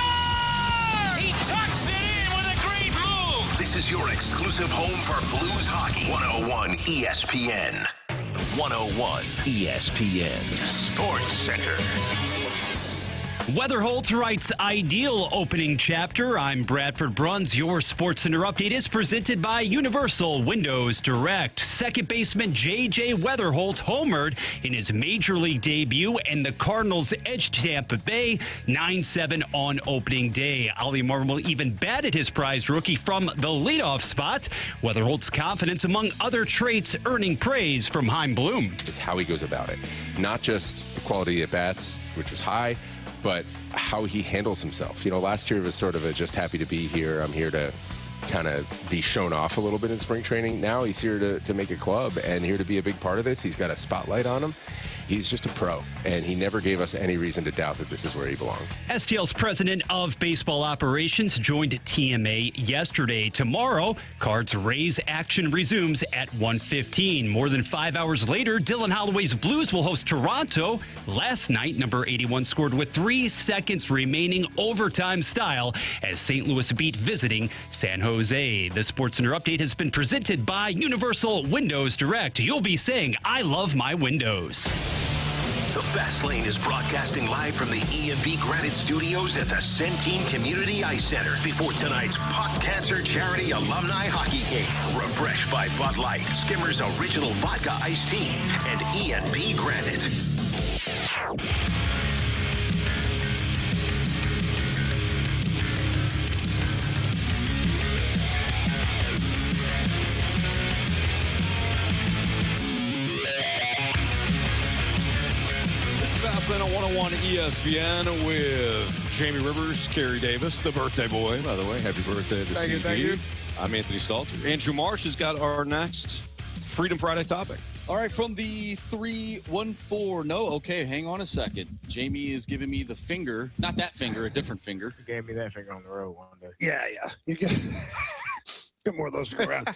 He tucks it in with a great move. This is your exclusive home for Blues hockey. 101 ESPN. 101 ESPN Sports Center. Weatherholt writes ideal opening chapter. I'm Bradford Bruns. Your Sports Center update is presented by Universal Windows Direct. Second baseman J.J. Weatherholt homered in his major league debut, and the Cardinals edged Tampa Bay 9-7 on opening day. Ollie Marmol even batted his prized rookie from the leadoff spot. Weatherholt's confidence, among other traits, earning praise from Chaim Bloom. It's how he goes about it. Not just the quality at bats, which was high, but how he handles himself. You know, last year was sort of a just happy to be here. I'm here to kind of be shown off a little bit in spring training. Now he's here to make a club and here to be a big part of this. He's got a spotlight on him. He's just a pro, and he never gave us any reason to doubt that this is where he belonged. STL's president of baseball operations joined TMA yesterday. Tomorrow, Cards Rays action resumes at 1:15. More than 5 hours later, Dylan Holloway's Blues will host Toronto. Last night, number 81 scored with 3 seconds remaining, overtime style, as St. Louis beat visiting San Jose. The SportsCenter update has been presented by Universal Windows Direct. You'll be saying, I love my windows. The Fast Lane is broadcasting live from the E&V Granite Studios at the Centene Community Ice Center before tonight's Puck Cancer Charity Alumni Hockey Game. Refreshed by Bud Light, Skimmer's Original Vodka Iced Tea, and E&V Granite. On 101 ESPN with Jamie Rivers, Carey Davis, the birthday boy, by the way. Happy birthday to CB. Thank you. I'm Anthony Stalter. Andrew Marsh has got our next Freedom Friday topic. All right, from the 314. No, okay, hang on a second. Jamie is giving me the finger. Not that finger, a different finger. You gave me that finger on the road one day. Yeah. You get more of those to go around.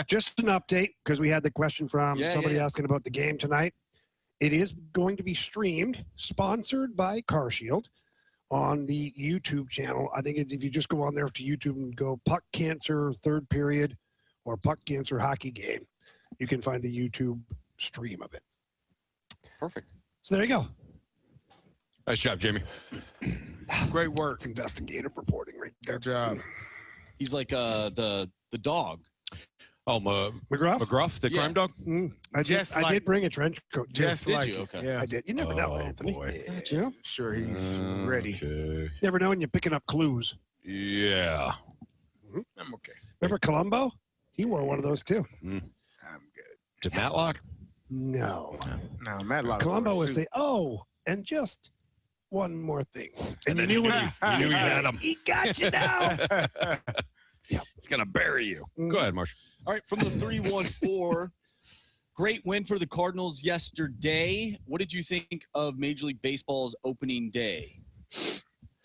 Just an update, because we had the question from somebody asking about the game tonight. It is going to be streamed, sponsored by CarShield, on the YouTube channel. I think if you just go on there to YouTube and go Puck Cancer third period or Puck Cancer hockey game, you can find the YouTube stream of it. Perfect. So there you go. Nice job, Jamie. Great work. It's investigative reporting right there. Good job. He's like the dog. Oh, McGruff, the crime dog? I did bring a trench coat. Just did like you? it. Okay. Yeah. I did. You never know, Anthony. Boy. You know? Sure, he's ready. Okay. Never know when you're picking up clues. Yeah. I'm okay. Remember Columbo? He wore one of those too. I'm good. Did Matlock? No. No, Matlock. Columbo would say, and just one more thing. And then you knew you had him. He got you now. It's going to bury you. Go ahead, Marsh. All right, from the 314. Great win for the Cardinals yesterday. What did you think of Major League Baseball's opening day?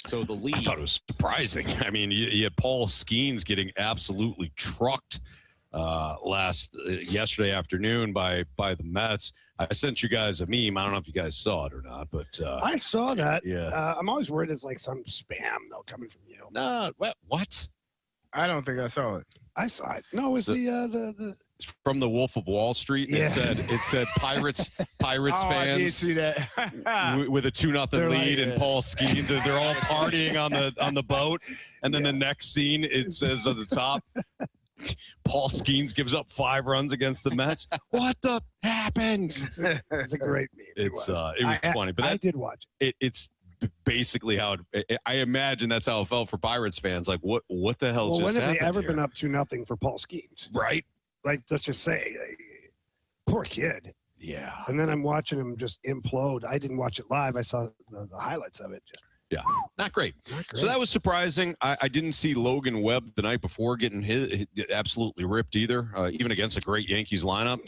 So the league. I thought it was surprising. I mean, you had Paul Skeens getting absolutely trucked yesterday afternoon by the Mets. I sent you guys a meme. I don't know if you guys saw it or not, but I saw that. Yeah. I'm always worried it's like some spam though coming from you. No, what? I don't think I saw it. I saw it. No, it's the from the Wolf of Wall Street. Yeah. It said Pirates fans. I did see that. with a 2-0 lead and Paul Skeens. They're all partying on the boat, and then the next scene it says at the top, Paul Skeens gives up 5 runs against the Mets. What the happened? It's a great meme. It was funny, but I did watch it. It's basically how I imagine that's how it felt for Pirates fans. Like, what the hell? Well, just when have they ever here? been up 2-0 for Paul Skeens? Right. Like, let's just say, poor kid. Yeah. And then I'm watching him just implode. I didn't watch it live. I saw the highlights of it. Not great. So that was surprising. I didn't see Logan Webb the night before getting hit absolutely ripped either, even against a great Yankees lineup.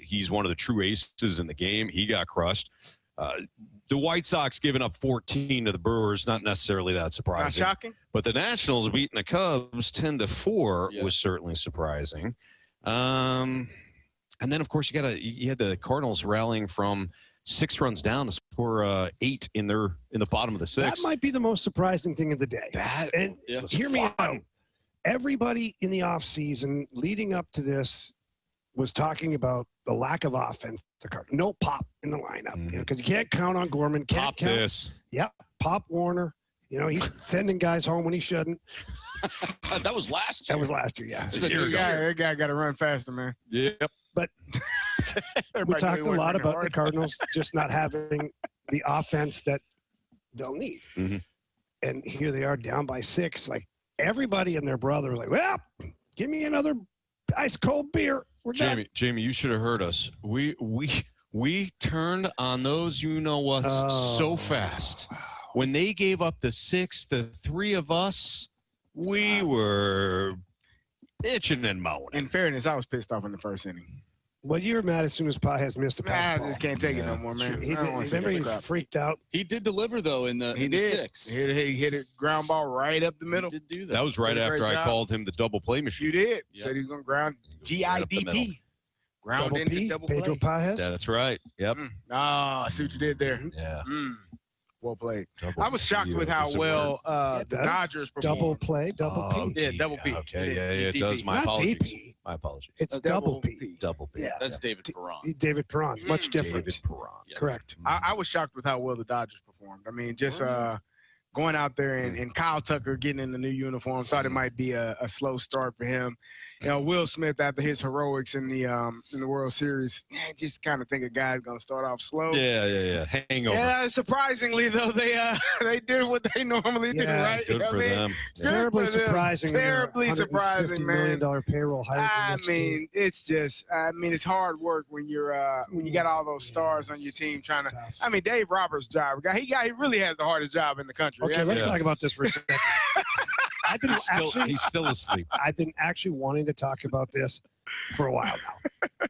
He's one of the true aces in the game. He got crushed. The White Sox giving up 14 to the Brewers, not necessarily that surprising. Not shocking. But the Nationals beating the Cubs 10-4 was certainly surprising. And then, of course, you had the Cardinals rallying from 6 runs down to score 8 in the bottom of the 6th. That might be the most surprising thing of the day. Hear me out. Everybody in the offseason leading up to this was talking about the lack of offense. No Pop in the lineup, because you can't count on Gorman. Can't count this. Yep, Pop Warner. He's sending guys home when he shouldn't. That was last year. That was last year, yeah. That guy got to run faster, man. Yep. But we talked a lot about the Cardinals just not having the offense that they'll need. Mm-hmm. And here they are down by 6. Like, everybody and their brother was like, well, give me another ice cold beer. We're done. Jamie, you should have heard us. We turned on those you-know-whats so fast. Wow. When they gave up the 6, the 3 of us, we were bitching and moaning. In fairness, I was pissed off in the first inning. Well, you were mad as soon as Pa has missed a pass. I just can't take it no more, man. Remember he freaked out? He did deliver, though, in the 6. He hit a ground ball right up the middle. He did do that. That was right after I called him the double play machine. You did. Yep. Said he's going to ground GIDP. Ground Double into P, double Pedro play. Paez. Yeah, that's right. Yep. I see what you did there. Yeah. Well played. Double I was shocked P, with how well the Dodgers performed. Double play, double P. Yeah, double P. Okay, yeah, it does. My Not apologies. DP. My apologies. It's double P. Double P. Yeah. That's David Perron. David Perron. Much different. David Perron. Correct. I was shocked with how well the Dodgers performed. I mean, just going out there and Kyle Tucker getting in the new uniform, thought it might be a slow start for him. Will Smith, after his heroics in the World Series, just kind of think a guy's going to start off slow. Yeah. Hangover. Yeah, surprisingly, though, they did what they normally do, right? Good for them. Terribly surprising. Terribly surprising, $150 man. million payroll hire. It's hard work when you got all those stars on your team trying to. I mean, Dave Roberts' job, he really has the hardest job in the country. Okay, let's talk about this for a second. He's still asleep. I've been actually wanting to talk about this for a while now.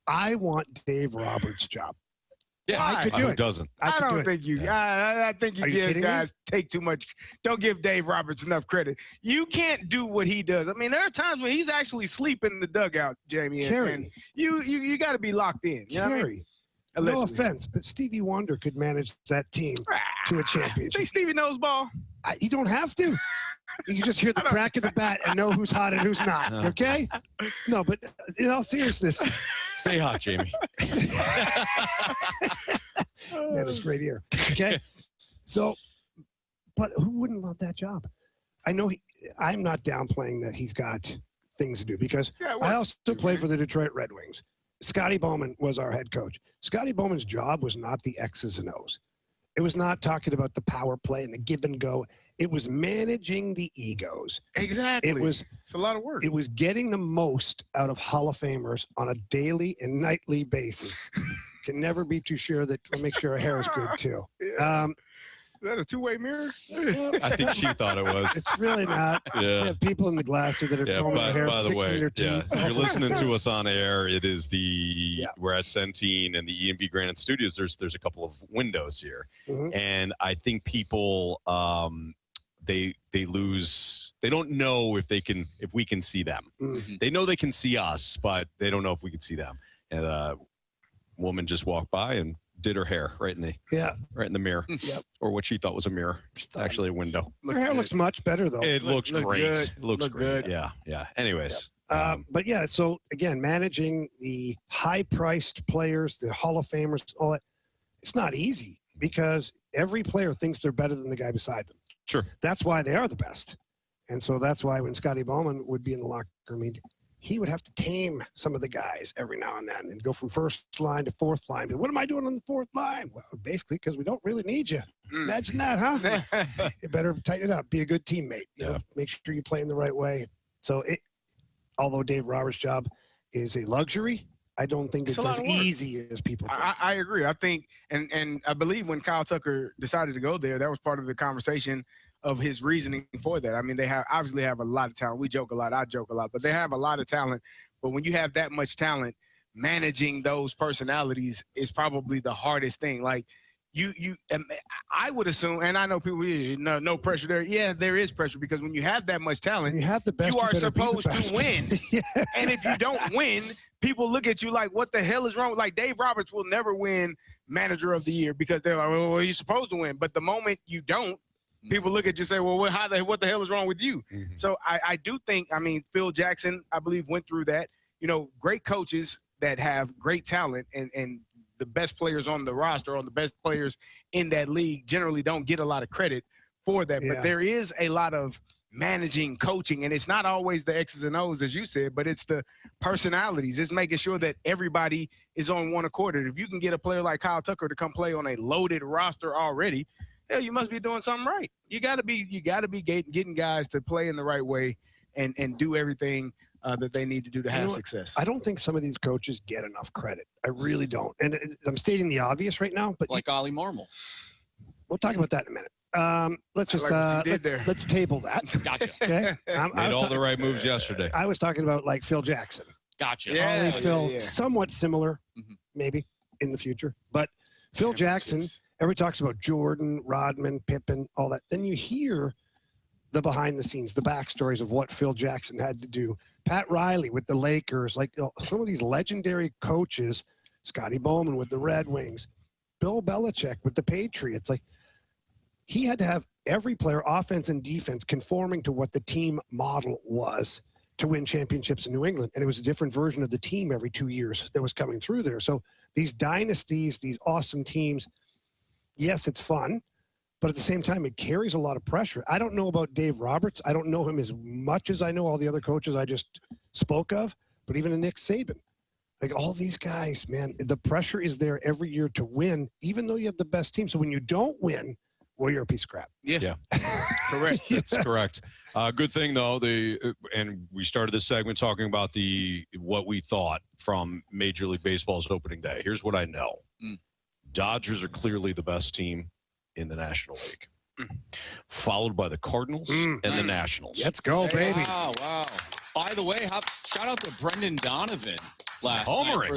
I want Dave Roberts' job. Yeah, I could do it. Doesn't? I don't think you. I think you give guys take too much. Don't give Dave Roberts enough credit. You can't do what he does. I mean, there are times when he's actually sleeping in the dugout, Jamie. Carey. And you got to be locked in. You know what I mean? No offense, but Stevie Wonder could manage that team to a championship. You think Stevie knows ball? You don't have to. You can just hear the crack of the bat and know who's hot and who's not. Okay? No, but in all seriousness, stay hot, Jamie. That is great ear. Okay? So, but who wouldn't love that job? I know I'm not downplaying that he's got things to do because I also play for the Detroit Red Wings. Scotty Bowman was our head coach. Scotty Bowman's job was not the X's and O's. It was not talking about the power play and the give and go. It was managing the egos. Exactly. It's a lot of work. It was getting the most out of Hall of Famers on a daily and nightly basis. Can never be too sure that we'll make sure our hair is good too. Is that a two-way mirror? I think she thought it was. It's really not. Yeah. We have people in the glasser that are combing their hair, by the fixing way, their teeth. if you're listening to us on air, it is we're at Centene and the EMB Granite Studios. There's a couple of windows here, and I think people they don't know if we can see them. They know they can see us, but they don't know if we can see them. And a woman just walked by and did her hair right in the mirror, or what she thought was a mirror, actually a window. Her hair looks much better though. It looks great. Good. It looks great. Good. Yeah. Anyways, but yeah, so again, managing the high-priced players, the Hall of Famers, all that, it's not easy because every player thinks they're better than the guy beside them. Sure. That's why they are the best. And so that's why when Scotty Bowman would be in the locker room, he would have to tame some of the guys every now and then and go from first line to fourth line. What am I doing on the fourth line? Well, basically because we don't really need you. Imagine that, huh? You better tighten it up. Be a good teammate. You know, make sure you play in the right way. So although Dave Roberts' job is a luxury, I don't think it's as easy as people think. I agree. I think, and I believe when Kyle Tucker decided to go there, that was part of the conversation of his reasoning for that. I mean, they obviously have a lot of talent. We joke a lot. I joke a lot. But they have a lot of talent. But when you have that much talent, managing those personalities is probably the hardest thing. Like I would assume, and I know people, no pressure there. Yeah, there is pressure because when you have that much talent, you have the best. You are supposed to win. Yeah. And if you don't win, people look at you like, what the hell is wrong? Like Dave Roberts will never win Manager of the Year because they're like, well, you're supposed to win. But the moment you don't, people look at you and say, well, what the hell is wrong with you? Mm-hmm. So I do think, Phil Jackson, I believe, went through that. Great coaches that have great talent and the best players on the roster, or the best players in that league, generally don't get a lot of credit for that. Yeah. But there is a lot of managing, coaching, and it's not always the X's and O's, as you said, but it's the personalities. It's making sure that everybody is on one accord. And if you can get a player like Kyle Tucker to come play on a loaded roster already, hell, you must be doing something right. You got to be getting guys to play in the right way and do everything that they need to do to have success. I don't think some of these coaches get enough credit. I really don't. And I'm stating the obvious right now, but like Ollie Marmol. We'll talk about that in a minute. Let's table that. Gotcha. Okay. Made all the right moves yesterday. I was talking about like Phil Jackson. Gotcha. Yeah, Phil, somewhat similar, maybe in the future. But Phil Jackson, everybody talks about Jordan, Rodman, Pippen, all that. Then you hear the behind the scenes, the backstories of what Phil Jackson had to do. Pat Riley with the Lakers, like some of these legendary coaches, Scotty Bowman with the Red Wings, Bill Belichick with the Patriots. Like, he had to have every player, offense and defense, conforming to what the team model was to win championships in New England. And it was a different version of the team every 2 years that was coming through there. So these dynasties, these awesome teams, yes, it's fun, but at the same time, it carries a lot of pressure. I don't know about Dave Roberts. I don't know him as much as I know all the other coaches I just spoke of, but even a Nick Saban. Like, all these guys, man, the pressure is there every year to win, even though you have the best team. So when you don't win, well, you're a piece of crap. Yeah. Correct. That's correct. Good thing, though, and we started this segment talking about what we thought from Major League Baseball's opening day. Here's what I know. Dodgers are clearly the best team in the National League, followed by the Cardinals and the Nationals. Let's go, baby. Wow. By the way, shout out to Brendan Donovan last night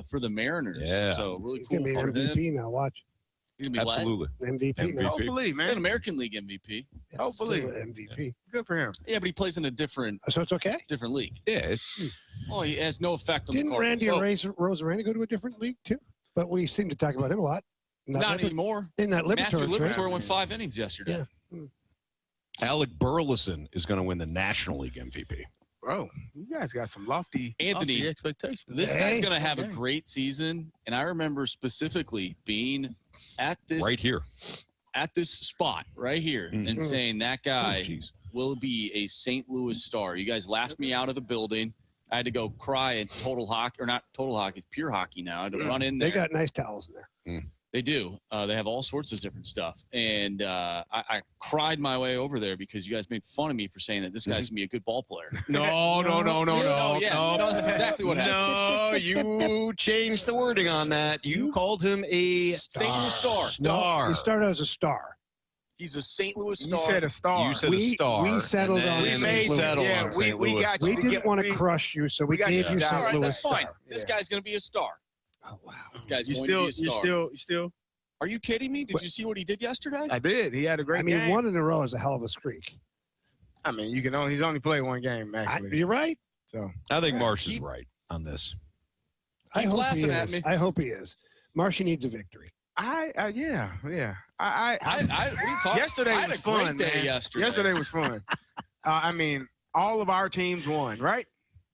for the Mariners. Yeah. So really He's cool. He's going to be an MVP now, watch. He's going to be absolutely MVP now. Hopefully, man. An American League MVP. Yeah, hopefully. MVP. Yeah. Good for him. Yeah, but he plays in a different So it's okay? different league. Yeah. Well, he has no effect on Didn't the Cardinals. Randy Rosarena go to a different league, too? But we seem to talk about him a lot. Not anymore. In that Matthew Liberators, Liberatore right? went 5 innings yesterday. Yeah. Alec Burleson is going to win the National League MVP. Bro, you guys got some lofty expectations. This guy's going to have a great season. And I remember specifically being at this right here, at this spot right here, and saying that guy will be a St. Louis star. You guys laughed me out of the building. I had to go cry at Total Hockey, or not Total Hockey, it's Pure Hockey now. I had to run in there. They got nice towels in there. They do. They have all sorts of different stuff. And I cried my way over there because you guys made fun of me for saying that this guy's going to be a good ball player. No. That's exactly what happened. No, you changed the wording on that. You called him a St. Louis star. Star. No, he started as a star. He's a St. Louis star. You said a star. You said a star. We settled on St. Louis. We got you. We didn't want to crush you, so we gave you St. All right, Louis that's fine. star. This guy's going to be a star. Oh, wow. This guy's going to be a star. You still? Are you kidding me? Did you see what he did yesterday? I did. He had a great game. 1 in a row is a hell of a streak. He's only played one game, actually. You're right. So I think Marsh is right on this. I hope he laughing at is. me. I hope he is. Marshy needs a victory. Yeah. What are you talking? Yesterday was fun, man. Yesterday was fun. All of our teams won, right?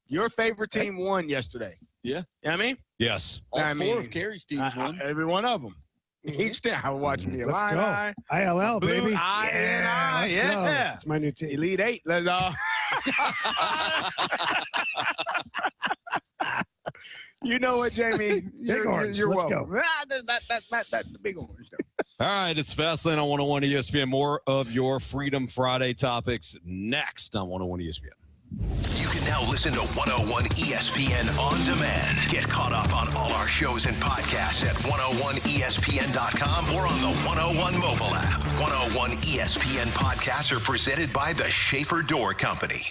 Your favorite team won yesterday. Yeah. You know what I mean? Yes. All 4 of Carey's teams won. Every one of them. Each day I was watching the Let's Illini. go. ILL, Blue, baby. let's go. yeah. It's my new team. Elite 8. Let's all. You know what, Jamie? Big orange. You're Let's welcome. go. That's the big orange, though. All right, it's Fastlane on 101 ESPN. More of your Freedom Friday topics next on 101 ESPN. You can now listen to 101 ESPN on demand. Get caught up on all our shows and podcasts at 101ESPN.com or on the 101 mobile app. 101 ESPN podcasts are presented by the Schaefer Door Company.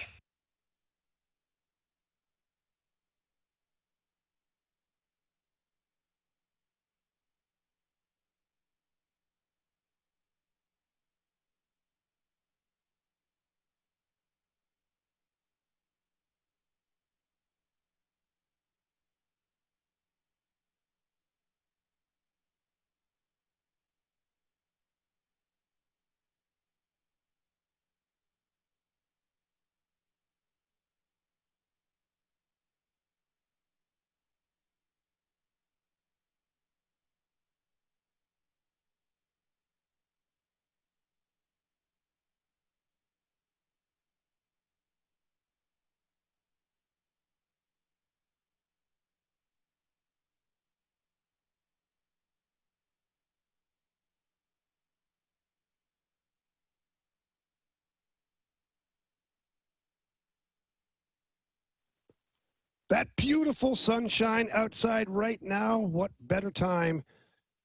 That beautiful sunshine outside right now. What better time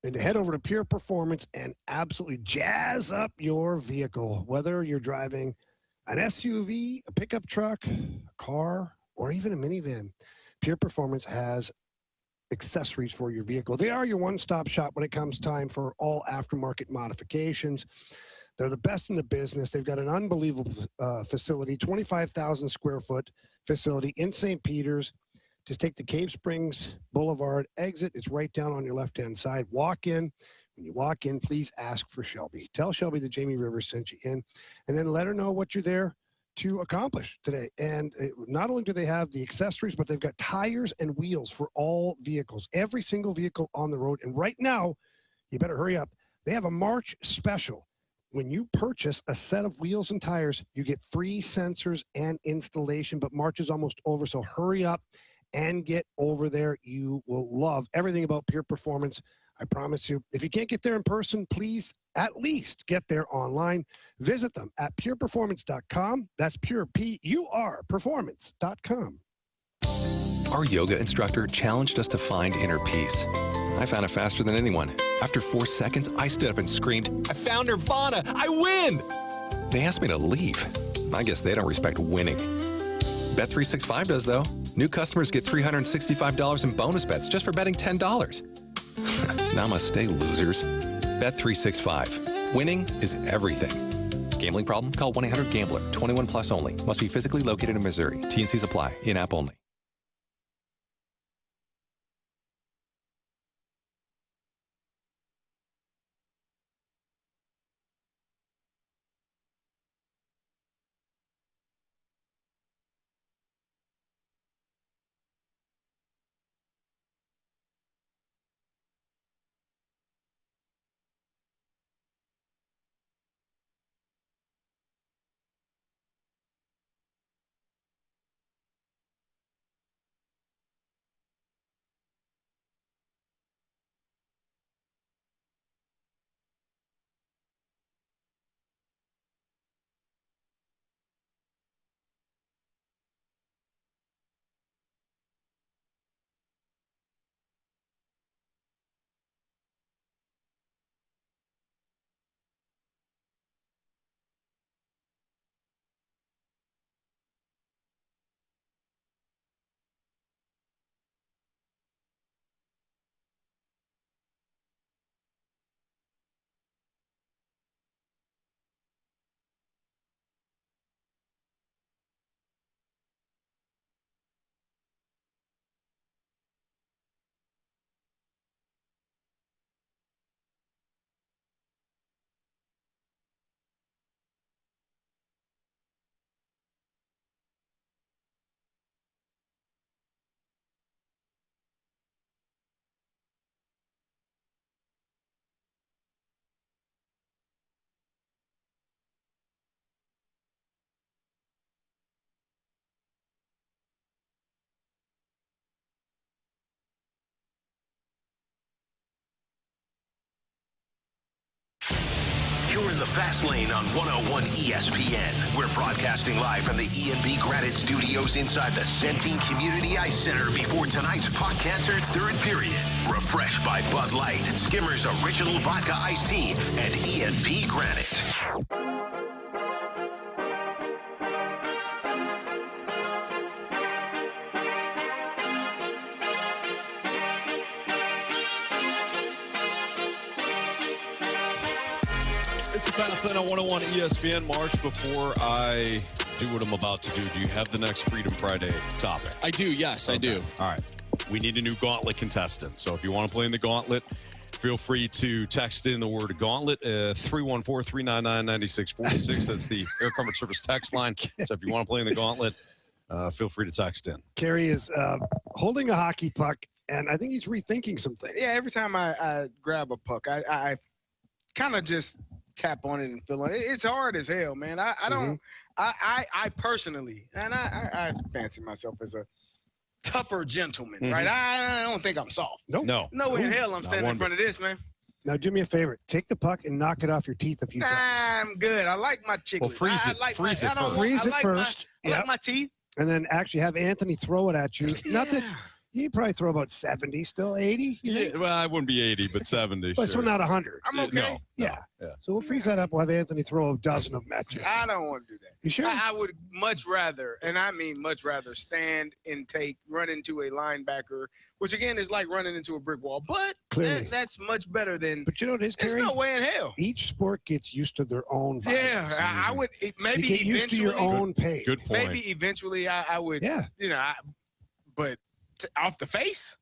than to head over to Pure Performance and absolutely jazz up your vehicle. Whether you're driving an SUV, a pickup truck, a car, or even a minivan, Pure Performance has accessories for your vehicle. They are your one-stop shop when it comes time for all aftermarket modifications. They're the best in the business. They've got an unbelievable facility, 25,000 square foot facility in St. Peters. Just take the Cave Springs Boulevard exit. It's right down on your left-hand side. Walk in. When you walk in, please ask for Shelby. Tell Shelby that Jamie Rivers sent you in, and then let her know what you're there to accomplish today. And not only do they have the accessories, but they've got tires and wheels for all vehicles, every single vehicle on the road. And right now, you better hurry up. They have a March special. When you purchase a set of wheels and tires, you get free sensors and installation, but March is almost over, so hurry up and get over there. You will love everything about Pure Performance. I promise you. If you can't get there in person, please at least get there online. Visit them at pureperformance.com. That's pure, P-U-R, performance.com. Our yoga instructor challenged us to find inner peace. I found it faster than anyone. After 4 seconds, I stood up and screamed, "I found Nirvana! I win!" They asked me to leave. I guess they don't respect winning. Bet365 does, though. New customers get $365 in bonus bets just for betting $10. Namaste, losers. Bet365. Winning is everything. Gambling problem? Call 1-800-GAMBLER. 21 plus only. Must be physically located in Missouri. T&Cs apply. In-app only. You're in the fast lane on 101 ESPN. We're broadcasting live from the E&B Granite Studios inside the Centene Community Ice Center before tonight's Puck Cancer third period. Refreshed by Bud Light, Skimmer's Original Vodka Iced Tea, and E&B Granite. It's the Fast Lane on 101 ESPN. Marsh, before I do what I'm about to do you have the next Freedom Friday topic? I do, yes, okay. I do. All right. We need a new Gauntlet contestant. So if you want to play in the Gauntlet, feel free to text in the word Gauntlet, 314-399-9646. That's the Air Comfort Service text line. So if you want to play in the Gauntlet, feel free to text in. Carey is holding a hockey puck, and I think he's rethinking some things. Yeah, every time I grab a puck, I kind of just tap on it and feel it. It's hard as hell, man. I don't. I personally, and I fancy myself as a tougher gentleman, right? I don't think I'm soft. Nope. No way in hell I'm standing in front of this, man. Now do me a favor. Take the puck and knock it off your teeth a few times. I'm good. I like my chicken. Well, freeze it. Freeze it first. I like my teeth. and then actually have Anthony throw it at you. Not that you probably throw about 70, still 80. Yeah, well, I wouldn't be 80, but 70. But so not 100. I'm okay. No. Yeah. Yeah. So we'll freeze that up. We'll have Anthony throw a dozen of them at you. I don't want to do that. You sure? I would much rather, and I mean much rather, stand and run into a linebacker, which again is like running into a brick wall. But Clearly. that's much better than. But you know what it is, There's Carey? no way in hell. Each sport gets used to their own violence. Yeah, I would maybe you get used to your own pain. Good point. Maybe eventually I would. Yeah. But off the face.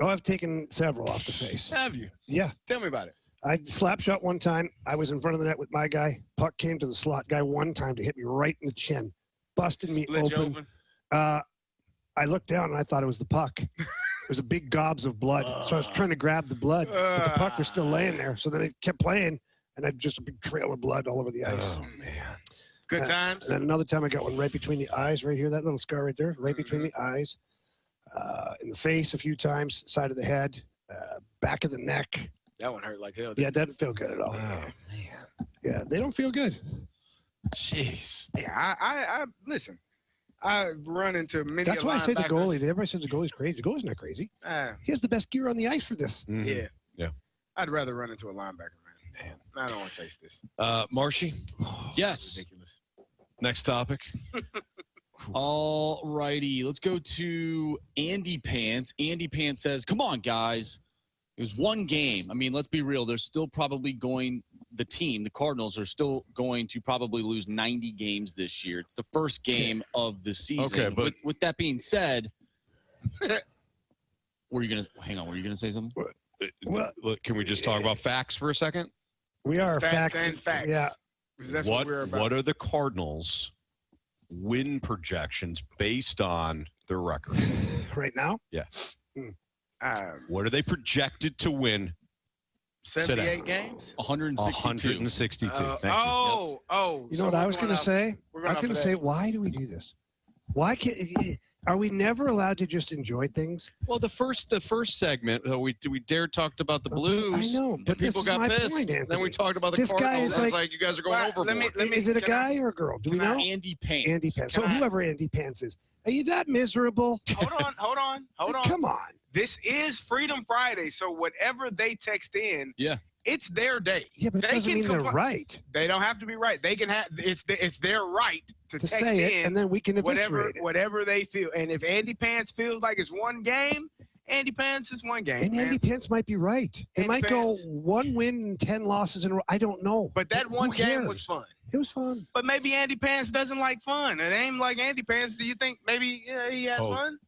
Oh, I've taken several off the face. Have you? Yeah. Tell me about it. I slap shot one time. I was in front of the net with my guy. Puck came to the slot guy one time to hit me right in the chin, busted me Split you open. I looked down and I thought it was the puck. It was a big gobs of blood. So I was trying to grab the blood, but the puck was still laying there. So then it kept playing, and I just a big trail of blood all over the ice. Oh man. Good times. And then another time I got one right between the eyes, right here, that little scar right there, right between the eyes. In the face a few times, side of the head, back of the neck. That one hurt like hell. Yeah, it doesn't feel good at all. Oh, man. Yeah, they don't feel good. Jeez. Yeah, I listen. I run into many. That's why I say the linebackers. goalie. Everybody says the goalie's crazy. The goalie's not crazy. He has the best gear on the ice for this. Mhm. Yeah. Yeah. I'd rather run into a linebacker, man. I don't want to face this. Marshy? Yes. Ridiculous. Next topic. All righty. Let's go to Andy Pants. Andy Pants says, come on, guys. It was one game. I mean, let's be real. They're still probably the Cardinals are still going to probably lose 90 games this year. It's the first game of the season. Okay, but with that being said, were you going to say something? Well, can we just talk about facts for a second? We are Facts and facts. Yeah. That's what we're about. What are the Cardinals' win projections based on their record? Right now? Yeah. What are they projected to win? 78 games? 162. 162. Thank you. You know what I was going to say? I was going to say, why do we do this? Why can't? Are we never allowed to just enjoy things? Well, the first segment, we dared talked about the Blues. I know, but people this got is my pissed. point, Anthony. Then we talked about the This guy Cardinals. is It's like- you guys are going overboard. Is it a guy or a girl? Do we know? Andy Pants. Andy Pants. So whoever Andy Pants is. Are you that miserable? Hold on. Come on. This is Freedom Friday, so whatever they text in, it's their day. Yeah, but it doesn't mean they're right. They don't have to be right. They can have it's their right to text say it, in, and then we can eviscerate it. whatever they feel. And if Andy Pants feels like it's one game, Andy Pants is one game. And Andy Pants might be right. They Andy might Pants. go 1 win and 10 losses in a row. I don't know. But that one who game cares? was fun. It was fun. But maybe Andy Pants doesn't like fun. It ain't like Andy Pants. Do you think maybe he has fun?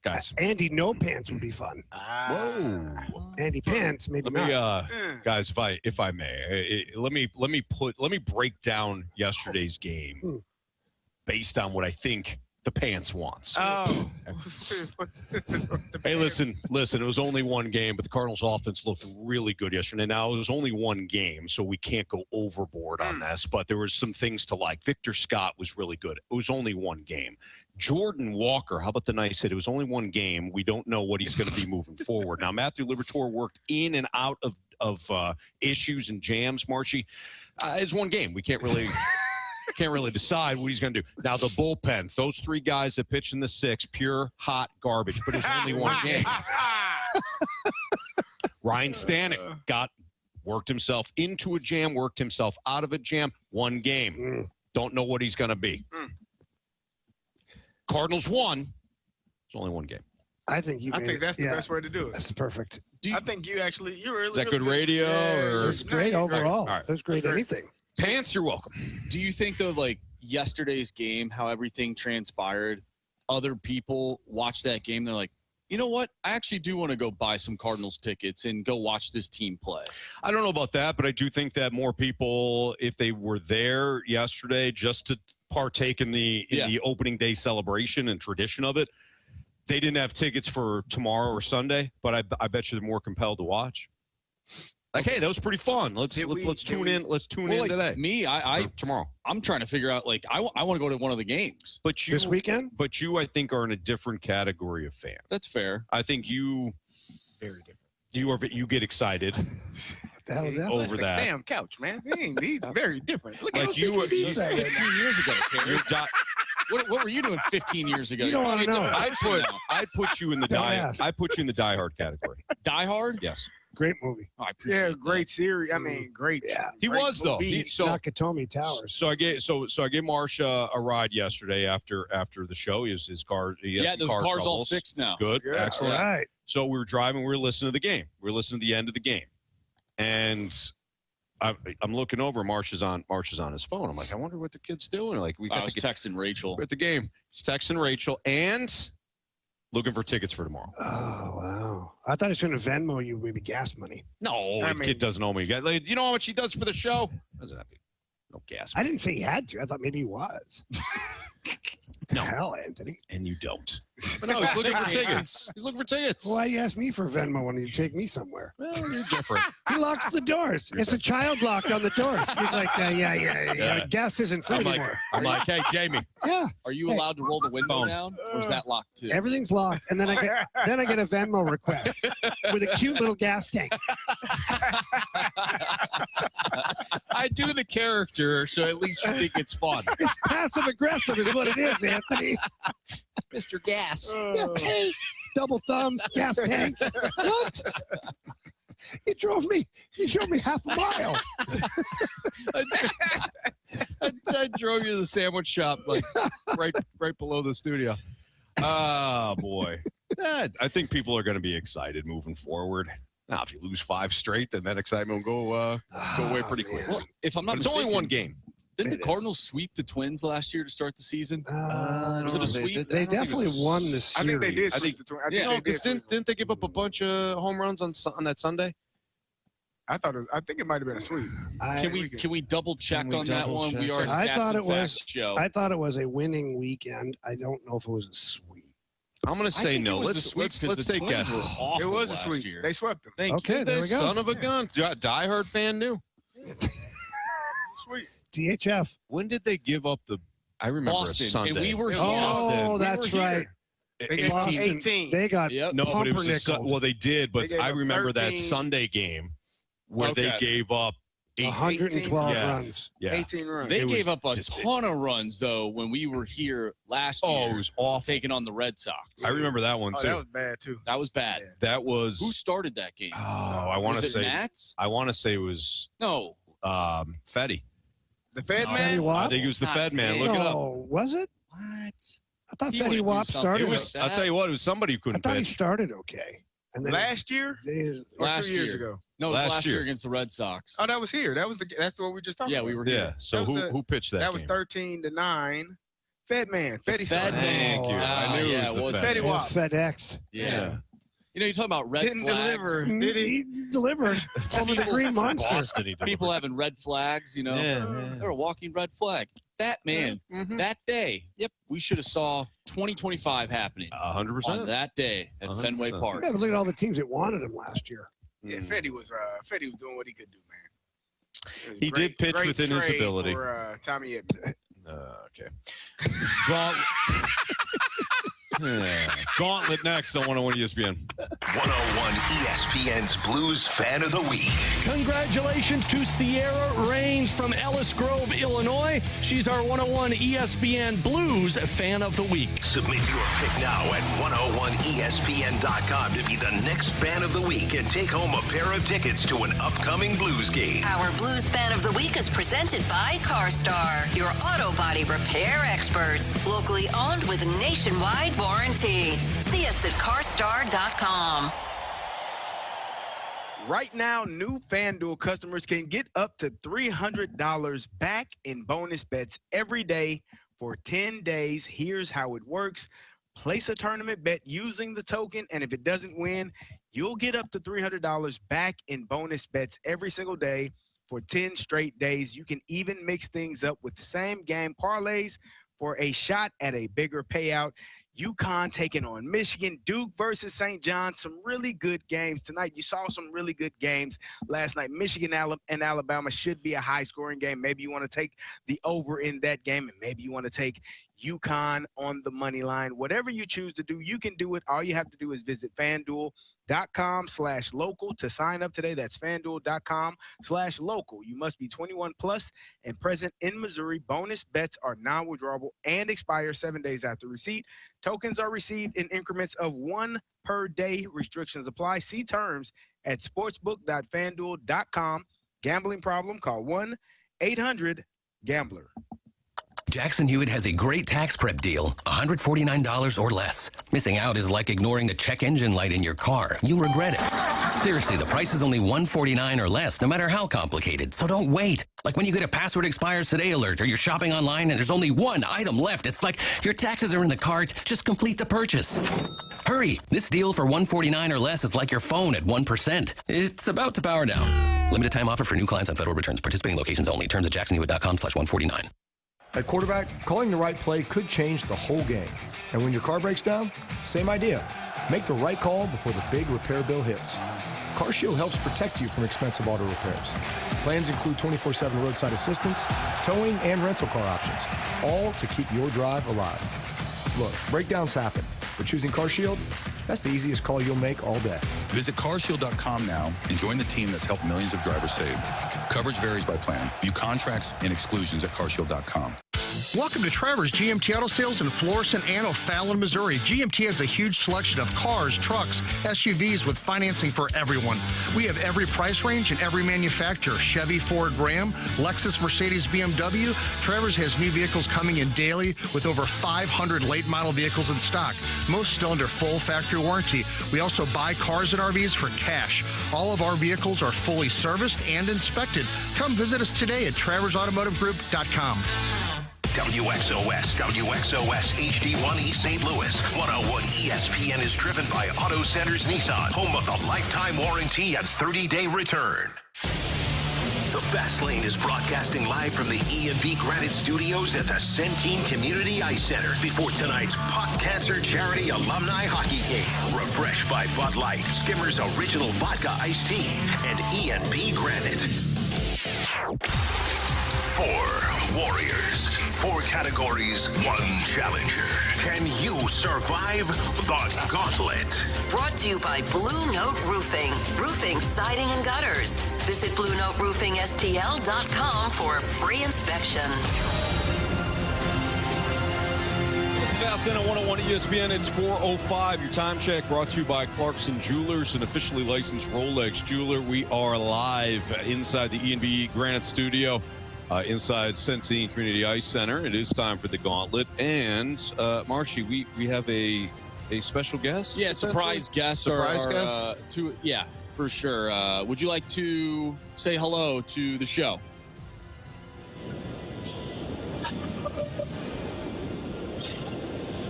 Guys. Andy No Pants would be fun. Whoa. Andy Pants, maybe Let me, not. guys, if I may, let me break down yesterday's game based on what I think the Pants wants. Oh. Hey, listen. It was only one game, but the Cardinals' offense looked really good yesterday. Now, it was only one game, so we can't go overboard on this, but there was some things to like. Victor Scott was really good. It was only one game. Jordan Walker, how about the nice hit? It was only one game. We don't know what he's going to be moving forward. Now, Matthew Liberatore worked in and out of issues and jams, Marshy. It's one game. We can't really decide what he's going to do. Now, the bullpen, those three guys that pitched in the sixth, pure hot garbage, but it was only one game. Ryan Stanek worked himself into a jam, worked himself out of a jam, one game. Don't know what he's going to be. Cardinals won. It's only one game. I think that's the best way to do it. That's perfect. I think you're really. Is that good radio? Or? It was great overall. All right. It was great anything. Pants, you're welcome. Do you think, though, like yesterday's game, how everything transpired, other people watch that game, they're like, you know what? I actually do want to go buy some Cardinals tickets and go watch this team play. I don't know about that, but I do think that more people, if they were there yesterday just to partake in the opening day celebration and tradition of it, they didn't have tickets for tomorrow or Sunday, but I bet you they're more compelled to watch. Like, hey, that was pretty fun. Let's tune in. Let's tune in today. Me, I tomorrow. I'm trying to figure out. Like, I want to go to one of the games. But you this weekend. But you, I think, are in a different category of fan. That's fair. I think you very different. You get excited. The hell is that? Over that damn couch, man. He's very different. Look like at you were 15 years ago. What were you doing 15 years ago? You don't want to know. I'd put you in the Die Hard category. Die Hard? Yes. Great movie. Oh, I appreciate that. Great series. I mean, great. Yeah. He great was though. movie. Nakatomi Towers. So I gave Marsha a ride yesterday after the show. His car. The car's all fixed now. Good. Yeah. Excellent. All right. So we were driving. We were listening to the game. We were listening to the end of the game, and I'm looking over. Marsha's on his phone. I'm like, I wonder what the kid's doing. Like I was texting Rachel. We're at the game. He's texting Rachel and looking for tickets for tomorrow. Oh, wow. I thought he was going to Venmo you maybe gas money. No, the kid doesn't owe me. You know how much he does for the show? Doesn't have no gas money. I didn't say he had to. I thought maybe he was. No. Hell, Anthony. And you don't. But no, he's looking for tickets. He's looking for tickets. Why you ask me for Venmo when you take me somewhere? Well, you're different. He locks the doors. It's a child lock on the doors. He's like, yeah. Gas isn't free anymore. I'm like, hey, Jamie. Yeah. Are you allowed to roll the window down, or is that locked too? Everything's locked, and then I get a Venmo request with a cute little gas tank. I do the character, so at least you think it's fun. It's passive aggressive, is what it is, Anthony. Mr. Gas. Yeah, hey, double thumbs, gas tank. What? He drove me half a mile. I drove you to the sandwich shop, like right below the studio. Oh boy, I think people are going to be excited moving forward. Now, if you lose 5 straight, then that excitement will go away pretty quickly. Well, if I'm not it's mistaken, only one game. Didn't the Cardinals sweep the Twins last year to start the season? Was it a sweep? They definitely won the series. I think they did. Didn't they give up a bunch of home runs on that Sunday? I think it might have been a sweep. Can we double check on that one? We are a stats and facts show. I thought it was a winning weekend. I don't know if it was a sweep. I'm going to say no. Let's take guesses. It was a sweep. They swept them. Okay, there we go. Son of a gun. Die Hard fan knew. Sweet. DHF. When did they give up the? I remember Boston, a Sunday. and we were here. Oh, that's right. They got 18. They got no, but it was pumpernickeled. they did. But I remember 13. That Sunday game where they gave up 112 runs. Yeah. 18 runs. They gave up a ton of runs though when we were here last year. Oh, it was awful. Taking on the Red Sox. I remember that one too. That was bad too. That was bad. Yeah. That was. Who started that game? Oh, I want to say. Nats? I want to say it was. No. Fetty. The Fed man? I think it was the Fed man. Look it up. Was it? What? I thought Fetty Wap started. I'll tell you what, it was somebody who couldn't I thought pitch. he started okay. And then last year? Last 2 years ago. No, it was last year against the Red Sox. Oh, that was here. That's what we just talked about. Yeah, we were here. Yeah. So who pitched that? That was 13-9. Fed man. Fetty. Thank you. I knew it was Fetty Wap. FedEx. Yeah. You know, you're talking about red Didn't flags. deliver. Did he? He delivered over the Green Monster. Boston, People having red flags, you know. Yeah. They're a walking red flag. That man, that day, we should have saw 2025 happening 100% on that day at 100%. Fenway Park. Yeah, but look at all the teams that wanted him last year. Yeah, Fetty was doing what he could do, man. He did pitch within his ability. For, Tommy Edman. Okay. Gauntlet next on 101 ESPN. 101 ESPN's Blues Fan of the Week. Congratulations to Sierra Rains from Ellis Grove, Illinois. She's our 101 ESPN Blues Fan of the Week. Submit your pick now at 101ESPN.com to be the next Fan of the Week and take home a pair of tickets to an upcoming Blues game. Our Blues Fan of the Week is presented by CarStar, your auto body repair experts. Locally owned with nationwide warranty. See us at carstar.com. Right now, new FanDuel customers can get up to $300 back in bonus bets every day for 10 days. Here's how it works. Place a tournament bet using the token, and if it doesn't win, you'll get up to $300 back in bonus bets every single day for 10 straight days. You can even mix things up with the same game parlays for a shot at a bigger payout. UConn taking on Michigan, Duke versus St. John's, some really good games tonight. You saw some really good games last night. Michigan and Alabama should be a high-scoring game. Maybe you want to take the over in that game, and maybe you want to take UConn on the money line. Whatever you choose to do, you can do it. All you have to do is visit FanDuel.com/local to sign up today. That's FanDuel.com/local. You must be 21 plus and present in Missouri. Bonus bets are non-withdrawable and expire 7 days after receipt. Tokens are received in increments of 1 per day. Restrictions apply. See terms at sportsbook.fanduel.com. Gambling problem? Call 1-800-GAMBLER. Jackson Hewitt has a great tax prep deal, $149 or less. Missing out is like ignoring the check engine light in your car. You'll regret it. Seriously, the price is only $149 or less, no matter how complicated. So don't wait. Like when you get a password expires today alert or you're shopping online and there's only one item left. It's like your taxes are in the cart. Just complete the purchase. Hurry. This deal for $149 or less is like your phone at 1%. It's about to power down. Limited time offer for new clients on federal returns. Participating locations only. Terms at jacksonhewitt.com/149. At quarterback, calling the right play could change the whole game. And when your car breaks down, same idea. Make the right call before the big repair bill hits. CarShield helps protect you from expensive auto repairs. Plans include 24/7 roadside assistance, towing, and rental car options, all to keep your drive alive. Look, breakdowns happen, but choosing CarShield, that's the easiest call you'll make all day. Visit carshield.com now and join the team that's helped millions of drivers save. Coverage varies by plan. View contracts and exclusions at carshield.com. Welcome to Trevor's GMT Auto Sales in Florissant and O'Fallon, Missouri. GMT has a huge selection of cars, trucks, SUVs with financing for everyone. We have every price range and every manufacturer. Chevy, Ford, Ram, Lexus, Mercedes, BMW. Trevor's has new vehicles coming in daily with over 500 late model vehicles in stock, most still under full factory warranty. We also buy cars and RVs for cash. All of our vehicles are fully serviced and inspected. Come visit us today at TrevorsAutomotiveGroup.com. WXOS HD1 East St. Louis. 101 ESPN is driven by Auto Centers Nissan, home of the lifetime warranty and 30-day return. The Fast Lane is broadcasting live from the E&V Granite Studios at the Centene Community Ice Center before tonight's Puck Cancer Charity Alumni Hockey Game. Refreshed by Bud Light, Skimmer's Original Vodka Iced Tea, and E&V Granite. 4 warriors, 4 categories, 1 challenger. Can you survive the Gauntlet? Brought to you by Blue Note Roofing. Roofing, siding, and gutters. Visit BlueNoteRoofingSTL.com for a free inspection. It's Fast Lane on 101 ESPN. It's 4:05. Your time check brought to you by Clarkson Jewelers, an officially licensed Rolex jeweler. We are live inside the E&V Granite Studio. Inside Centene Community Ice Center. It is time for the Gauntlet. And, Marshy, we have a special guest? Yeah, surprise guest. Surprise guest? Yeah, for sure. Would you like to say hello to the show?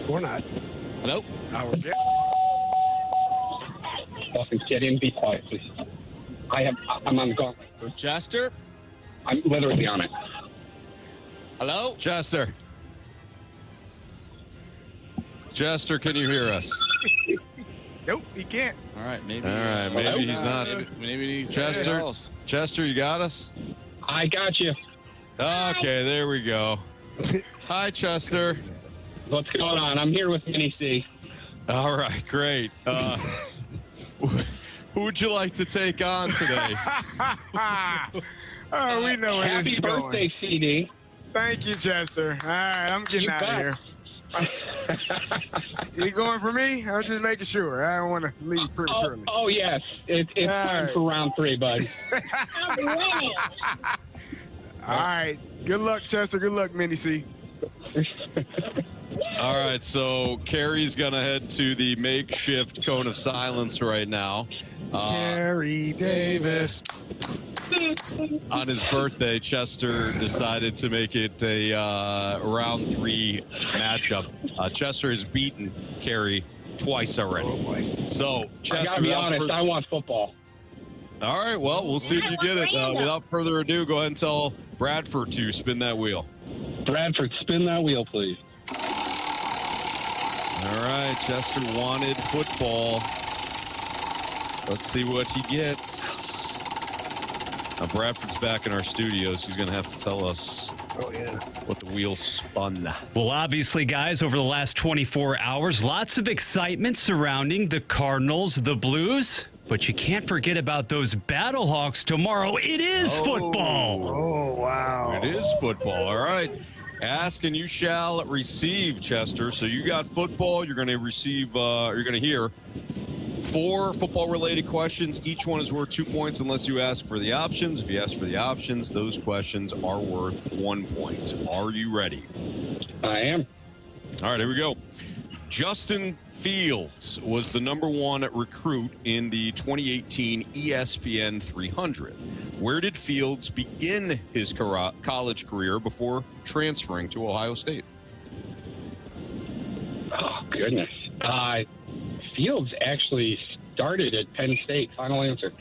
Or not. Hello? Our guest. Get in, be quiet, please. I'm on the Gauntlet. Chester? I'm literally on it. Hello? Chester. Chester, can you hear us? Nope, he can't. All right, maybe. All right, maybe he's not. Maybe he's Chester. Chester, you got us? I got you. Okay, there we go. Hi, Chester. What's going on? I'm here with Minnie C. All right, great. Who would you like to take on today? Oh, we know where this Happy is going. birthday, CD. Thank you, Chester. All right, I'm getting out of here. You going for me? I'm just making sure. I don't want to leave prematurely. Oh yes. It's time for round 3, bud. All right. Good luck, Chester. Good luck, Minnie C. All right, so Carey's going to head to the makeshift cone of silence right now. Carey Davis. On his birthday, Chester decided to make it a round 3 matchup. Chester has beaten Carey twice already. So, Chester, I gotta be honest, I want football. All right, well, we'll see if you get it. Without further ado, go ahead and tell Bradford to spin that wheel. Bradford, spin that wheel, please. All right, Chester wanted football. Let's see what he gets. Now, Bradford's back in our studios. He's going to have to tell us Oh, yeah. What the wheels spun. Well, obviously, guys, over the last 24 hours, lots of excitement surrounding the Cardinals, the Blues. But you can't forget about those Battlehawks tomorrow. It is football. Oh, wow. It is football. All right. Ask and you shall receive, Chester. So you got football. You're going to receive, you're going to hear 4 football-related questions. Each one is worth 2 points unless you ask for the options. If you ask for the options, those questions are worth 1 point. Are you ready? I am. All right, here we go. Justin Fields was the #1 recruit in the 2018 ESPN 300. Where did Fields begin his college career before transferring to Ohio State? Oh, goodness. Fields actually started at Penn State. Final answer.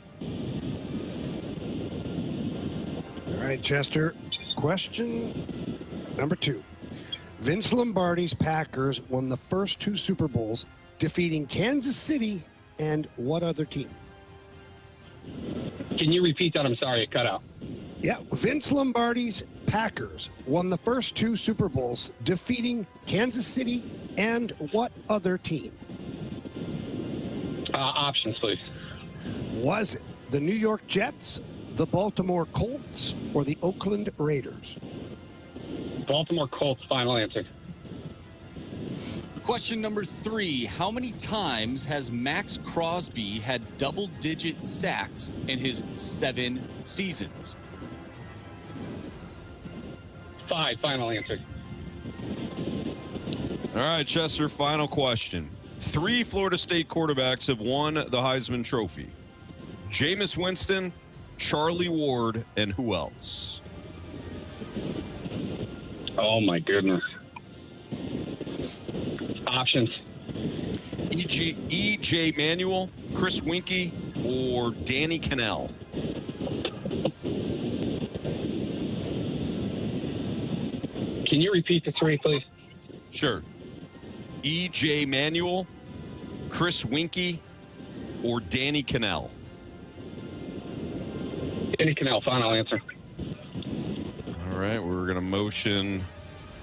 All right, Chester. Question number 2. Vince Lombardi's Packers won the first 2 Super Bowls, defeating Kansas City and what other team? Can you repeat that? I'm sorry, it cut out. Yeah, Vince Lombardi's Packers won the first 2 Super Bowls, defeating Kansas City and what other team? Options, please. Was it the New York Jets, the Baltimore Colts, or the Oakland Raiders? Baltimore Colts, final answer. Question number 3. How many times has Max Crosby had double-digit sacks in his 7 seasons? 5, final answer. All right, Chester, final question. 3 Florida State quarterbacks have won the Heisman Trophy. Jameis Winston, Charlie Ward, and who else? Oh, my goodness. Options. E.J. Manuel, Chris Winkie, or Danny Cannell? Can you repeat the 3, please? Sure. E.J. Manuel, Chris Winkie, or Danny Cannell? Danny Cannell, final answer. All right, we're going to motion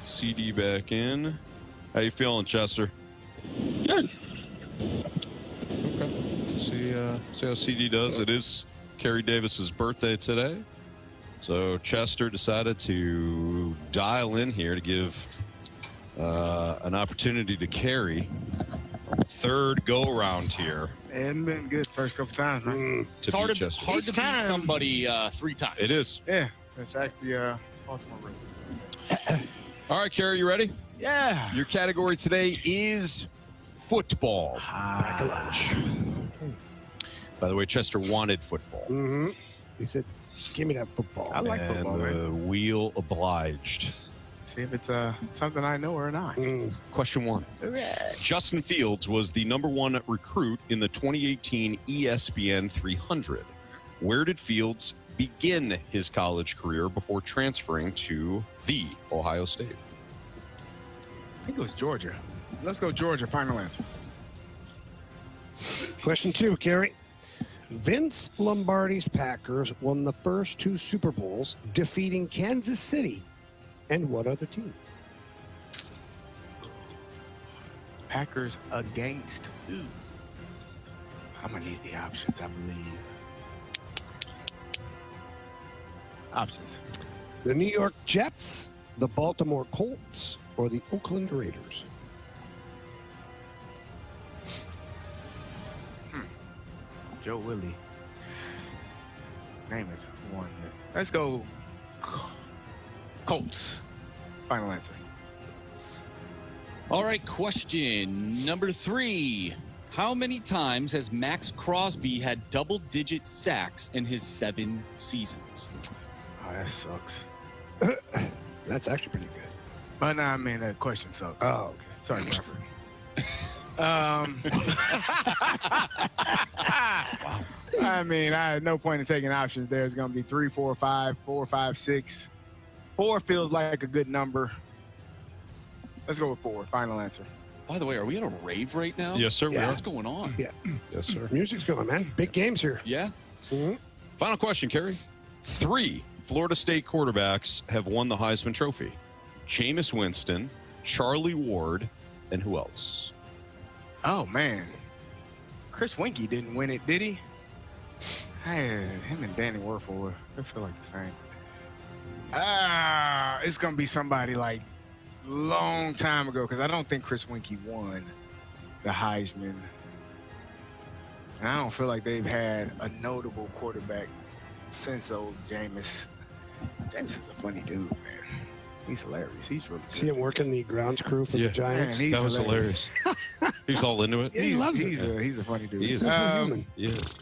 CD back in. How you feeling, Chester? Good. Okay. See how CD does. It is Carey Davis's birthday today. So Chester decided to dial in here to give an opportunity to Carey. 3rd go-around here. It hasn't been good first couple times, man. It's hard to beat somebody 3 times. It is. Yeah, it's actually Baltimore Ravens. All right, Carey, you ready? Yeah. Your category today is football. By the way, Chester wanted football. Mm-hmm. He said, give me that football. I like football, man. The wheel obliged. See if it's something I know or not. Question 1. Okay. Justin Fields was the #1 recruit in the 2018 ESPN 300. Where did Fields begin his college career before transferring to the Ohio State? I think it was Georgia. Let's go Georgia. Final answer. Question 2, Carey. Vince Lombardi's Packers won the first 2 Super Bowls, defeating Kansas City and what other team? Packers against who? I'm going to need the options, I believe. Options. The New York Jets, the Baltimore Colts, or the Oakland Raiders? Joe Willie. Name it. One. Let's go Colts. Final answer. All right, question number 3. How many times has Max Crosby had double-digit sacks in his 7 seasons? Oh, that sucks. That's actually pretty good. But no, I mean, that question sucks. Oh, okay. Sorry, Bradford. I mean, I had no point in taking options there. It's going to be 3, 4, 5, 4, 5, 6. 4 feels like a good number. Let's go with 4. Final answer. By the way, are we at a rave right now? Yes, sir. Yeah. We are. What's going on? Yeah. Yes, sir. Music's going, man. Big games here. Yeah. Mm-hmm. Final question, Carey. 3 Florida State quarterbacks have won the Heisman Trophy? Jameis Winston, Charlie Ward, and who else? Oh, man. Chris Winkie didn't win it, did he? Him and Danny Werfel, they feel like the same. It's going to be somebody like long time ago because I don't think Chris Winkie won the Heisman. And I don't feel like they've had a notable quarterback since old Jameis. Jameis is a funny dude, man. He's hilarious. He's really good. See him working the grounds crew for the Giants? Man, that was hilarious. He's all into it. Yeah, he loves it. He's a funny dude. He is. Superhuman. He is.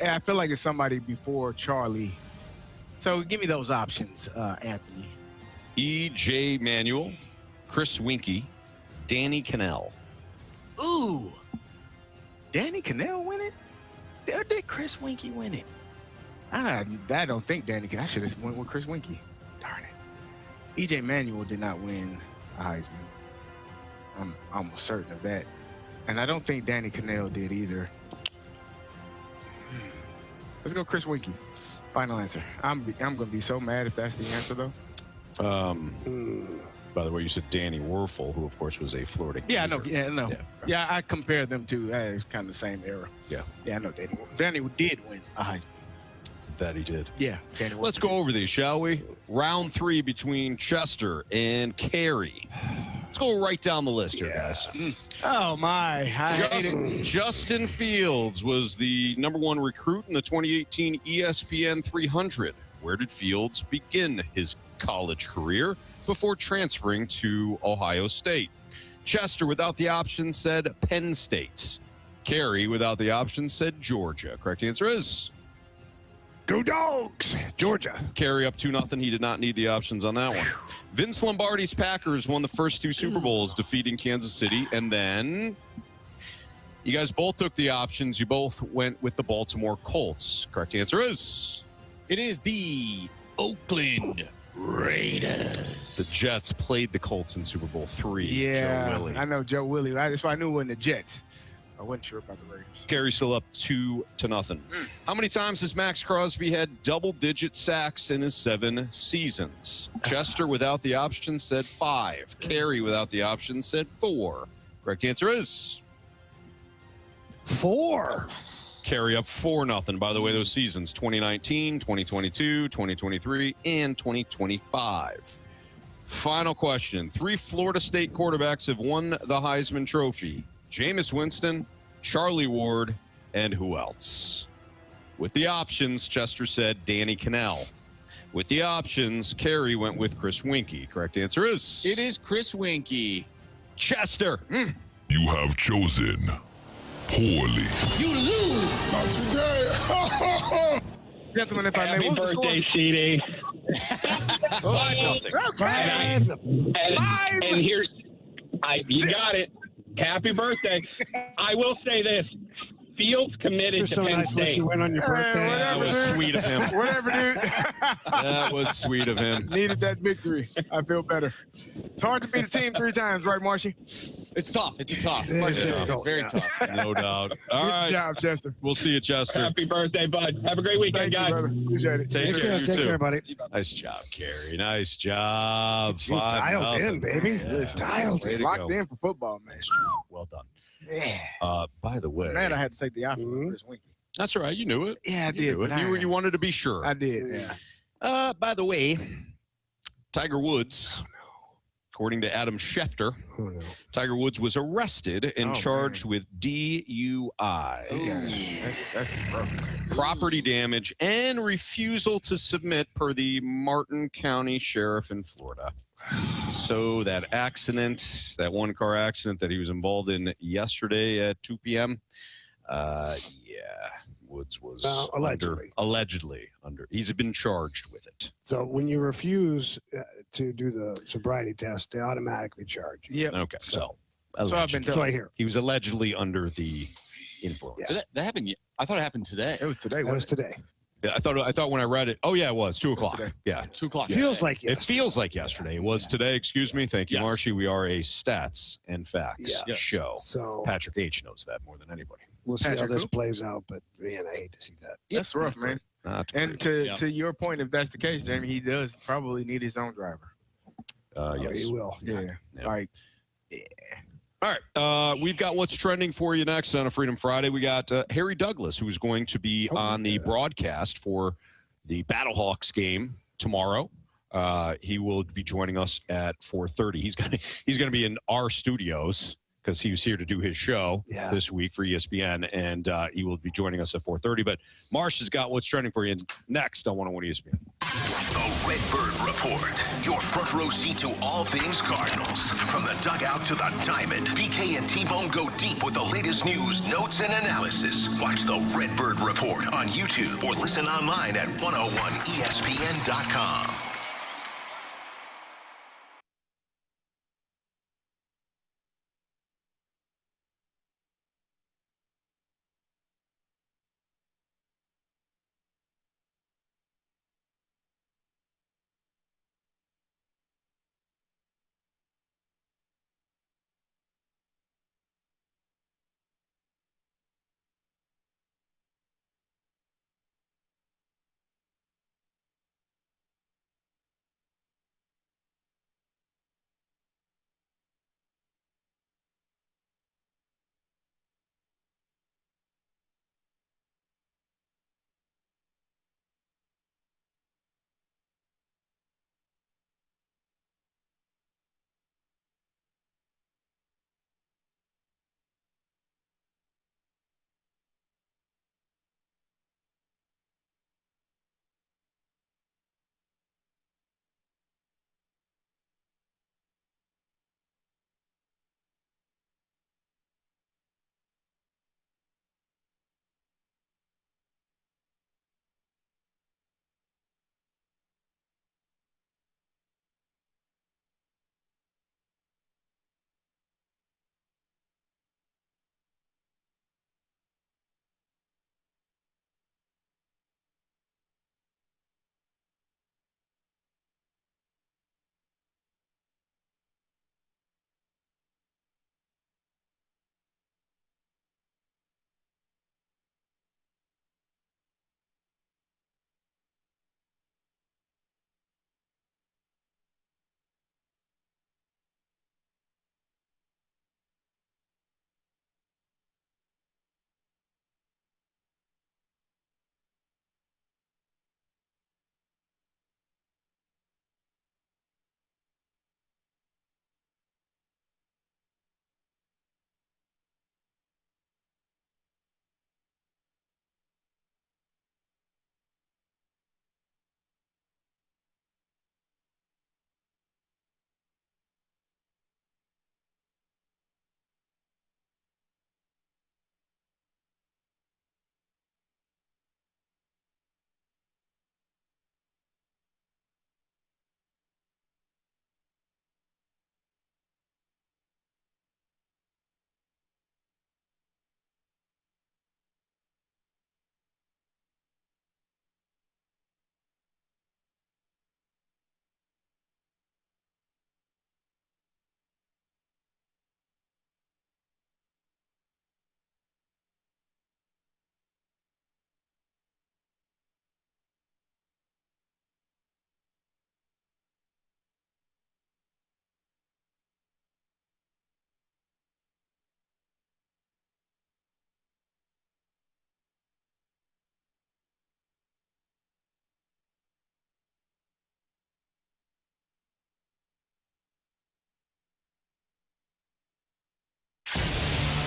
I feel like it's somebody before Charlie. So give me those options, Anthony. E.J. Manuel, Chris Winkie, Danny Cannell. Ooh. Danny Cannell win it? Or did Chris Winkie win it? I don't think Danny Cannell. I should have went with Chris Winkie. Darn it. E.J. Manuel did not win a Heisman. I'm almost certain of that. And I don't think Danny Cannell did either. Let's go Chris Winkie. Final answer. I'm going to be so mad if that's the answer, though. By the way, you said Danny Werfel, who, of course, was a Florida Yeah, I know. Gator. Yeah, I know. Yeah, I compared them to it's kind of the same era. Yeah. Yeah, I know Danny. Danny did win a Heisman. That he did. Yeah. Danny Let's go over these, shall we? Round 3 between Chester and Carey. Let's go right down the list here, guys. Oh, my. Justin Fields was the #1 recruit in the 2018 ESPN 300. Where did Fields begin his college career before transferring to Ohio State? Chester, without the option, said Penn State. Carey, without the option, said Georgia. Correct answer is... Go Dogs! Georgia. Carey up 2-0. He did not need the options on that one. Vince Lombardi's Packers won the first 2 Super Bowls, defeating Kansas City. And then you guys both took the options. You both went with the Baltimore Colts. Correct answer is... It is the Oakland Raiders. The Jets played the Colts in Super Bowl III. Yeah, Joe Willie. I know Joe Willie. That's why I knew it wasn't the Jets. I wasn't sure about the Raiders. Carey's still up 2-0. How many times has Max Crosby had double-digit sacks in his 7 seasons? Chester, without the option, said 5. Carey, without the option, said 4. Correct answer is... 4. Carey up 4-0. By the way, those seasons, 2019, 2022, 2023, and 2025. Final question. 3 Florida State quarterbacks have won the Heisman Trophy. Jameis Winston, Charlie Ward, and who else? With the options, Chester said Danny Cannell. With the options, Carey went with Chris Winkie. Correct answer is... It is Chris Winkie. Chester. You have chosen poorly. You lose. Not today. Gentlemen, if I may, Happy birthday, CD. 5-0. And here's, you got it. Happy birthday. I will say this. Fields committed You're to so Penn nice that State. you went on your birthday. That was sweet of him. Whatever, dude. That was sweet of him. Needed that victory. I feel better. It's hard to beat a team 3 times, right, Marshy? It's tough. It's tough. It's It's difficult, very yeah. tough. No doubt. All Good right. job, Chester. We'll see you, Chester. Happy birthday, bud. Have a great weekend, Thank you, guys. brother. Appreciate it. Take care. You Take too. care, buddy. Nice job, Carey. Nice job. You dialed 5-0. in, baby. Dialed Way in. to Locked go. in for football, man. Well done. Yeah. By the way, Man, I had to take the option for Chris Winkie. that's all right. You knew it. Yeah, I You did. knew it. But You wanted to be sure. I did, yeah. By the way, Tiger Woods, according to Adam Schefter, Tiger Woods was arrested and charged with DUI, That's rough. property damage, and refusal to submit per the Martin County Sheriff in Florida. So that accident, that one-car accident that he was involved in yesterday at 2 p.m., Woods was allegedly under. He's been charged with it. So when you refuse to do the sobriety test, they automatically charge you. Yeah. Okay. So I've been So I hear. he was allegedly under the influence. Yeah. That happened. I thought it happened today. It was today. That was today. Yeah, I thought when I read it. Oh yeah, it was 2 o'clock. Yeah, 2 o'clock. Feels like it feels like yesterday. It was today. Excuse me. Thank you, Yes. Marshy. We are a stats and facts Yes. show. So Patrick H knows that more than anybody. we'll see how Patrick this who? plays out, but man, I hate to see that. That's rough, man. And to your point, if that's the case, Jamie, he does probably need his own driver. Yes. He will. Yeah. All right. We've got what's trending for you next on a Freedom Friday. We got Harry Douglas, who is going to be on the broadcast for the Battlehawks game tomorrow. He will be joining us at 4:30. He's gonna be in our studios because he was here to do his show this week for ESPN, and he will be joining us at 4:30. But Marsh has got what's trending for you next on 101 ESPN. The Redbird Report, your front row seat to all things Cardinals. From the dugout to the diamond, BK and T-Bone go deep with the latest news, notes, and analysis. Watch the Redbird Report on YouTube or listen online at 101ESPN.com.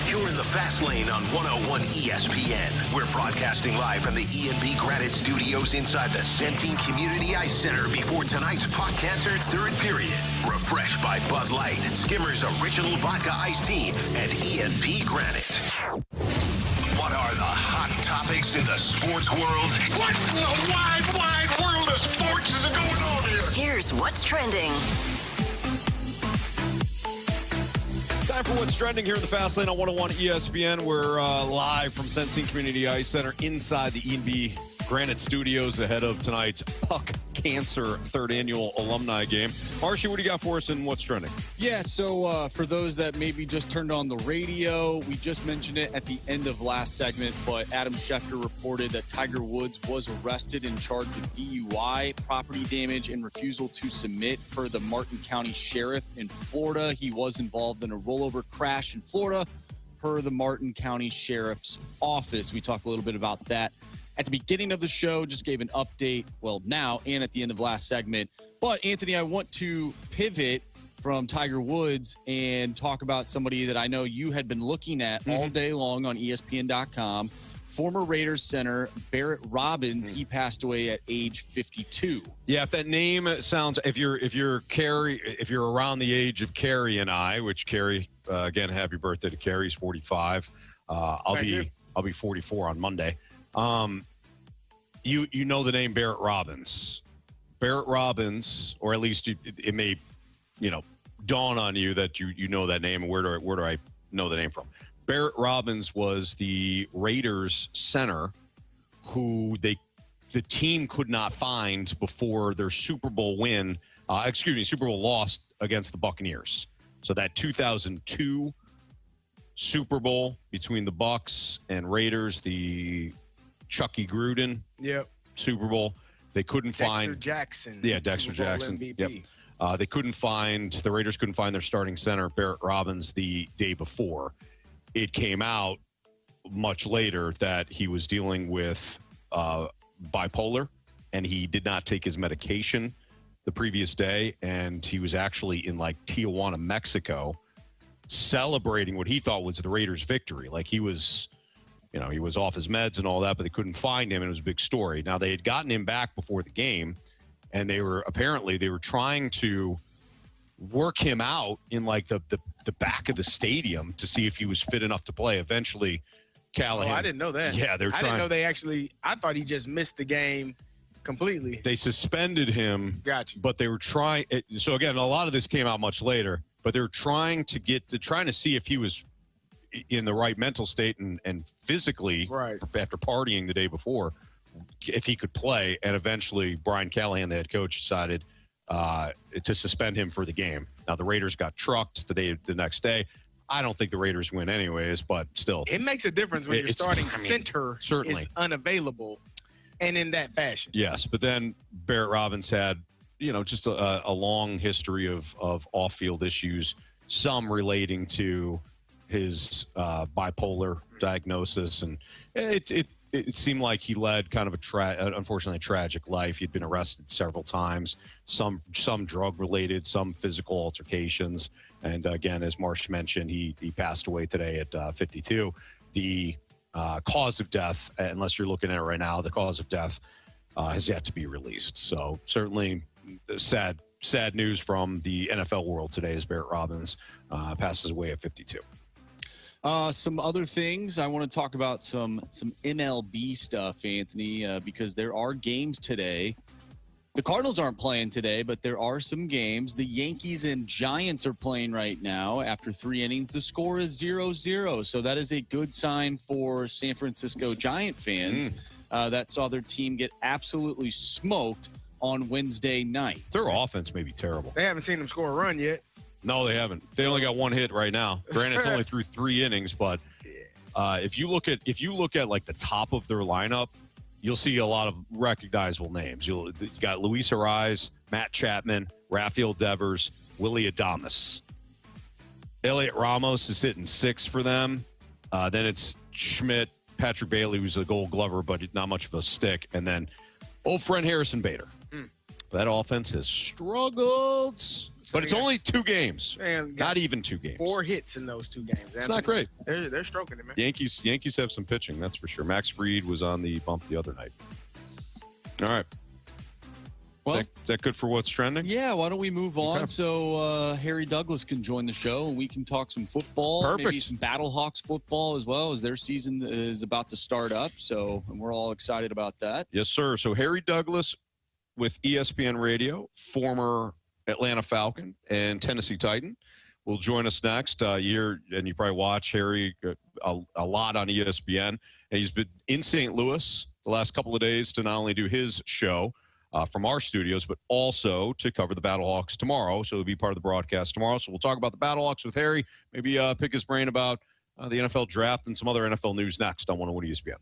You're in the fast lane on 101 ESPN. We're broadcasting live from the E&B Granite Studios inside the Centene Community Ice Center before tonight's Puck Cancer third period. Refreshed by Bud Light, Skimmer's Original Vodka Iced Tea, and E&B Granite. What are the hot topics in the sports world? What in the wide, wide world of sports is going on here? Here's what's trending. Time for what's trending here in the Fast Lane on 101 ESPN. We're live from Centene Community Ice Center inside the E&B Granite Studios ahead of tonight's Puck Cancer third annual alumni game. Marshy, what do you got for us and what's trending? Yeah, so for those that maybe just turned on the radio, we just mentioned it at the end of last segment, but Adam Schefter reported that Tiger Woods was arrested and charged with DUI, property damage, and refusal to submit per the Martin County Sheriff in Florida. He was involved in a rollover crash in Florida per the Martin County Sheriff's Office. We talked a little bit about that at the beginning of the show, just gave an update, well, now and at the end of last segment. But, Anthony, I want to pivot from Tiger Woods and talk about somebody that I know you had been looking at all day long on ESPN.com. Former Raiders center Barrett Robbins, he passed away at age 52. Yeah, if that name sounds, if you're Carey, if you're around the age of Carey and I, which Carey, again, happy birthday to Carey, he's 45. I'll be 44 on Monday. You know the name Barrett Robbins. Barrett Robbins, or at least it may, dawn on you that you know that name. And where do I know the name from? Barrett Robbins was the Raiders center who the team could not find before their Super Bowl win. Super Bowl loss against the Buccaneers. So that 2002 Super Bowl between the Bucs and Raiders, the Chucky Gruden Super Bowl. They couldn't find Dexter Jackson. Yeah, Dexter Jackson. MVP. Yep. The Raiders couldn't find their starting center, Barrett Robbins, the day before. It came out much later that he was dealing with bipolar, and he did not take his medication the previous day, and he was actually in Tijuana, Mexico, celebrating what he thought was the Raiders' victory. He was off his meds and all that, but they couldn't find him, and it was a big story. Now, they had gotten him back before the game, and they were trying to work him out in the back of the stadium to see if he was fit enough to play. Eventually, Callahan. Oh, I didn't know that. Yeah, they're trying. I didn't know I thought he just missed the game completely. They suspended him. Gotcha. But they were trying. So again, a lot of this came out much later. But they were trying to see if he was in the right mental state and physically after partying the day before, if he could play. And eventually, Brian Callahan, the head coach, decided to suspend him for the game. Now, the Raiders got trucked the next day. I don't think the Raiders win anyways, but still. It makes a difference when your starting center certainly is unavailable and in that fashion. Yes, but then Barrett Robbins had, just a long history of off-field issues, some relating to his bipolar diagnosis. And it seemed like he led kind of unfortunately a tragic life. He'd been arrested several times, some drug-related, some physical altercations. And again, as Marsh mentioned, he passed away today at 52. The cause of death, unless you're looking at it right now, the cause of death has yet to be released. So certainly sad news from the NFL world today as Barrett Robbins passes away at 52. Some other things. I want to talk about some MLB stuff, Anthony, because there are games today. The Cardinals aren't playing today, but there are some games. The Yankees and Giants are playing right now. After 3 innings, the score is 0-0. So that is a good sign for San Francisco Giant fans that saw their team get absolutely smoked on Wednesday night. Their offense may be terrible. They haven't seen them score a run yet. No, they haven't. They only got 1 hit right now. Granted, it's only through 3 innings, but if you look at the top of their lineup, you'll see a lot of recognizable names. You got Luis Ariz, Matt Chapman, Rafael Devers, Willie Adames. Elliot Ramos is hitting 6 for them. Then it's Schmidt, Patrick Bailey, who's a Gold Glover, but not much of a stick, and then old friend Harrison Bader. That offense has struggled. But it's only 2 games. Not even 2 games. 4 hits in those 2 games. It's not great. They're stroking it, man. Yankees have some pitching, that's for sure. Max Fried was on the bump the other night. All right. Well, is that good for what's trending? Yeah, why don't we move on so Harry Douglas can join the show and we can talk some football. Perfect. Maybe some Battlehawks football as well, as their season is about to start up. So and we're all excited about that. Yes, sir. So Harry Douglas with ESPN Radio, former Atlanta Falcon and Tennessee Titan, will join us next. You probably watch Harry a lot on ESPN, and he's been in St. Louis the last couple of days to not only do his show, from our studios, but also to cover the Battlehawks tomorrow. So he'll be part of the broadcast tomorrow. So we'll talk about the Battlehawks with Harry, maybe pick his brain about the NFL draft and some other NFL news next on 101 ESPN.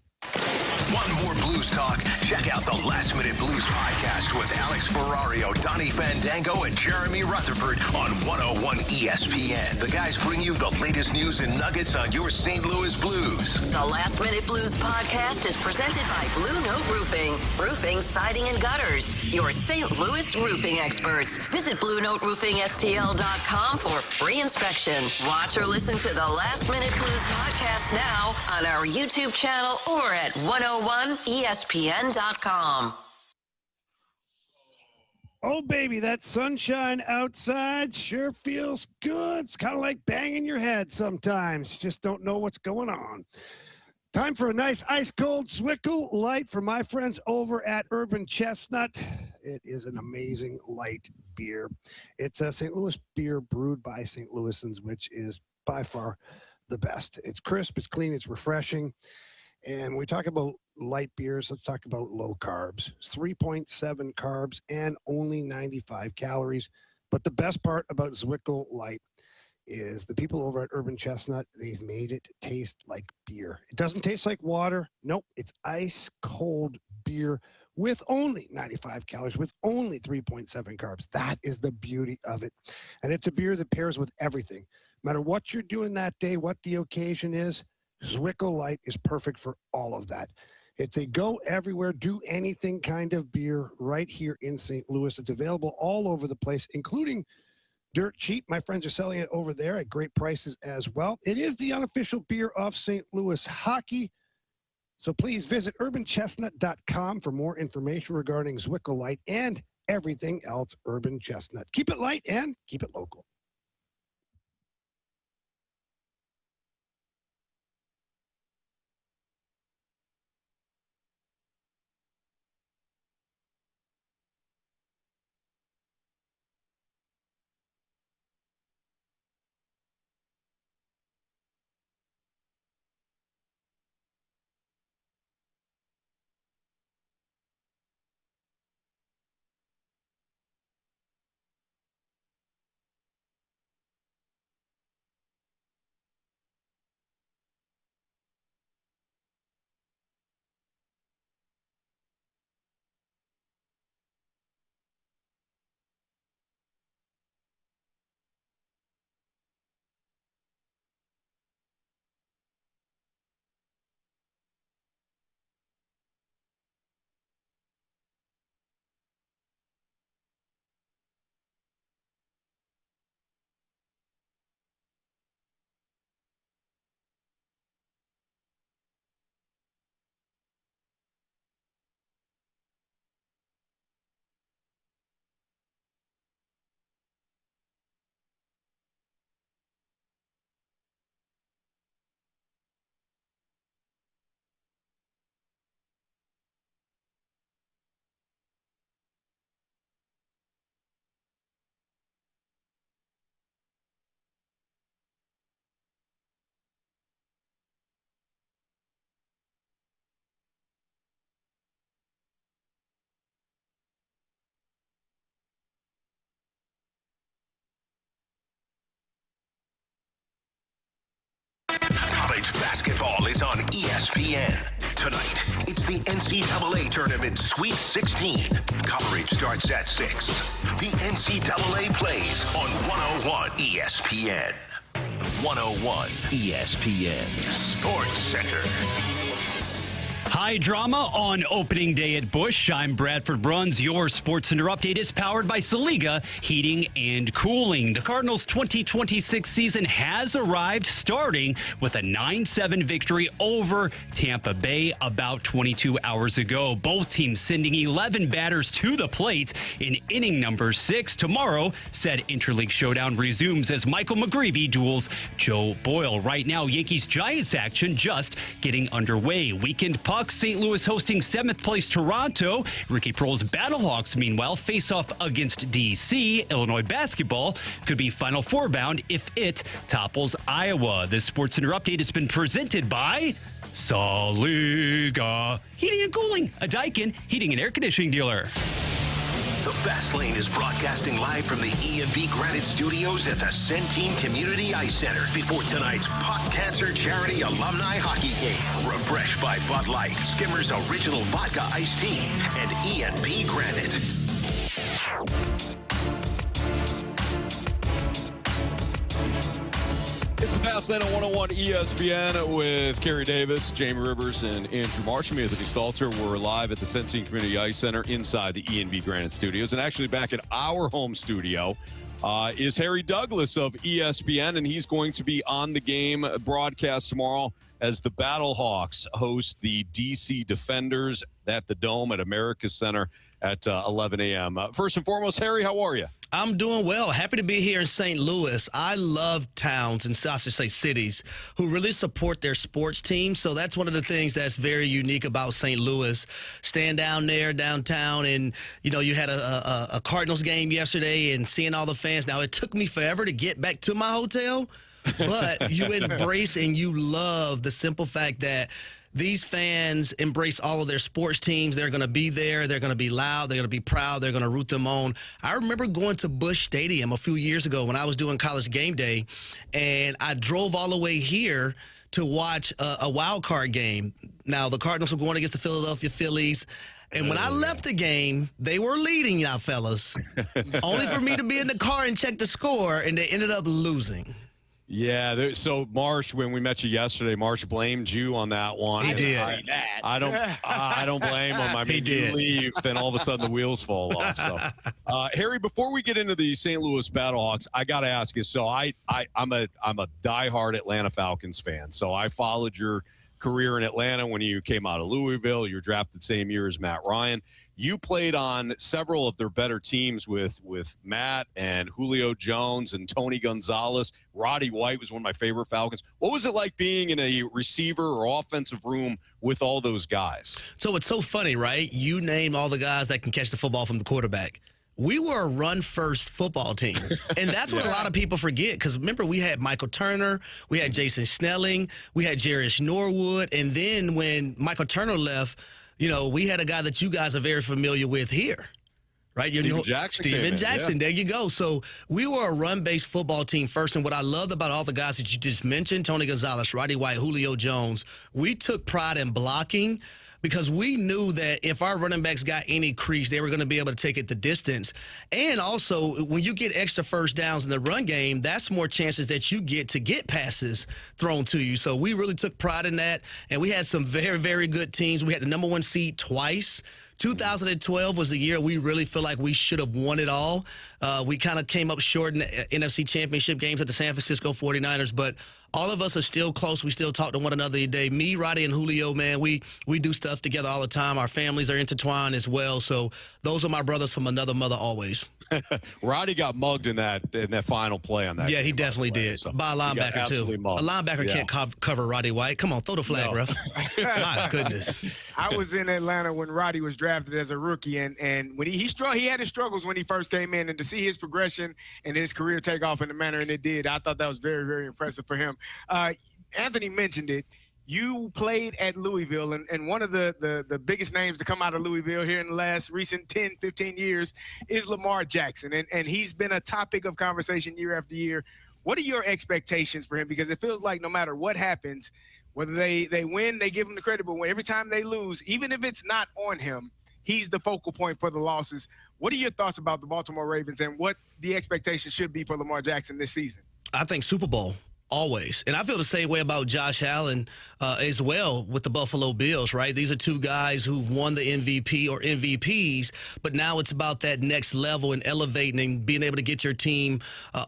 Want more Blues talk? Check out the Last Minute Blues podcast with Alex Ferrario, Donnie Fandango, and Jeremy Rutherford on 101 ESPN. The guys bring you the latest news and nuggets on your St. Louis Blues. The Last Minute Blues podcast is presented by Blue Note Roofing. Roofing, siding, and gutters. Your St. Louis roofing experts. Visit BlueNoteRoofingSTL.com for free inspection. Watch or listen to the Last Minute Blues podcast now on our YouTube channel or at 101ESPN.com. Oh, baby, that sunshine outside sure feels good. It's kind of like banging your head sometimes. Just don't know what's going on. Time for a nice ice-cold Zwickle Light from my friends over at Urban Chestnut. It is an amazing light beer. It's a St. Louis beer brewed by St. Louisans, which is by far the best. It's crisp, it's clean, it's refreshing. And when we talk about light beers, let's talk about low carbs. It's 3.7 carbs and only 95 calories. But the best part about Zwickle Light is the people over at Urban Chestnut, they've made it taste like beer. It doesn't taste like water. Nope, it's ice cold beer with only 95 calories, with only 3.7 carbs. That is the beauty of it. And it's a beer that pairs with everything. No matter what you're doing that day, what the occasion is, Zwickle Light is perfect for all of that. It's a go everywhere, do anything kind of beer right here in St. Louis. It's available all over the place, including dirt cheap. My friends are selling it over there at great prices as well. It is the unofficial beer of St. Louis hockey. So please visit urbanchestnut.com for more information regarding Zwickle Light and everything else Urban Chestnut. Keep it light and keep it local. College basketball is on ESPN. Tonight, it's the NCAA Tournament Sweet 16. Coverage starts at 6. The NCAA plays on 101 ESPN. 101 ESPN Sports Center. High drama on opening day at Busch. I'm Bradford Bruns. Your Sports Center update is powered by Saliga Heating and Cooling. The Cardinals' 2026 season has arrived, starting with a 9-7 victory over Tampa Bay about 22 hours ago. Both teams sending 11 batters to the plate in inning number 6. Tomorrow, said interleague showdown resumes as Michael McGreevy duels Joe Boyle. Right now, Yankees-Giants action just getting underway. Weekend puck, St. Louis hosting 7th place Toronto. Ricky Prohl's Battlehawks, meanwhile, face off against D.C. Illinois basketball could be Final Four bound if it topples Iowa. This Sports Center update has been presented by Saliga Heating and Cooling, a Daikin heating and air conditioning dealer. The Fast Lane is broadcasting live from the E&V Granite Studios at the Centene Community Ice Center before tonight's Puck Cancer Charity Alumni Hockey Game. Refreshed by Bud Light, Skimmer's Original Vodka Iced Tea, and E&V Granite. It's the Fast Lane on 101 ESPN with Carey Davis, Jamie Rivers, and Andrew Marsh. Me, Anthony Stalter. We're live at the Centene Community Ice Center inside the E&V Granite Studios. And actually back at our home studio is Harry Douglas of ESPN, and he's going to be on the game broadcast tomorrow as the Battlehawks host the D.C. Defenders at the Dome at America's Center at 11 a.m. First and foremost, Harry, how are you? I'm doing well. Happy to be here in St. Louis. I love towns, and I should say cities, who really support their sports teams. So that's one of the things that's very unique about St. Louis. Staying down there, downtown, and, you know, you had a Cardinals game yesterday and seeing all the fans. Now, it took me forever to get back to my hotel, but you embrace and you love the simple fact that these fans embrace all of their sports teams. They're going to be there. They're going to be loud. They're going to be proud. They're going to root them on. I remember going to Busch Stadium a few years ago when I was doing College Game Day, and I drove all the way here to watch a wild card game. Now, the Cardinals were going against the Philadelphia Phillies. And when I left the game, they were leading, y'all fellas, only for me to be in the car and check the score, and they ended up losing. Yeah, so Marsh, when we met you yesterday, Marsh blamed you on that one. He did. I don't blame him. I mean, you leave, then all of a sudden the wheels fall off. So, Harry, before we get into the St. Louis Battlehawks, I got to ask you. So I'm a diehard Atlanta Falcons fan. So I followed your career in Atlanta when you came out of Louisville. You were drafted the same year as Matt Ryan. You played on several of their better teams with Matt and Julio Jones and Tony Gonzalez. Roddy White was one of my favorite Falcons. What was it like being in a receiver or offensive room with all those guys? So it's so funny, right? You name all the guys that can catch the football from the quarterback. We were a run-first football team, and that's what a lot of people forget, because remember, we had Michael Turner, we had Jason Snelling, we had Jarius Norwood, and then when Michael Turner left, you know, we had a guy that you guys are very familiar with here, right? Steven Jackson. Steven Jackson, there you go. So we were a run-based football team first, and what I loved about all the guys that you just mentioned, Tony Gonzalez, Roddy White, Julio Jones, we took pride in blocking, because we knew that if our running backs got any crease, they were going to be able to take it the distance. And also, when you get extra first downs in the run game, that's more chances that you get to get passes thrown to you. So we really took pride in that, and we had some very, very good teams. We had the number one seed twice. 2012 was the year we really feel like we should have won it all. We kind of came up short in the NFC Championship games at the San Francisco 49ers, but all of us are still close. We still talk to one another today. Me, Roddy, and Julio, man, we do stuff together all the time. Our families are intertwined as well. So those are my brothers from another mother always. Roddy got mugged in that final play on that. Yeah, he definitely did. So by a linebacker, too. Mugged. A linebacker can't cover Roddy White. Come on, throw the flag, ref. My goodness. I was in Atlanta when Roddy was drafted as a rookie, and when he had his struggles when he first came in, and to see his progression and his career take off in the manner and it did, I thought that was very, very impressive for him. Anthony mentioned it. You played at Louisville, and one of the biggest names to come out of Louisville here in the last recent 10, 15 years is Lamar Jackson, and he's been a topic of conversation year after year. What are your expectations for him? Because it feels like no matter what happens, whether they win, they give him the credit, but every time they lose, even if it's not on him, he's the focal point for the losses. What are your thoughts about the Baltimore Ravens and what the expectation should be for Lamar Jackson this season? I think Super Bowl. Always. And I feel the same way about Josh Allen as well with the Buffalo Bills, right? These are two guys who've won the MVP or MVPs, but now it's about that next level and elevating and being able to get your team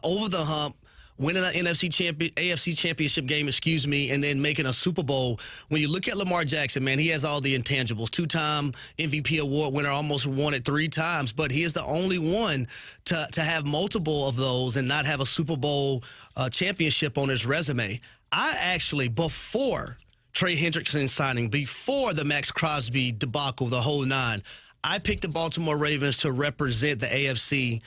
over the hump, winning an AFC championship game, and then making a Super Bowl. When you look at Lamar Jackson, man, he has all the intangibles. Two-time MVP award winner, almost won it 3 times, but he is the only one to have multiple of those and not have a Super Bowl championship on his resume. I actually, before Trey Hendrickson signing, before the Max Crosby debacle, the whole 9, I picked the Baltimore Ravens to represent the AFC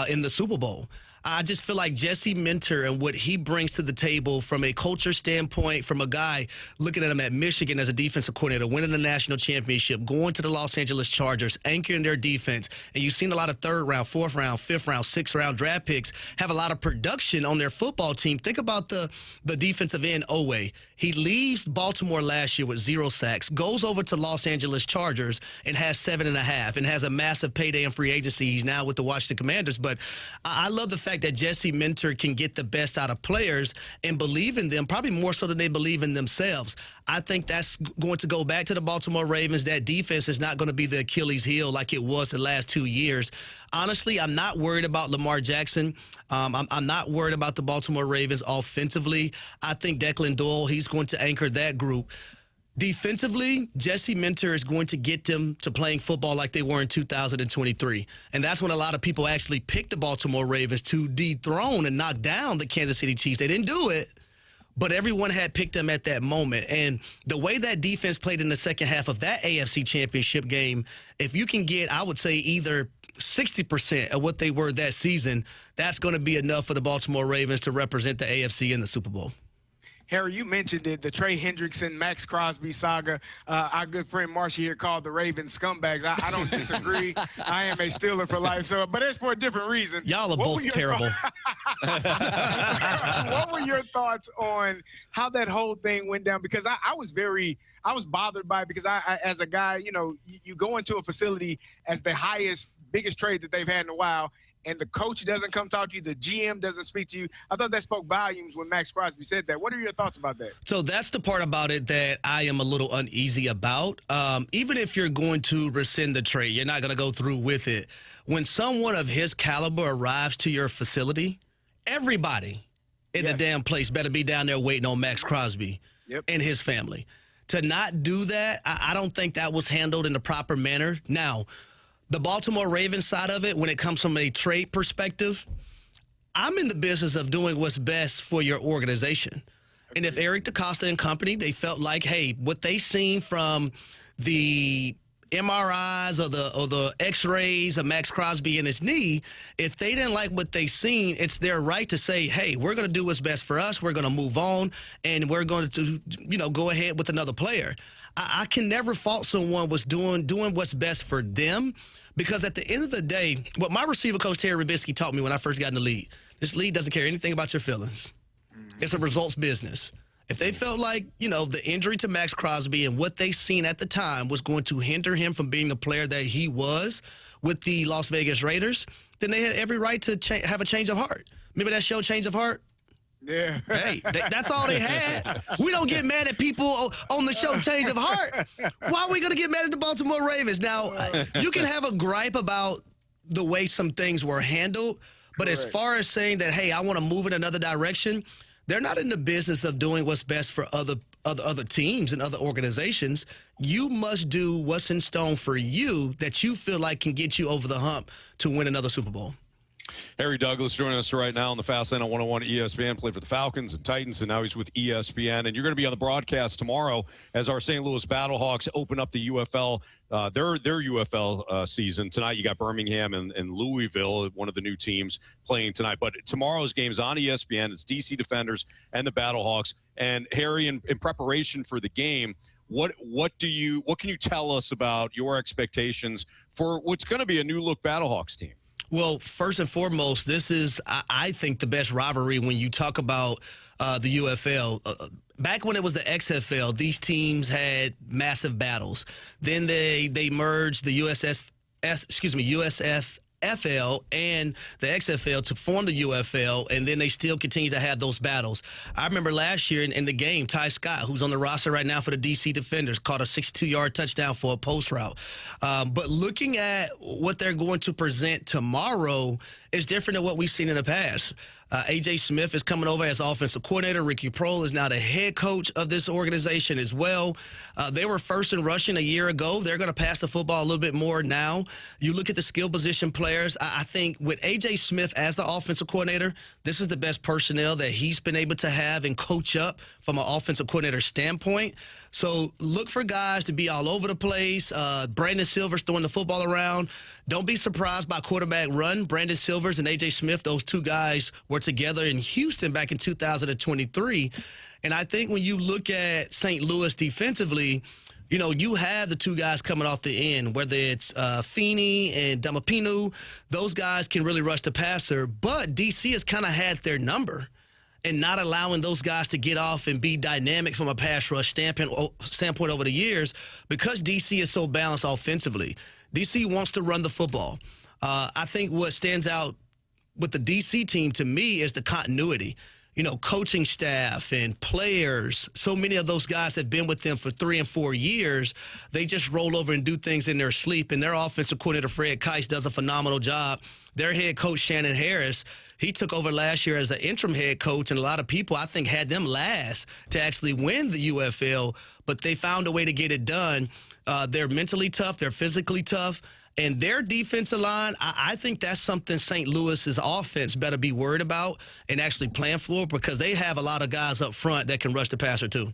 in the Super Bowl. I just feel like Jesse Minter and what he brings to the table from a culture standpoint, from a guy looking at him at Michigan as a defensive coordinator, winning the national championship, going to the Los Angeles Chargers, anchoring their defense, and you've seen a lot of third round, fourth round, fifth round, sixth round draft picks have a lot of production on their football team. Think about the defensive end, Owe. He leaves Baltimore last year with 0 sacks, goes over to Los Angeles Chargers and has 7.5 and has a massive payday in free agency. He's now with the Washington Commanders. But I love the fact that Jesse Minter can get the best out of players and believe in them, probably more so than they believe in themselves. I think that's going to go back to the Baltimore Ravens. That defense is not going to be the Achilles heel like it was the last 2 years. Honestly, I'm not worried about Lamar Jackson. I'm not worried about the Baltimore Ravens offensively. I think Declan Doyle, he's going to anchor that group. Defensively, Jesse Minter is going to get them to playing football like they were in 2023. And that's when a lot of people actually picked the Baltimore Ravens to dethrone and knock down the Kansas City Chiefs. They didn't do it, but everyone had picked them at that moment. And the way that defense played in the second half of that AFC Championship game, if you can get, I would say, either 60% of what they were that season, that's going to be enough for the Baltimore Ravens to represent the AFC in the Super Bowl. Harry, you mentioned it, the Trey Hendrickson, Max Crosby saga. Our good friend Marcia here called the Ravens scumbags. I don't disagree. I am a Steeler for life, but it's for a different reason. Y'all are both terrible. What were your thoughts on how that whole thing went down? Because I was bothered by it because I as a guy, you go into a facility as the biggest trade that they've had in a while, and the coach doesn't come talk to you, the GM doesn't speak to you. I thought that spoke volumes when Max Crosby said that. What are your thoughts about that? So that's the part about it that I am a little uneasy about. Even if you're going to rescind the trade, you're not going to go through with it. When someone of his caliber arrives to your facility, everybody in the damn place better be down there waiting on Max Crosby and his family. To not do that, I don't think that was handled in the proper manner. Now, the Baltimore Ravens side of it, when it comes from a trade perspective, I'm in the business of doing what's best for your organization. And if Eric DeCosta and company, they felt like, hey, what they seen from the MRIs or the X-rays of Max Crosby in his knee, if they didn't like what they seen, it's their right to say, hey, we're going to do what's best for us. We're going to move on, and we're going to, go ahead with another player. I can never fault someone was doing what's best for them, because at the end of the day, what my receiver coach Terry Rubisky taught me when I first got in the league, this league doesn't care anything about your feelings. It's a results business. If they felt like, the injury to Max Crosby and what they seen at the time was going to hinder him from being the player that he was with the Las Vegas Raiders, then they had every right to have a change of heart. Remember that show, Change of Heart? Yeah. Hey, that's all they had. We don't get mad at people on the show Change of Heart. Why are we going to get mad at the Baltimore Ravens? Now, you can have a gripe about the way some things were handled, but as far as saying that, hey, I want to move in another direction, they're not in the business of doing what's best for other teams and other organizations. You must do what's in stone for you that you feel like can get you over the hump to win another Super Bowl. Harry Douglas joining us right now on the Fast Lane on 101 ESPN. Played for the Falcons and Titans, and now he's with ESPN. And you're going to be on the broadcast tomorrow as our St. Louis Battlehawks open up the UFL, their UFL season. Tonight you got Birmingham and Louisville, one of the new teams playing tonight. But tomorrow's game is on ESPN. It's DC Defenders and the Battlehawks. And Harry, in preparation for the game, what can you tell us about your expectations for what's going to be a new look Battlehawks team? Well, first and foremost, this is, I think, the best rivalry when you talk about the UFL. Back when it was the XFL, these teams had massive battles. Then they merged the USFL and the XFL to form the UFL, and then they still continue to have those battles. I remember last year in the game, Ty Scott, who's on the roster right now for the DC Defenders, caught a 62-yard touchdown for a post route. But looking at what they're going to present tomorrow is different than what we've seen in the past. A.J. Smith is coming over as offensive coordinator. Ricky Prohl is now the head coach of this organization as well. They were first in rushing a year ago. They're going to pass the football a little bit more now. You look at the skill position players. players. I think with A.J. Smith as the offensive coordinator, this is the best personnel that he's been able to have and coach up from an offensive coordinator standpoint. So look for guys to be all over the place. Brandon Silvers throwing the football around. Don't be surprised by quarterback run. Brandon Silvers and A.J. Smith, those two guys were together in Houston back in 2023. And I think when you look at St. Louis defensively, you know, you have the two guys coming off the end, whether it's Feeney and Damapinu. Those guys can really rush the passer. But D.C. has kind of had their number and not allowing those guys to get off and be dynamic from a pass rush standpoint over the years because D.C. is so balanced offensively. D.C. wants to run the football. I think what stands out with the D.C. team to me is the continuity. You know, coaching staff and players, so many of those guys have been with them for 3 and 4 years. They just roll over and do things in their sleep. And their offensive coordinator, Fred Keiss, does a phenomenal job. Their head coach, Shannon Harris, he took over last year as an interim head coach, and a lot of people, I think, had them last to actually win the UFL, but they found a way to get it done. They're mentally tough. They're physically tough. And their defensive line, I think that's something St. Louis's offense better be worried about and actually plan for because they have a lot of guys up front that can rush the passer too.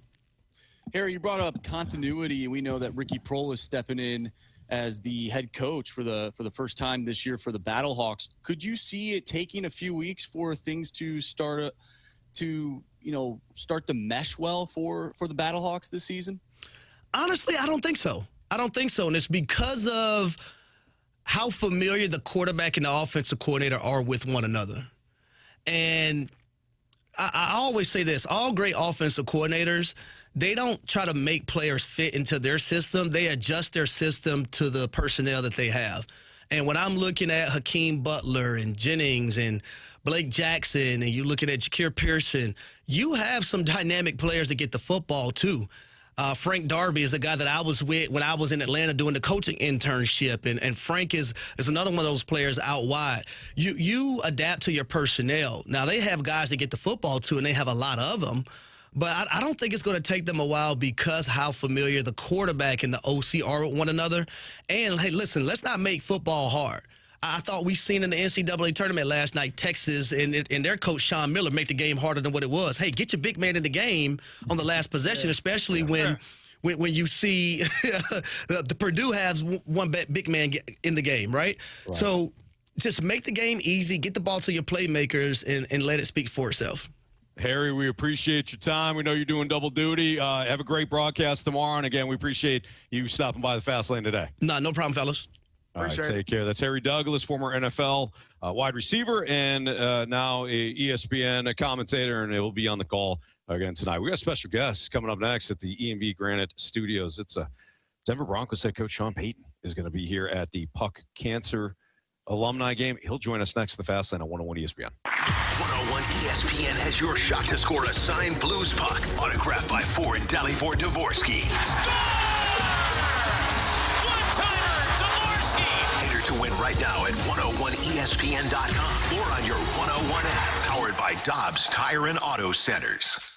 Harry, you brought up continuity, and we know that Ricky Prohl is stepping in as the head coach for the first time this year for the Battlehawks. Could you see it taking a few weeks for things to start to mesh well for the Battlehawks this season? Honestly, I don't think so. And it's because of how familiar the quarterback and the offensive coordinator are with one another. And I always say this, all great offensive coordinators, they don't try to make players fit into their system. They adjust their system to the personnel that they have. And when I'm looking at Hakeem Butler and Jennings and Blake Jackson and you're looking at Jakir Pearson, you have some dynamic players that get the football too. Frank Darby is a guy that I was with when I was in Atlanta doing the coaching internship, and Frank is another one of those players out wide. You adapt to your personnel. Now, they have guys that get the football too, and they have a lot of them, but I don't think it's going to take them a while because how familiar the quarterback and the OC are with one another. And, hey, listen, let's not make football hard. I thought we seen in the NCAA tournament last night, Texas and their coach, Sean Miller, make the game harder than what it was. Hey, get your big man in the game on the last possession, especially when you see the Purdue has one big man in the game, right? So just make the game easy, get the ball to your playmakers, and let it speak for itself. Harry, we appreciate your time. We know you're doing double duty. Have a great broadcast tomorrow. And, again, we appreciate you stopping by the Fast Lane today. No problem, fellas. All right, take care. That's Harry Douglas, former NFL wide receiver and now a ESPN commentator, and he'll be on the call again tonight. We got special guests coming up next at the E&V Granite Studios. It's Denver Broncos head coach Sean Payton is going to be here at the Puck Cancer alumni game. He'll join us next to the Fast Lane on 101 ESPN. 101 ESPN has your shot to score a signed Blues puck autographed by Ford Dalibor Dvorsky. To win right now at 101ESPN.com or on your 101 app, powered by Dobbs Tire and Auto Centers.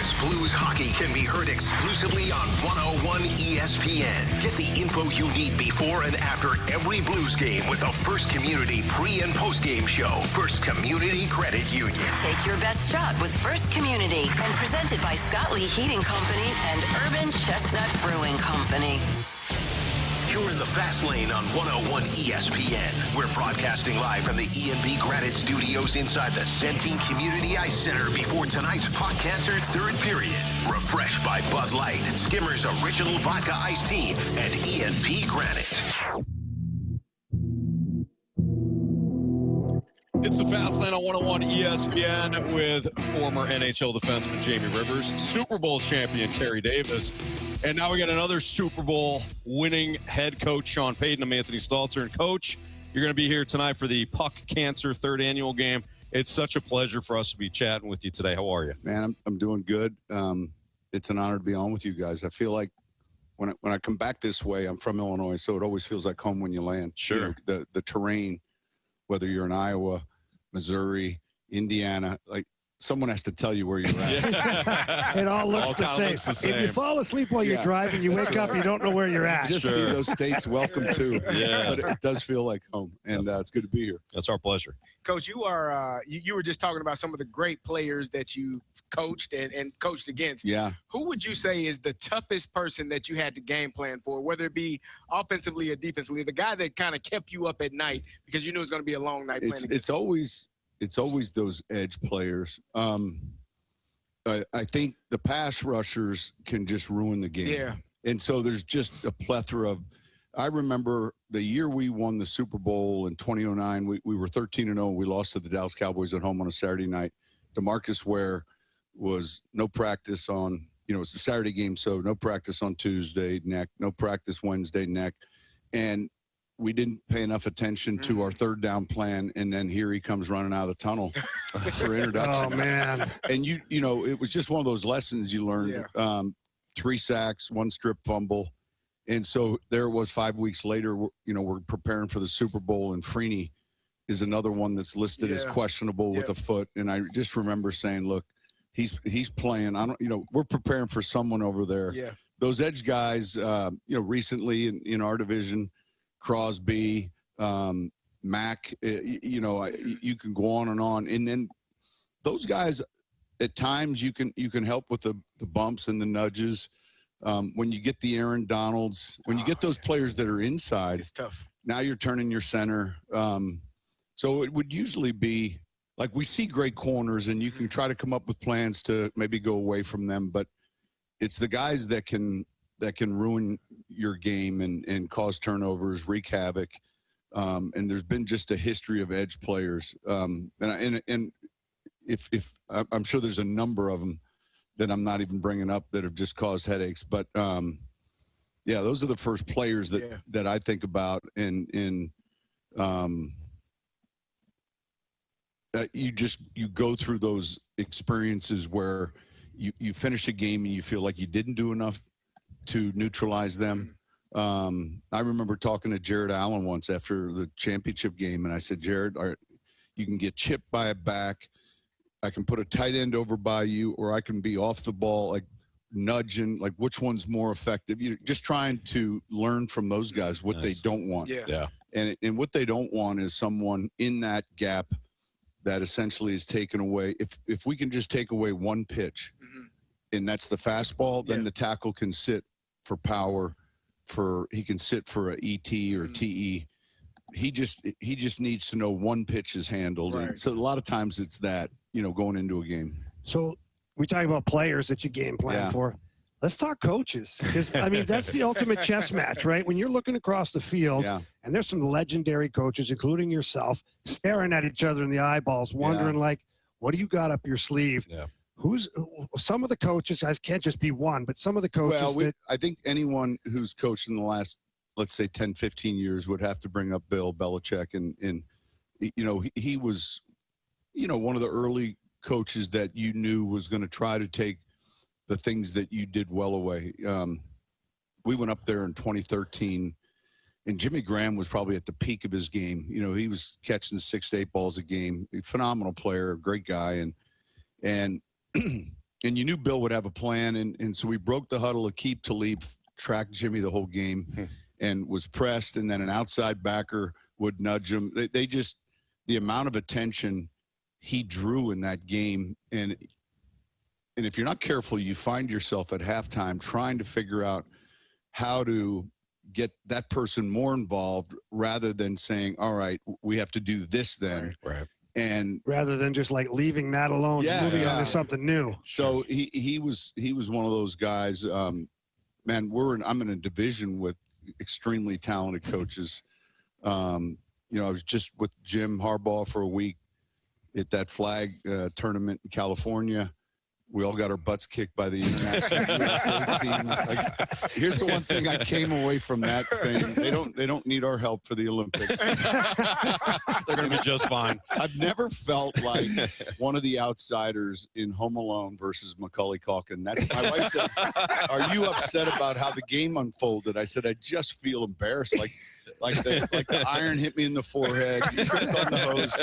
Louis Blues hockey can be heard exclusively on 101 ESPN. Get the info you need before and after every Blues game with a First Community pre- and post-game show. First Community Credit Union. Take your best shot with First Community and presented by Scott Lee Heating Company and Urban Chestnut Brewing Company. You're in the Fast Lane on 101 ESPN. We're broadcasting live from the E&B Granite Studios inside the Centene Community Ice Center before tonight's Puck Cancer third period. Refreshed by Bud Light, Skimmer's Original Vodka Iced Tea, and E&B Granite. It's the Fast Lane on 101 ESPN with former NHL defenseman Jamie Rivers, Super Bowl champion Carey Davis, and now we got another Super Bowl winning head coach Sean Payton. I'm Anthony Stalter. And Coach, you're going to be here tonight for the Puck Cancer third annual game. It's such a pleasure for us to be chatting with you today. How are you? Man, I'm doing good. It's an honor to be on with you guys. I feel like when I come back this way, I'm from Illinois, so it always feels like home when you land. Sure. You know, the terrain, whether you're in Iowa, Missouri, Indiana, like someone has to tell you where you're at. It all looks the same. If you fall asleep while you're driving, you wake up, you don't know where you're at. Just see those states, welcome to. Yeah. But it does feel like home, and it's good to be here. That's our pleasure. Coach, you are you were just talking about some of the great players that you coached and coached against. Yeah. Who would you say is the toughest person that you had to game plan for, whether it be offensively or defensively, the guy that kind of kept you up at night because you knew it was going to be a long night playing against It's always those edge players. I think the pass rushers can just ruin the game. Yeah. And so there's just a plethora of – I remember the year we won the Super Bowl in 2009, we were 13-0. We lost to the Dallas Cowboys at home on a Saturday night. DeMarcus Ware was no practice on – it's a Saturday game, so no practice on Tuesday, neck, no practice Wednesday, neck. And we didn't pay enough attention to our third down plan, and then here he comes running out of the tunnel for introduction. Oh, man. And, it was just one of those lessons you learned. Yeah. 3 sacks, 1 strip fumble. And so there it was 5 weeks later, we're preparing for the Super Bowl, and Freeney is another one that's listed as questionable with a foot. And I just remember saying, look, he's playing. We're preparing for someone over there. Yeah. Those edge guys, recently in our division, Crosby, Mack, you can go on. And then those guys, at times you can help with the bumps and the nudges. When you get the Aaron Donalds, when you get those players that are inside, it's tough. Now you're turning your center. So it would usually be like we see great corners, and you can try to come up with plans to maybe go away from them, but it's the guys that can ruin your game and cause turnovers, wreak havoc. And there's been just a history of edge players. And if I'm sure there's a number of them that I'm not even bringing up that have just caused headaches. But those are the first players that I think about. You go through those experiences where you finish a game and you feel like you didn't do enough to neutralize them. I remember talking to Jared Allen once after the championship game, and I said, Jared, you can get chipped by a back. I can put a tight end over by you, or I can be off the ball, like nudging, like which one's more effective. You're just trying to learn from those guys what they don't want. Yeah. And what they don't want is someone in that gap that essentially is taken away. If we can just take away one pitch, and that's the fastball, then the tackle can sit for power. He can sit for a ET or TE. He just needs to know one pitch is handled. Right. And so a lot of times it's that, going into a game. So we talk about players that you game plan for. Let's talk coaches. Because, that's the ultimate chess match, right? When you're looking across the field, and there's some legendary coaches, including yourself, staring at each other in the eyeballs, wondering, what do you got up your sleeve? Yeah. Who's some of the coaches, guys, can't just be one, but some of the coaches I think anyone who's coached in the last, let's say 10, 15 years would have to bring up Bill Belichick. And he was, one of the early coaches that you knew was going to try to take the things that you did well away. We went up there in 2013, and Jimmy Graham was probably at the peak of his game. He was catching 6 to 8 balls a game. A phenomenal player, great guy. And and you knew Bill would have a plan, and so we broke the huddle of keep to leap, tracked Jimmy the whole game, and was pressed, and then an outside backer would nudge him. They just, the amount of attention he drew in that game, and if you're not careful, you find yourself at halftime trying to figure out how to get that person more involved rather than saying, all right, we have to do this then. Right. And rather than just like leaving that alone, moving on to something new. So he was one of those guys. Man, I'm in a division with extremely talented coaches. I was just with Jim Harbaugh for a week at that flag tournament in California. We all got our butts kicked by the international USA team. Like, here's the one thing I came away from that thing: they don't need our help for the Olympics. They're going to be just fine. I've never felt like one of the outsiders in Home Alone versus Macaulay Culkin. That's my wife said. Are you upset about how the game unfolded? I said I just feel embarrassed, like the iron hit me in the forehead, tripped on the hose.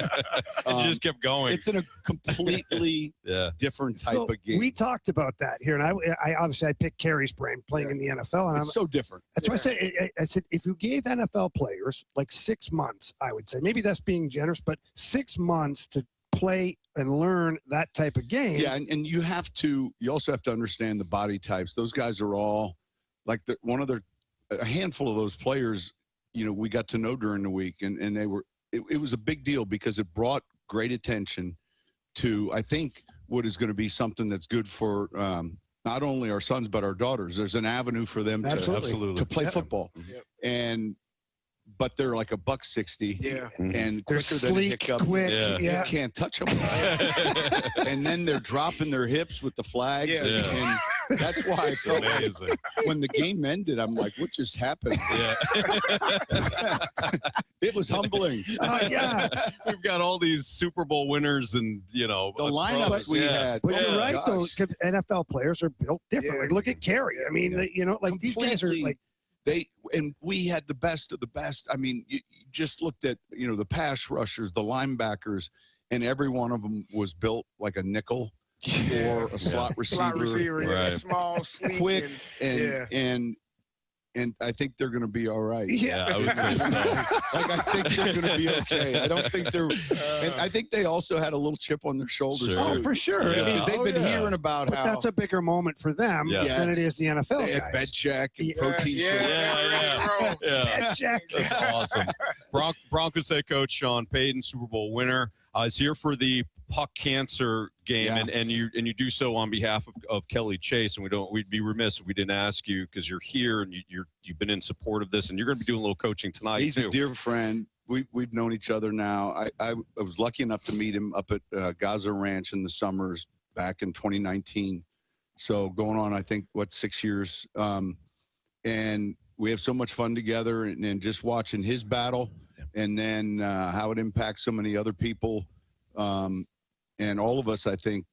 You just kept going. It's in a completely different type of game. We talked about that here, and I obviously picked Carey's brain playing in the NFL, and it's so different. That's why I said if you gave NFL players like 6 months, I would say maybe that's being generous, but 6 months to play and learn that type of game. Yeah, and you also have to understand the body types. Those guys are all like a handful of those players. We got to know during the week, and they were. It was a big deal because it brought great attention to, I think, what is going to be something that's good for not only our sons but our daughters. There's an avenue for them to play football, but they're like $160, and they're quicker than a sleek, hiccup. quick. You can't touch them. And then they're dropping their hips with the flags, and that's why I felt like when the game ended, I'm like, what just happened? It was humbling. We've got all these Super Bowl winners and, the lineups we had. But you're right, though, because NFL players are built different. Like, look at Carey. I mean, these guys are like. We had the best of the best. I mean, you just looked at, the pass rushers, the linebackers, and every one of them was built like a nickel or a slot receiver. Small, sleek, quick, and I think they're going to be all right. Yeah, I would say so. I think they're going to be okay. I don't think they're. And I think they also had a little chip on their shoulders too. Oh, for sure. Because they've been hearing about how that's a bigger moment for them than it is the NFL. They had bed check and protein shakes. Bed check. That's awesome. Broncos head coach Sean Payton, Super Bowl winner, is here for the puck cancer game, and you do so on behalf of Kelly Chase, and we'd be remiss if we didn't ask you, because you're here and you've been in support of this, and you're going to be doing a little coaching tonight. He's a dear friend. We've known each other now. I was lucky enough to meet him up at Gaza Ranch in the summers back in 2019. So going on, I think 6 years, and we have so much fun together, and just watching his battle, and then how it impacts so many other people. And all of us, I think,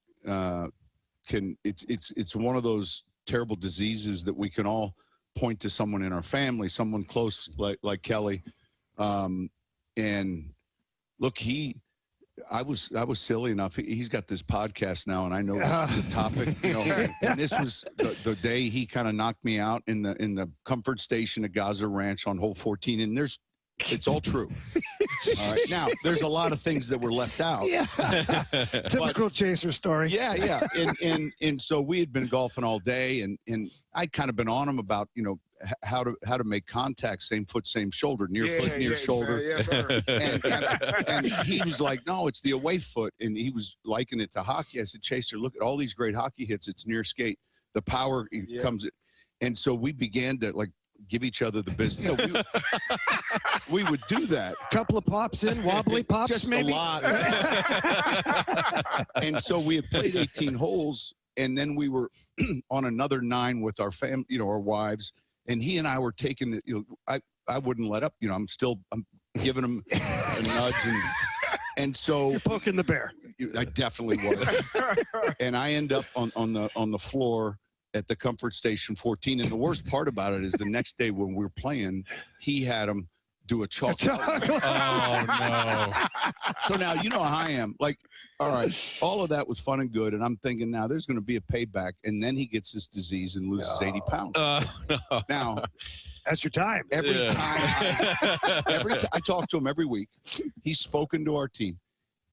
it's one of those terrible diseases that we can all point to someone in our family, someone close like Kelly. And look, I was silly enough. He's got this podcast now, and I know this was a topic, and this was the day he kind of knocked me out in the comfort station at Gaza Ranch on hole 14. And it's all true. All right. Now, there's a lot of things that were left out. Typical Chaser story. Yeah. And so we had been golfing all day, and I'd kind of been on him about, how to make contact, same foot, same shoulder, near foot, near shoulder. Sir. And he was like, no, it's the away foot. And he was likening it to hockey. I said, Chaser, look at all these great hockey hits. It's near skate. The power comes. And so we began to give each other the business. We would do that. A couple of pops in, wobbly pops, just maybe? a lot. And so we had played 18 holes, and then we were on another 9 with our family, our wives, and he and I were taking it. I wouldn't let up. I'm giving him a nudge, and so you're poking the bear. I definitely was. And I end up on the floor at the comfort station 14. And the worst part about it is the next day when we're playing, he had him do a chocolate. Oh, no. So now, you know how I am. Like, all right, all of that was fun and good. And I'm thinking now there's going to be a payback. And then he gets this disease and loses 80 pounds. No. Now, that's your time. Every time I talk to him every week, he's spoken to our team.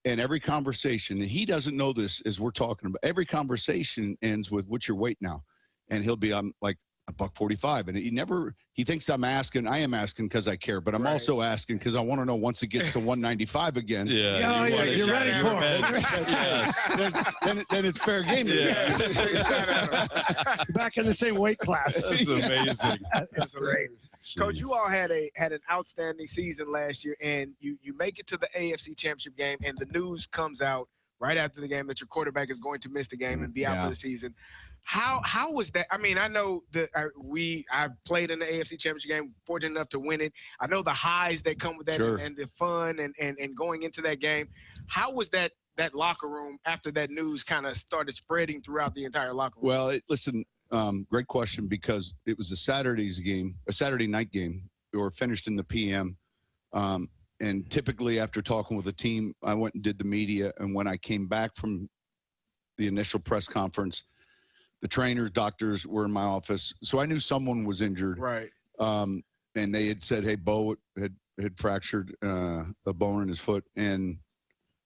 And every conversation, and he doesn't know this as we're talking about, every conversation ends with, what's your weight now? And he'll be, I'm like, $145. And he thinks I am asking because I care, but I'm also asking because I want to know once it gets to 195 again. Yeah. You're ready for it. Then it's fair game. Yeah. Back in the same weight class. That's amazing. That's great. Coach, you all had an outstanding season last year, and you make it to the AFC Championship game, and the news comes out right after the game that your quarterback is going to miss the game and be out for the season. How was that? I mean, I know that I played in the AFC Championship game, fortunate enough to win it. I know the highs that come with that and the fun and going into that game. How was that locker room after that news kind of started spreading throughout the entire locker room? Well, listen, great question, because it was a Saturday night game. We were finished in the PM. And typically after talking with the team, I went and did the media. And when I came back from the initial press conference, the trainers, doctors were in my office. So I knew someone was injured. Right. And they had said, hey, Bo had fractured a bone in his foot. And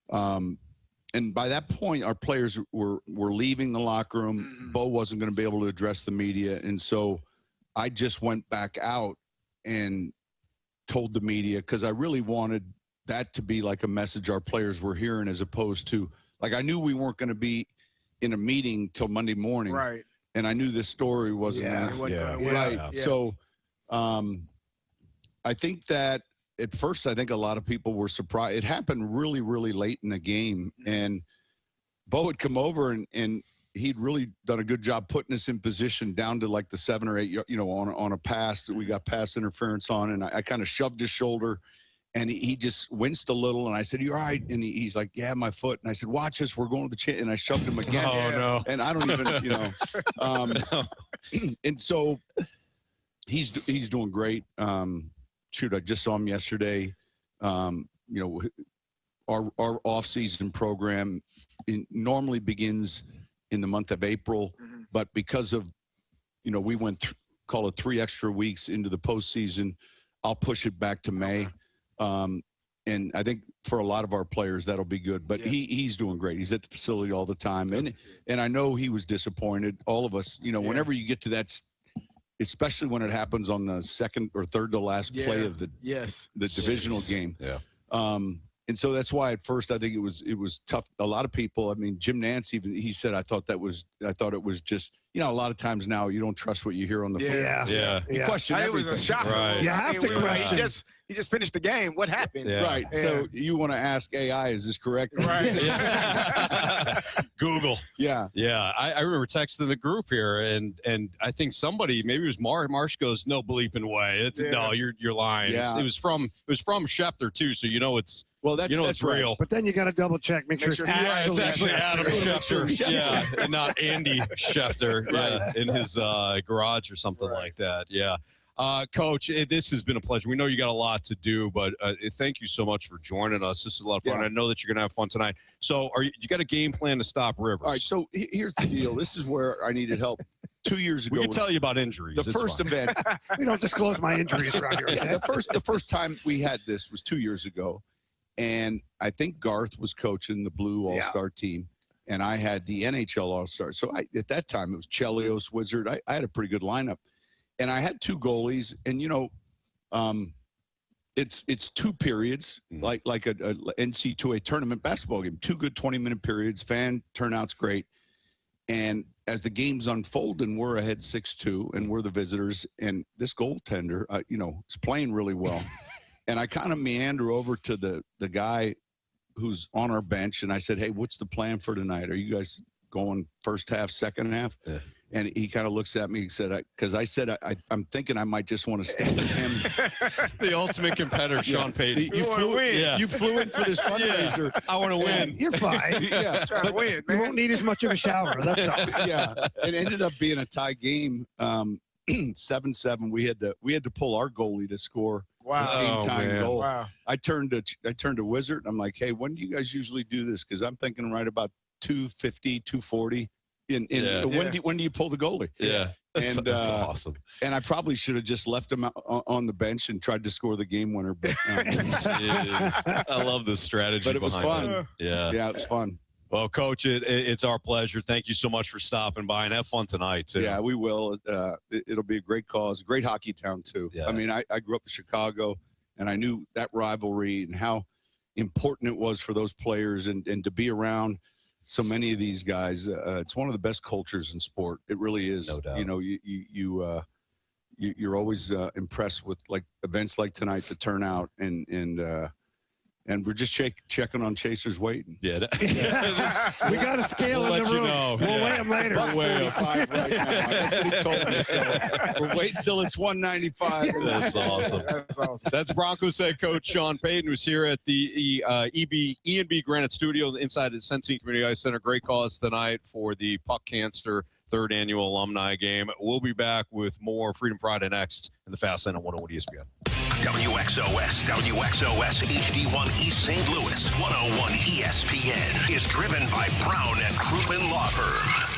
by that point, our players were leaving the locker room. Mm-hmm. Bo wasn't going to be able to address the media. And so I just went back out and told the media, because I really wanted that to be like a message our players were hearing, as opposed to, like, I knew we weren't going to be in a meeting till Monday morning. Right. And I knew this story wasn't going to. Right. Yeah. So I think that at first, I think a lot of people were surprised. It happened really, really late in the game. And Bo had come over and he'd really done a good job putting us in position down to like the 7 or 8, on a pass that we got pass interference on. And I kind of shoved his shoulder, and he just winced a little. And I said, "You all right?" And he's like, "Yeah, my foot." And I said, "Watch us. We're going to the chin." And I shoved him again. Oh, no. And I don't even, and so he's doing great. Shoot, I just saw him yesterday. Our off-season program normally begins in the month of April, but because of, we went call it 3 extra weeks into the postseason, I'll push it back to May. And I think for a lot of our players, that'll be good. But he's doing great. He's at the facility all the time. And I know he was disappointed. All of us, whenever you get to that, especially when it happens on the second or third to last play of the divisional game. Yeah. And so that's why at first I think it was tough. A lot of people, I mean, Jim Nance, even he said, I thought it was just, a lot of times now you don't trust what you hear on the phone. Yeah. You question everything. It was a shock. Right. You have to question. He just finished the game. What happened? Yeah. Right. Yeah. So you want to ask AI, is this correct? Right. Google. Yeah. Yeah. I remember texting the group here, and I think somebody, maybe it was Marsh goes, "No bleeping way. No, you're lying." Yeah. It was from Schefter too, so it's that's right. real. But then you got to double check, make sure it's actually Adam Schefter. Schefter. Yeah, and not Andy Schefter. Yeah, in his garage or something like that. Yeah. Coach, this has been a pleasure. We know you got a lot to do, but thank you so much for joining us. This is a lot of fun. Yeah. I know that you're going to have fun tonight. So you got a game plan to stop Rivers? All right. So here's the deal. This is where I needed help 2 years ago. We can tell you about injuries. The first event. We don't disclose my injuries around here. Yeah, the first time we had this was 2 years ago. And I think Garth was coaching the Blue All-Star team. And I had the NHL All-Star. So at that time, it was Chelios, Wizard. I had a pretty good lineup. And I had 2 goalies, and it's 2 periods, like a NC2A tournament basketball game. 2 good 20-minute periods. Fan turnout's great. And as the game's unfolding, we're ahead 6-2, and we're the visitors. And this goaltender, is playing really well. And I kind of meander over to the guy who's on our bench, and I said, "Hey, what's the plan for tonight? Are you guys going first half, second half?" Yeah. And he kind of looks at me and said, because I said, I'm thinking I might just want to stand with him. The ultimate competitor, Sean Payton. You flew in for this fundraiser. Yeah. I want to win. You're fine. Yeah. Trying to win, you won't need as much of a shower. That's all. Yeah. It ended up being a tie game, 7-7. We had to pull our goalie to score. Wow. Game time goal. Wow. I turned to Wizard. I'm like, hey, when do you guys usually do this? Because I'm thinking right about 250, 240. When do you pull the goalie? Yeah. And that's awesome. And I probably should have just left him on the bench and tried to score the game winner. But I love the strategy. But it was behind fun. it. Yeah, it was fun. Well, Coach, it's our pleasure. Thank you so much for stopping by, and have fun tonight too. Yeah, we will. It'll be a great cause, great hockey town too. Yeah. I mean, I grew up in Chicago, and I knew that rivalry and how important it was for those players and to be around so many of these guys. It's one of the best cultures in sport. It really is. No doubt. You know, you're always impressed with like events like tonight, the turnout, and we're just checking on Chasers waiting. Yeah. We got a scale in the room. We'll weigh them later. It's $145 right now. That's what he told me. So we're waiting until it's $195. That's awesome. That's awesome. That's Broncos head coach Sean Payton, who's here at the E&B Granite Studio inside the Centene Community Ice Center. Great cause tonight for the Puck Cancer 3rd Annual Alumni Game. We'll be back with more Freedom Friday next in the Fast Lane on 101 ESPN. WXOS HD1 East St. Louis 101 ESPN is driven by Brown and Crouppen Law Firm.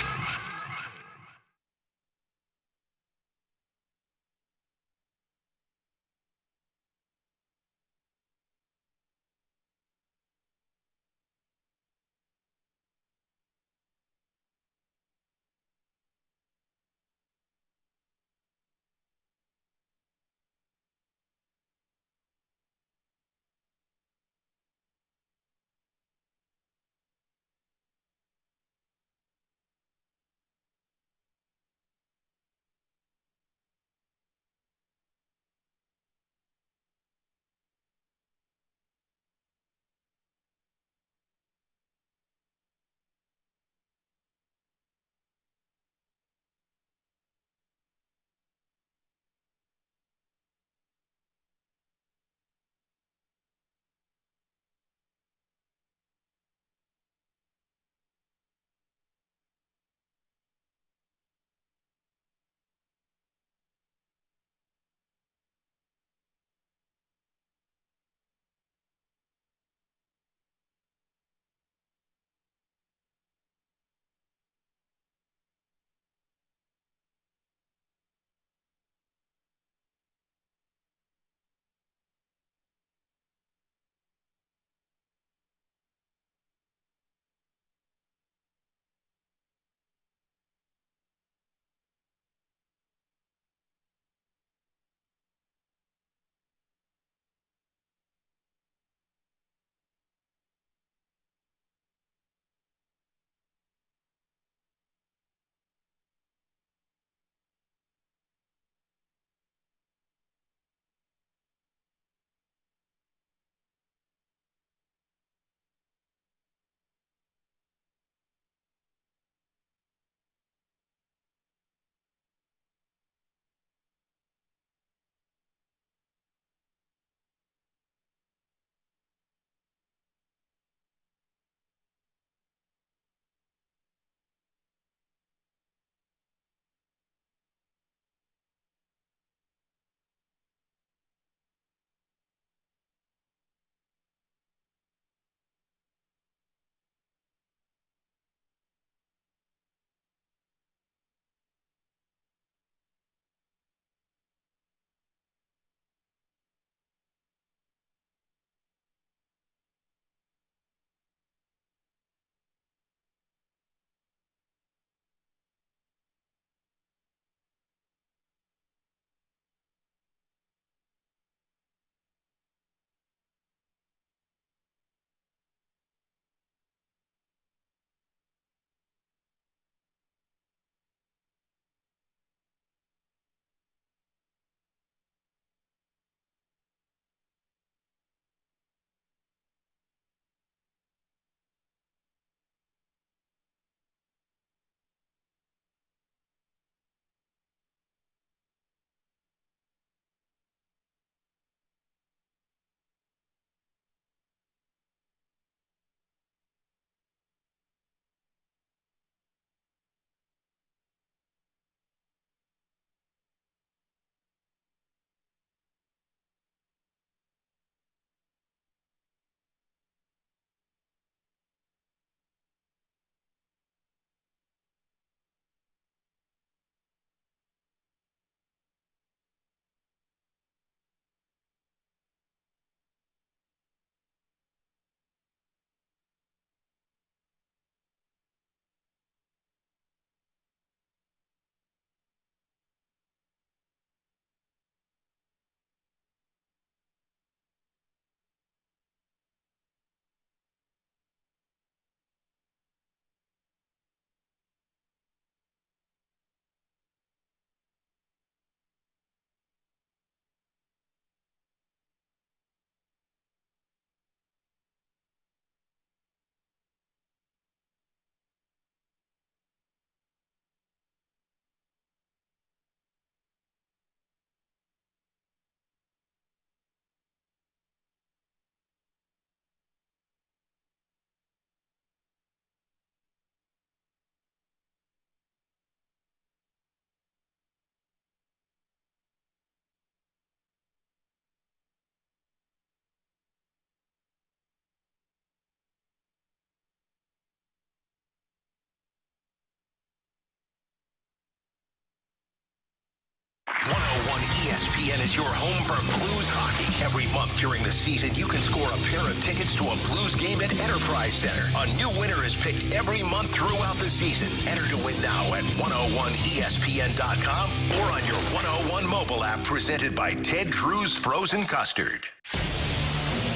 ESPN is your home for Blues hockey. Every month during the season, you can score a pair of tickets to a Blues game at Enterprise Center. A new winner is picked every month throughout the season. Enter to win now at 101ESPN.com or on your 101 mobile app presented by Ted Drew's Frozen Custard.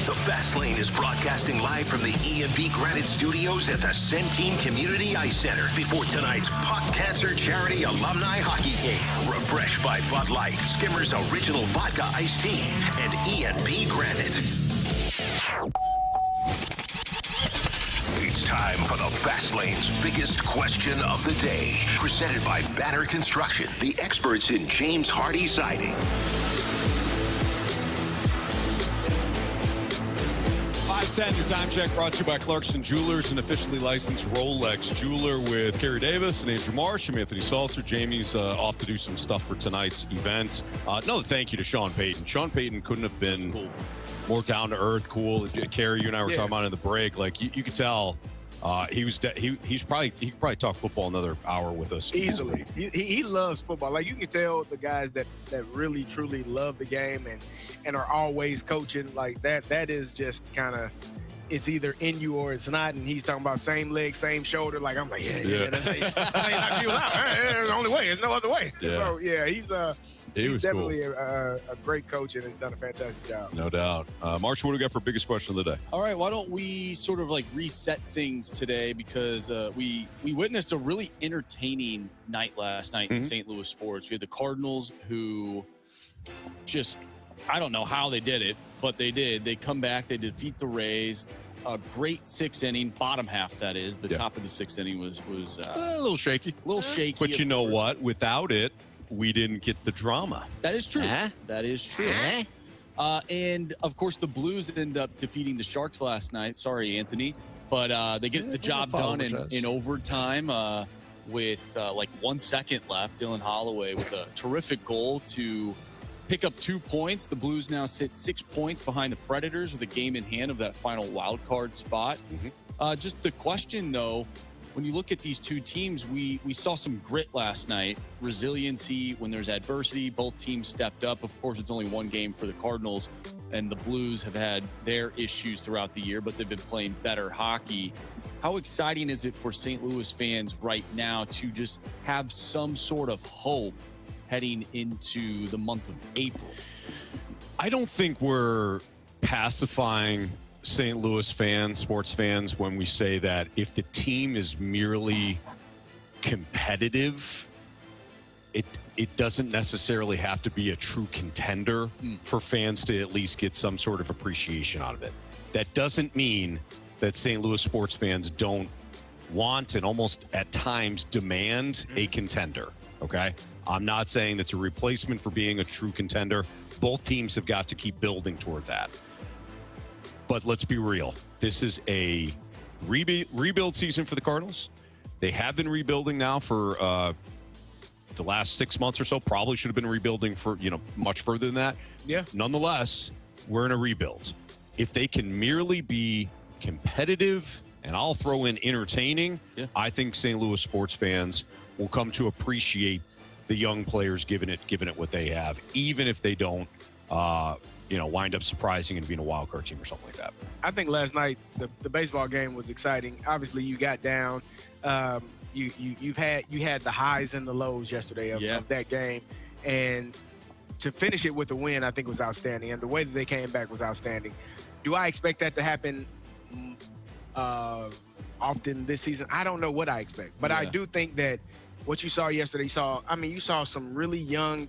The Fast Lane is broadcasting live from the E&V Granite Studios at the Centene Community Ice Center before tonight's Puck Cancer Charity Alumni Hockey Game. Refreshed by Bud Light, Skimmer's Original Vodka Iced Tea, and E&V Granite. It's time for the Fast Lane's biggest question of the day. Presented by Banner Construction, the experts in James Hardy Siding. 5:10, your time check brought to you by Clarkson Jewelers, an officially licensed Rolex jeweler with Carey Davis and Andrew Marsh. I'm Anthony Stalter. Jamie's off to do some stuff for tonight's event. Another thank you to Sean Payton. Sean Payton couldn't have been more down to earth, cool. Carey, you and I were talking about in the break. Like you could tell, he could probably talk football another hour with us easily. He loves football. Like you can tell the guys that really truly love the game and are always coaching like that. That is just kind of, it's either in you or it's not. And he's talking about same leg, same shoulder. Like I'm like, yeah. That's the only way. There's no other way. Yeah. So yeah, he's definitely cool. a great coach and has done a fantastic job. No doubt. Marsh, what do we got for biggest question of the day? All right, why don't we sort of like reset things today because we witnessed a really entertaining night last night in St. Louis sports. We had the Cardinals who just, I don't know how they did it, but they did. They come back, they defeat the Rays. A great sixth inning, bottom half that is. The top of the sixth inning was a little shaky. But you know what? Without it, we didn't get the drama. That is true. That is true. And, of course, the Blues end up defeating the Sharks last night. Sorry, Anthony. But they get the job done in overtime with like 1 second left. Dylan Holloway with a terrific goal to pick up 2 points. The Blues now sit 6 points behind the Predators with a game in hand of that final wild card spot. Just the question, though, when you look at these two teams, we saw some grit last night, resiliency when there's adversity. Both teams stepped up. Of course, it's only one game for the Cardinals, and the Blues have had their issues throughout the year, but they've been playing better hockey. How exciting is it for St. Louis fans right now to just have some sort of hope heading into the month of April? I don't think we're pacifying St. Louis fans, sports fans, when we say that if the team is merely competitive, it doesn't necessarily have to be a true contender for fans to at least get some sort of appreciation out of it. That doesn't mean that St. Louis sports fans don't want and almost at times demand a contender, okay? I'm not saying that's a replacement for being a true contender. Both teams have got to keep building toward that. But let's be real. This is a rebuild season for the Cardinals. They have been rebuilding now for the last 6 months or so. Probably should have been rebuilding for, much further than that. Yeah. Nonetheless, we're in a rebuild. If they can merely be competitive, and I'll throw in entertaining, I think St. Louis sports fans will come to appreciate the young players giving it what they have, even if they don't wind up surprising and being a wild card team or something like that. I think last night the baseball game was exciting. Obviously, you got down. You had the highs and the lows yesterday of that game, and to finish it with a win, I think was outstanding. And the way that they came back was outstanding. Do I expect that to happen often this season? I don't know what I expect, but I do think that what you saw yesterday, you saw some really young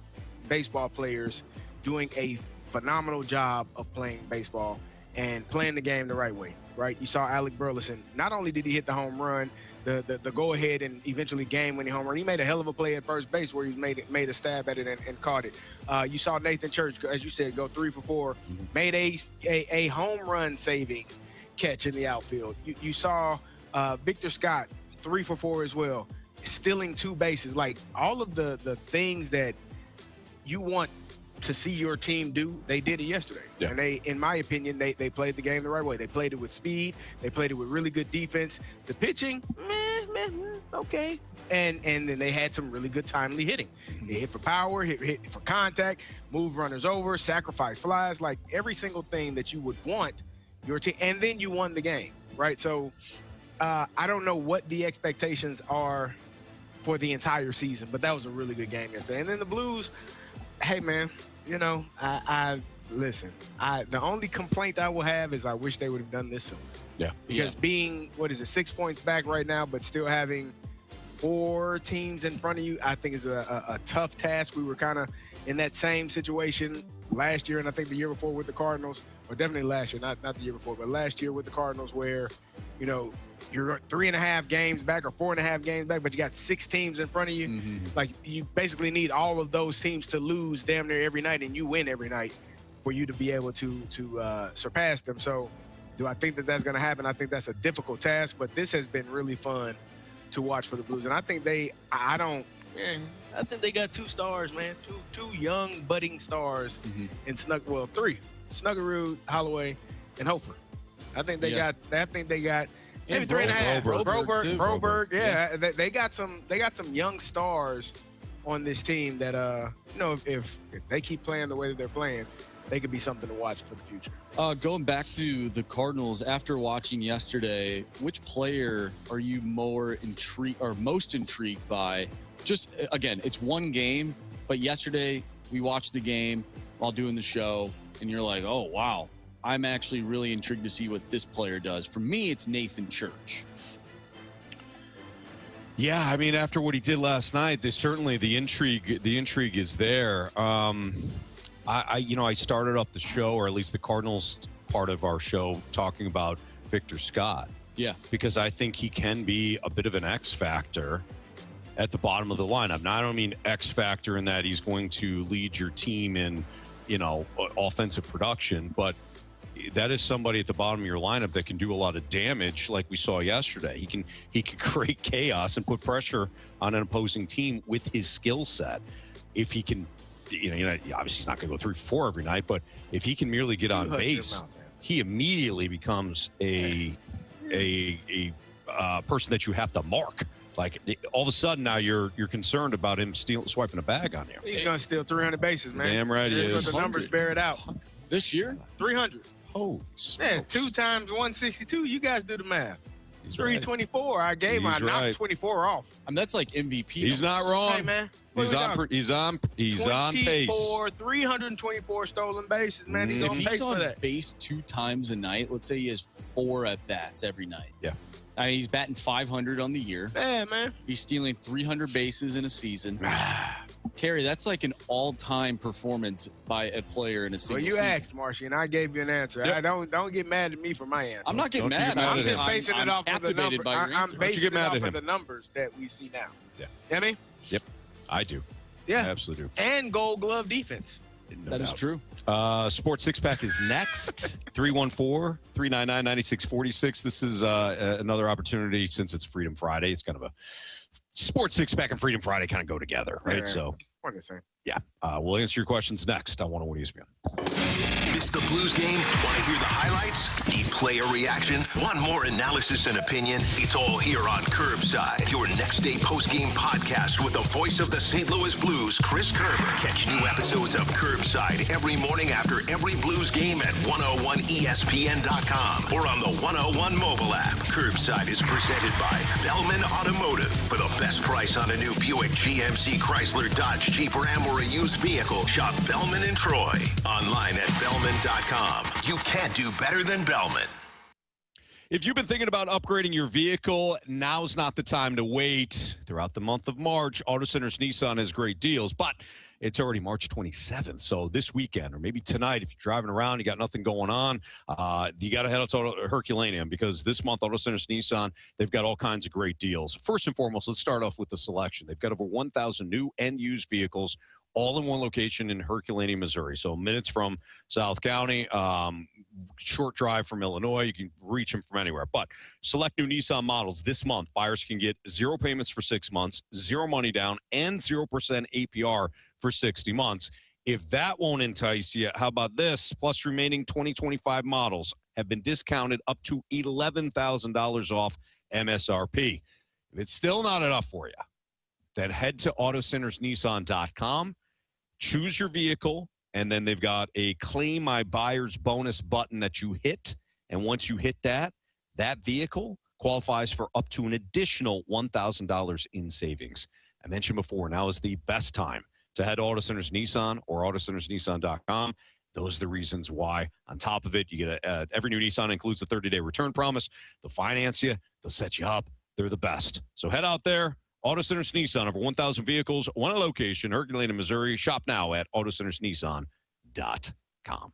baseball players doing a phenomenal job of playing baseball and playing the game the right way, right? You saw Alec Burleson. Not only did he hit the home run, the go-ahead and eventually game-winning home run, he made a hell of a play at first base where he made a stab at it and caught it. You saw Nathan Church, as you said, go 3 for 4, made a home run saving catch in the outfield. You saw Victor Scott, 3 for 4 as well, stealing 2 bases. Like, all of the things that you want to see your team do, they did it yesterday. Yeah. And they, in my opinion, they played the game the right way. They played it with speed. They played it with really good defense. The pitching, man, okay. And then they had some really good timely hitting. They hit for power, hit for contact, move runners over, sacrifice flies, like every single thing that you would want your team. And then you won the game, right? So I don't know what the expectations are for the entire season, but that was a really good game yesterday. And then the Blues, hey, man, you know, I listen, the only complaint I will have is I wish they would have done this sooner. Yeah. Because being, 6 points back right now, but still having 4 teams in front of you, I think is a tough task. We were kind of in that same situation last year, and I think the year before with the Cardinals, or definitely last year, not the year before, but last year with the Cardinals, where, you know, you're 3.5 games back or 4.5 games back, but you got 6 teams in front of you. Like, you basically need all of those teams to lose damn near every night, and you win every night for you to be able to surpass them. So do I think that that's going to happen? I think that's a difficult task, but this has been really fun to watch for the Blues. And I think I think they got 2 stars, man. Two young budding stars in 3. Snuggerud, Holloway, and Hofer. I think they got maybe 3.5. Broberg. Yeah. They got some young stars on this team that you know, if they keep playing the way that they're playing, they could be something to watch for the future. Going back to the Cardinals, after watching yesterday, which player are you more intrigued or most intrigued by? Just, again, it's one game, but yesterday we watched the game while doing the show, and you're like, oh, wow, I'm actually really intrigued to see what this player does. For me, it's Nathan Church. Yeah, I mean, after what he did last night, the intrigue is there. I started off the show, or at least the Cardinals part of our show, talking about Victor Scott. Yeah. Because I think he can be a bit of an X factor at the bottom of the lineup. Now, I don't mean X factor in that he's going to lead your team in, you know, offensive production, but that is somebody at the bottom of your lineup that can do a lot of damage, like we saw yesterday. He can create chaos and put pressure on an opposing team with his skill set. If he can, you know, obviously he's not going to go 3-4 every night, but if he can merely get on base, he immediately becomes a person that you have to mark. Like, all of a sudden now you're concerned about him swiping a bag on you. He's going to steal 300 bases, man. Damn right he is. The numbers bear it out. This year? 300. Oh, yeah, 2 times 162. You guys do the math. He's 324. Right. I knocked 24 off. I mean, that's like MVP. He's not wrong. Hey, man. He's on pace. 324 stolen bases, man. He's on pace he's for on that. base 2 times a night, let's say he has 4 at bats every night. Yeah. I mean, he's batting 500 on the year. Yeah, man. He's stealing 300 bases in a season. Carey, that's like an all-time performance by a player in a single season. Well, you asked, Marshy, and I gave you an answer. Yep. Don't get mad at me for my answer. I'm not getting mad. I'm just basing it off of the numbers. I'm basing it off of the numbers that we see now. Yeah. You know what I mean? Yep. I do. Yeah. I absolutely do. And Gold Glove defense. That is true. Sports Six Pack is next. 314-399-9646. This is another opportunity, since it's Freedom Friday. It's kind of a Sports Six Pack and Freedom Friday kind of go together, right? Yeah. So, What is it? yeah, we'll answer your questions next on 101 ESPN. Missed the Blues game? Want to hear the highlights? Need player reaction? Want more analysis and opinion? It's all here on Curbside, your next day post-game podcast with the voice of the St. Louis Blues, Chris Kerber. Catch new episodes of Curbside every morning after every Blues game at 101ESPN.com or on the 101 mobile app. Curbside is presented by Bellman Automotive. For the best price on a new Buick, GMC, Chrysler, Dodge, Jeep, Ram, or a used vehicle, shop Bellman and Troy. Online at Bellman.com. You can't do better than Bellman. If you've been thinking about upgrading your vehicle, now's not the time to wait. Throughout the month of March, Auto Centers Nissan has great deals, but it's already March 27th. So this weekend, or maybe tonight, if you're driving around, you got nothing going on, you got to head out to Herculaneum, because this month, Auto Centers Nissan, they've got all kinds of great deals. First and foremost, let's start off with the selection. They've got over 1,000 new and used vehicles, all in one location in Herculaneum, Missouri. So minutes from South County, short drive from Illinois. You can reach them from anywhere. But select new Nissan models this month. Buyers can get 0 payments for 6 months, 0 money down, and 0% APR for 60 months. If that won't entice you, how about this? Plus, remaining 2025 models have been discounted up to $11,000 off MSRP. If it's still not enough for you, then head to autocentersnissan.com, choose your vehicle, and then they've got a Claim My Buyer's Bonus button that you hit. And once you hit that vehicle qualifies for up to an additional $1,000 in savings. I mentioned before, now is the best time to head to Auto Centers Nissan or autocentersnissan.com. Those are the reasons why. On top of it, you get every new Nissan includes a 30-day return promise. They'll finance you. They'll set you up. They're the best. So head out there. Auto Centers Nissan, over 1,000 vehicles, one location, Herculean, Missouri. Shop now at autocentersnissan.com.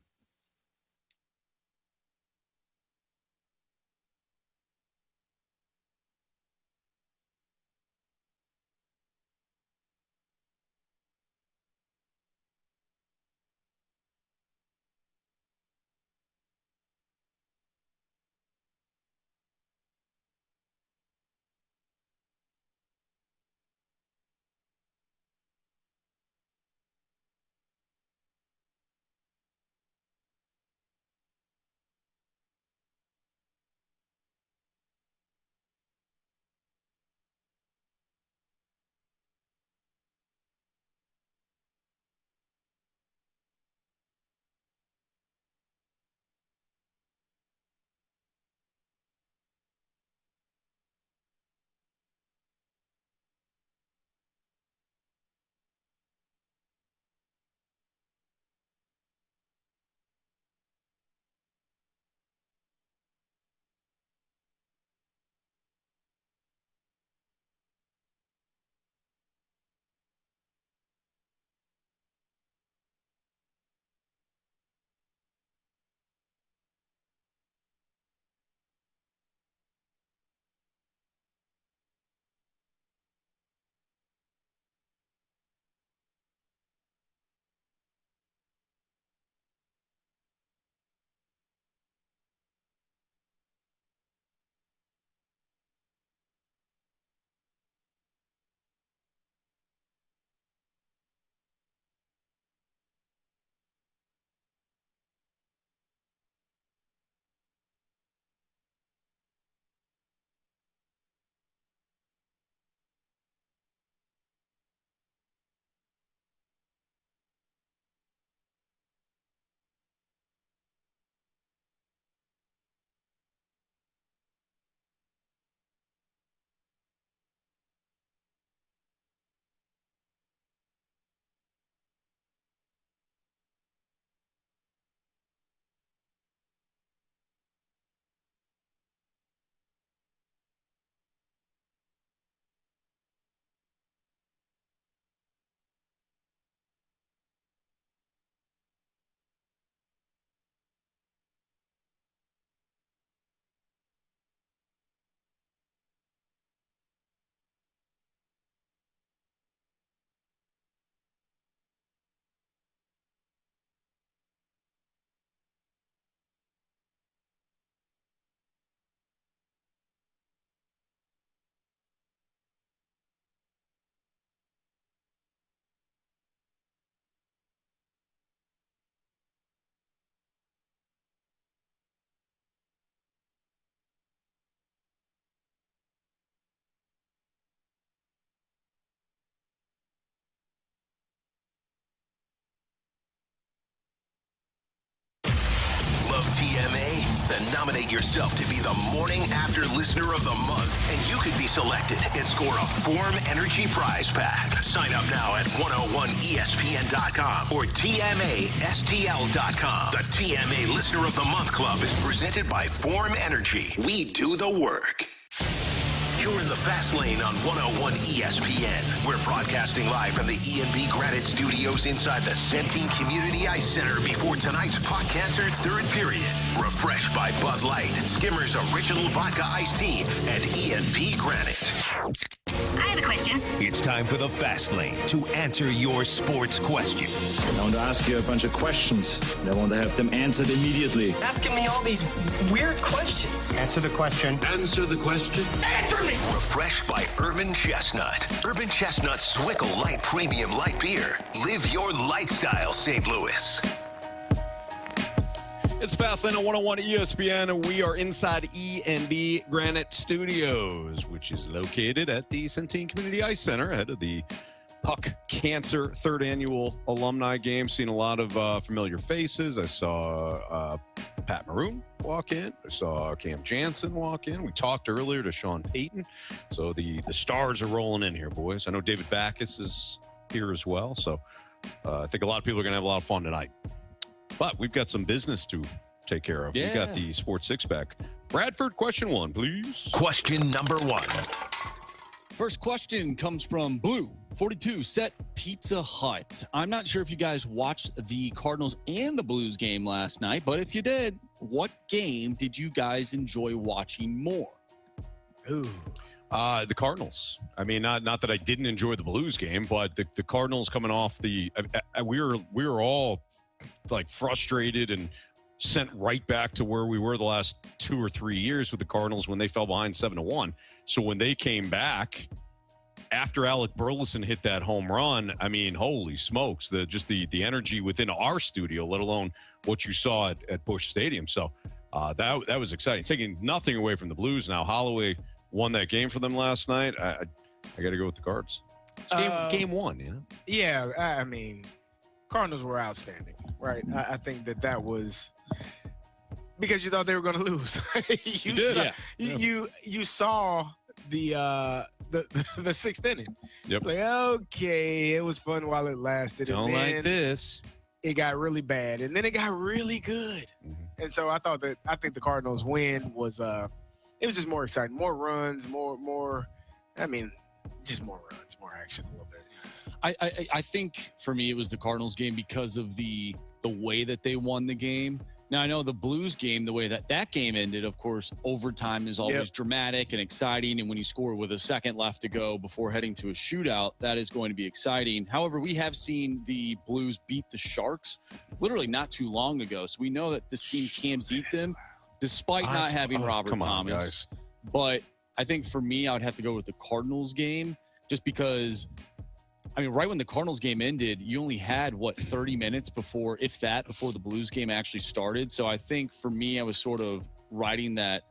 TMA? Then nominate yourself to be the Morning After Listener of the Month, and you could be selected and score a Form Energy prize pack. Sign up now at 101ESPN.com or TMASTL.com. The TMA Listener of the Month Club is presented by Form Energy. We do the work. You're in the Fast Lane on 101 ESPN. We're broadcasting live from the E&B Granite Studios inside the Centene Community Ice Center before tonight's Puck Cancer third period. Refreshed by Bud Light, Skimmer's Original Vodka Iced Tea, and E&B Granite. I have a question. It's time for the Fast Lane to answer your sports questions. I want to ask you a bunch of questions, and I want to have them answered immediately. Asking me all these weird questions. Answer the question. Answer the question. Answer me! Refreshed by Urban Chestnut. Urban Chestnut Swickle Light Premium Light Beer. Live your lifestyle, St. Louis. It's Fastlane on 101 ESPN. We are inside E&B Granite Studios, which is located at the Centene Community Ice Center ahead of the Puck Cancer third annual alumni game. Seen a lot of familiar faces. I saw Pat Maroon walk in. I saw Cam Jansen walk in. We talked earlier to Sean Payton. So the stars are rolling in here, boys. I know David Backus is here as well. So I think a lot of people are going to have a lot of fun tonight. But we've got some business to take care of. Yeah. We've got the Sports Six-Pack. Bradford, question 1, please. Question number 1. First question comes from Blue 42 Set Pizza Hut. I'm not sure if you guys watched the Cardinals and the Blues game last night, but if you did, what game did you guys enjoy watching more? The Cardinals. I mean, not that I didn't enjoy the Blues game, but the Cardinals coming off we were all like frustrated and sent right back to where we were the last 2 or 3 years with the Cardinals when they fell behind 7-1. So when they came back after Alec Burleson hit that home run, I mean, holy smokes, the energy within our studio, let alone what you saw at Busch Stadium. So that was exciting. Taking nothing away from the Blues now. Holloway won that game for them last night. I got to go with the Cards. It's game 1, you know? Yeah, I mean, Cardinals were outstanding, right? I think that was because you thought they were going to lose. You saw the sixth inning. Yep. Like, okay, it was fun while it lasted. Don't and then like this. It got really bad, and then it got really good. Mm-hmm. And so I think the Cardinals win was it was just more exciting, more runs, more. I mean, just more runs, more action a little bit. I think for me it was the Cardinals game because of the way that they won the game. Now I know the Blues game, the way that game ended, of course, overtime is always dramatic and exciting. And when you score with a second left to go before heading to a shootout, that is going to be exciting. However, we have seen the Blues beat the Sharks literally not too long ago. So we know that this team can beat them despite not having Robert Thomas. Guys. But I think for me, I would have to go with the Cardinals game just because – I mean, right when the Cardinals game ended, you only had, 30 minutes before the Blues game actually started. So I think for me, I was sort of riding that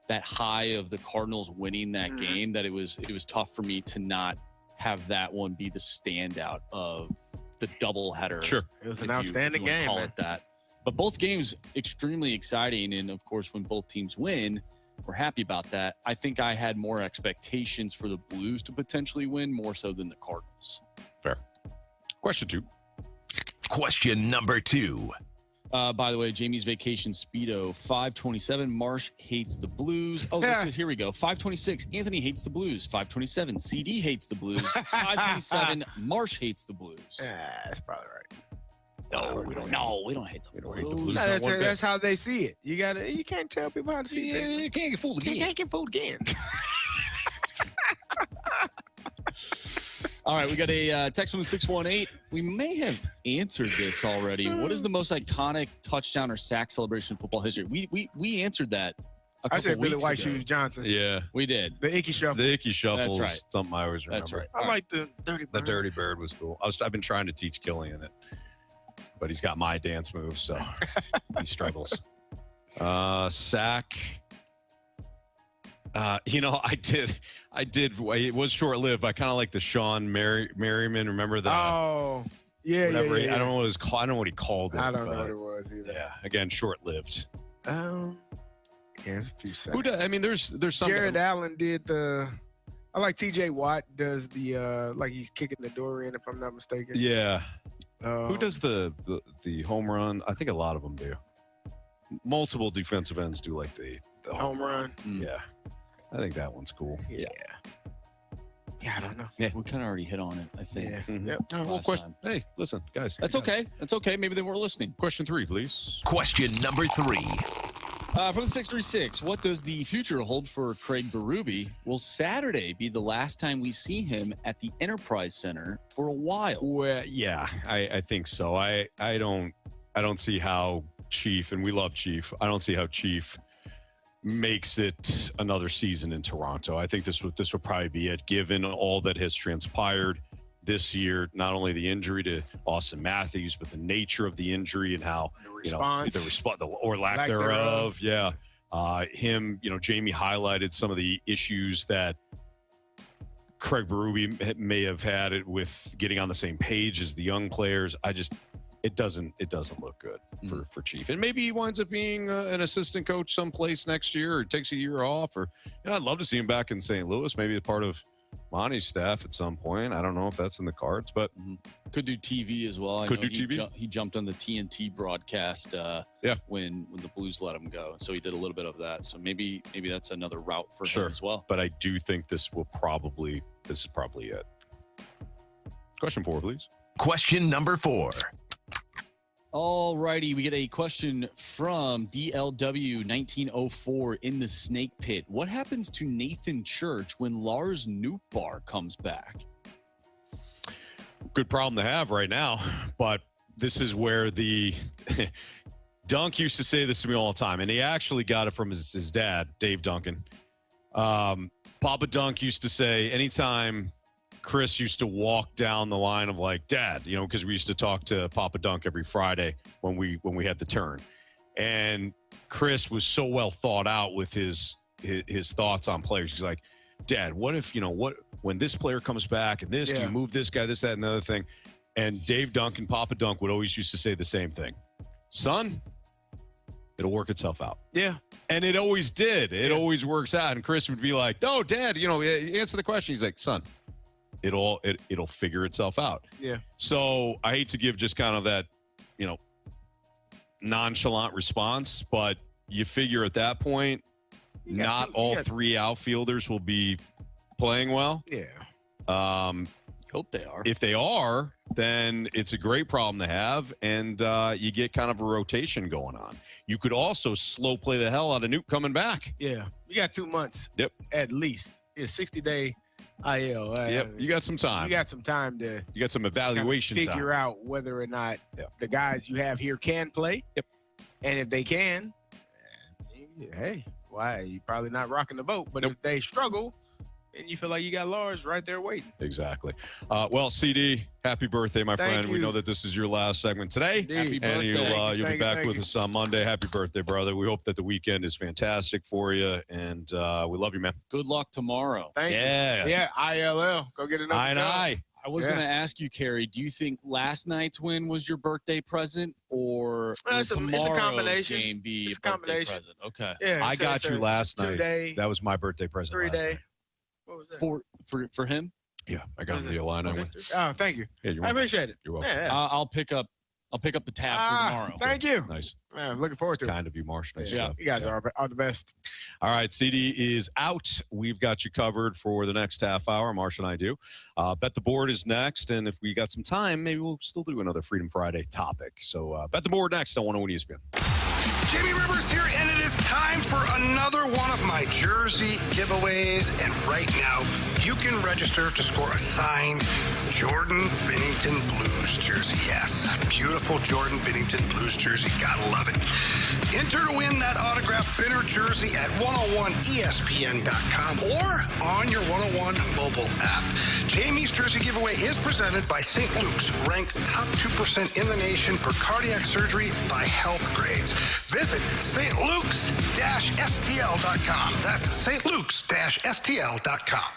high of the Cardinals winning that game, that it was tough for me to not have that one be the standout of the doubleheader. Sure. It was an outstanding game. Call it that. But both games extremely exciting. And, of course, when both teams win, we're happy about that. I think I had more expectations for the Blues to potentially win more so than the Cardinals. Fair. Question 2. Question number 2. By the way, Jamie's Vacation Speedo, 527. Marsh hates the Blues. Oh, here we go. 526. Anthony hates the Blues. 527. CD hates the Blues. 527. Marsh hates the Blues. That's probably right. No, we don't hate the Blues. That's how they see it. You can't tell people how to see it. You can't get fooled again. You can't get fooled again. All right, we got a text from the 618. We may have answered this already. What is the most iconic touchdown or sack celebration in football history? We answered that a couple I said Billy weeks White ago. Shoes Johnson. Yeah. We did. The Icky Shuffle. The Icky Shuffle That's right. is something I always remember. That's right. I like the Dirty Bird. The Dirty Bird was cool. I've been trying to teach Killian it, but he's got my dance moves, so he struggles. Sack. I did. It was short-lived. I kind of like the Sean Merriman. Remember that? Oh, yeah, whatever. yeah. I don't know what it was called. I don't know what he called it. I don't know what it was either. Yeah, again, short-lived. There's a few seconds. There's some. Jared Allen did I like TJ Watt does the like he's kicking the door in, if I'm not mistaken. Yeah. Who does the home run? I think a lot of them do. Multiple defensive ends do like the home run. Yeah. I think that one's cool. Yeah, I don't know. Yeah, we kind of already hit on it, I think. Yeah. Mm-hmm. Yep. Time. Hey, listen, guys. That's okay. That's okay. Maybe they weren't listening. Question 3, please. Question number 3. From the 636, what does the future hold for Craig Berube? Will Saturday be the last time we see him at the Enterprise Center for a while? Well, yeah, I think so. I don't see how Chief, and we love Chief, I don't see how Chief makes it another season in Toronto. I think this will probably be it, given all that has transpired this year, not only the injury to Austin Matthews, but the nature of the injury and how response. Or lack thereof. Yeah. Him, Jamie highlighted some of the issues that Craig Berube may have had it with getting on the same page as the young players. It doesn't look good for Chief. And maybe he winds up being an assistant coach someplace next year, or takes a year off, or I'd love to see him back in St. Louis, maybe a part of Monty's staff at some point. I don't know if that's in the cards, but could do TV as well. He jumped on the TNT broadcast when the Blues let him go, so he did a little bit of that. So maybe that's another route for him as well. But I do think this is probably it. Question 4, please. Question number 4. All righty, we get a question from DLW 1904 in the Snake Pit. What happens to Nathan Church when Lars Nootbaar comes back? Good problem to have right now, but this is where the Dunk used to say this to me all the time, and he actually got it from his dad, Dave Duncan. Papa Dunk used to say anytime Chris used to walk down the line of like, Dad, because we used to talk to Papa Dunk every Friday when we had the turn. And Chris was so well thought out with his thoughts on players. He's like, Dad, what if, when this player comes back and this, do you move this guy, this, that, and the other thing? And Dave Duncan, Papa Dunk would always used to say the same thing. Son, it'll work itself out. Yeah. And it always did. It always works out. And Chris would be like, no, Dad, answer the question. He's like, son, it'll figure itself out. Yeah. So I hate to give just kind of that, nonchalant response, but you figure at that point, not all three outfielders will be playing well. Yeah. Hope they are. If they are, then it's a great problem to have, and you get kind of a rotation going on. You could also slow play the hell out of Newt coming back. Yeah. You got 2 months. Yep. At least. It's 60-day IL. Yep. You got some time. You got some time to. You got some evaluation kind of figure time. out whether or not the guys you have here can play. Yep. And if they can, hey, why? You're probably not rocking the boat. But if they struggle, and you feel like you got Lars right there waiting. Exactly. Well, CD, happy birthday, my friend. We know that this is your last segment today. Happy birthday. You'll be back with us on Monday. Happy birthday, brother. We hope that the weekend is fantastic for you, and we love you, man. Good luck tomorrow. Thank you. Yeah, ILL. Go get another I. I was going to ask you, Carey, do you think last night's win was your birthday present, or will tomorrow's game be a birthday present? Okay. Yeah, I got you last night. 2-day, that was my birthday present 3-day. last night. What was that? For him? Yeah, I got him the Illini win. Oh, thank you. Yeah, I appreciate it. You're welcome. Yeah. I'll pick up the tab for tomorrow. Thank you. Nice. Man, I'm looking forward to it. Kind of you, Marsh. Nice Yeah, job. you guys are the best. All right, CD is out. We've got you covered for the next half hour. Marsh and I do. Bet the Board is next, and if we got some time, maybe we'll still do another Freedom Friday topic. So Bet the Board next on 101 ESPN. Jamie Rivers here, and it is time for another one of my jersey giveaways. And right now, you can register to score a signed Jordan Binnington Blues jersey. Yes, beautiful Jordan Binnington Blues jersey. Gotta love it. Enter to win that autographed Binner jersey at 101ESPN.com or on your 101 mobile app. Jamie's jersey giveaway is presented by St. Luke's, ranked top 2% in the nation for cardiac surgery by Health Grades. Visit stlukes-stl.com. That's stlukes-stl.com.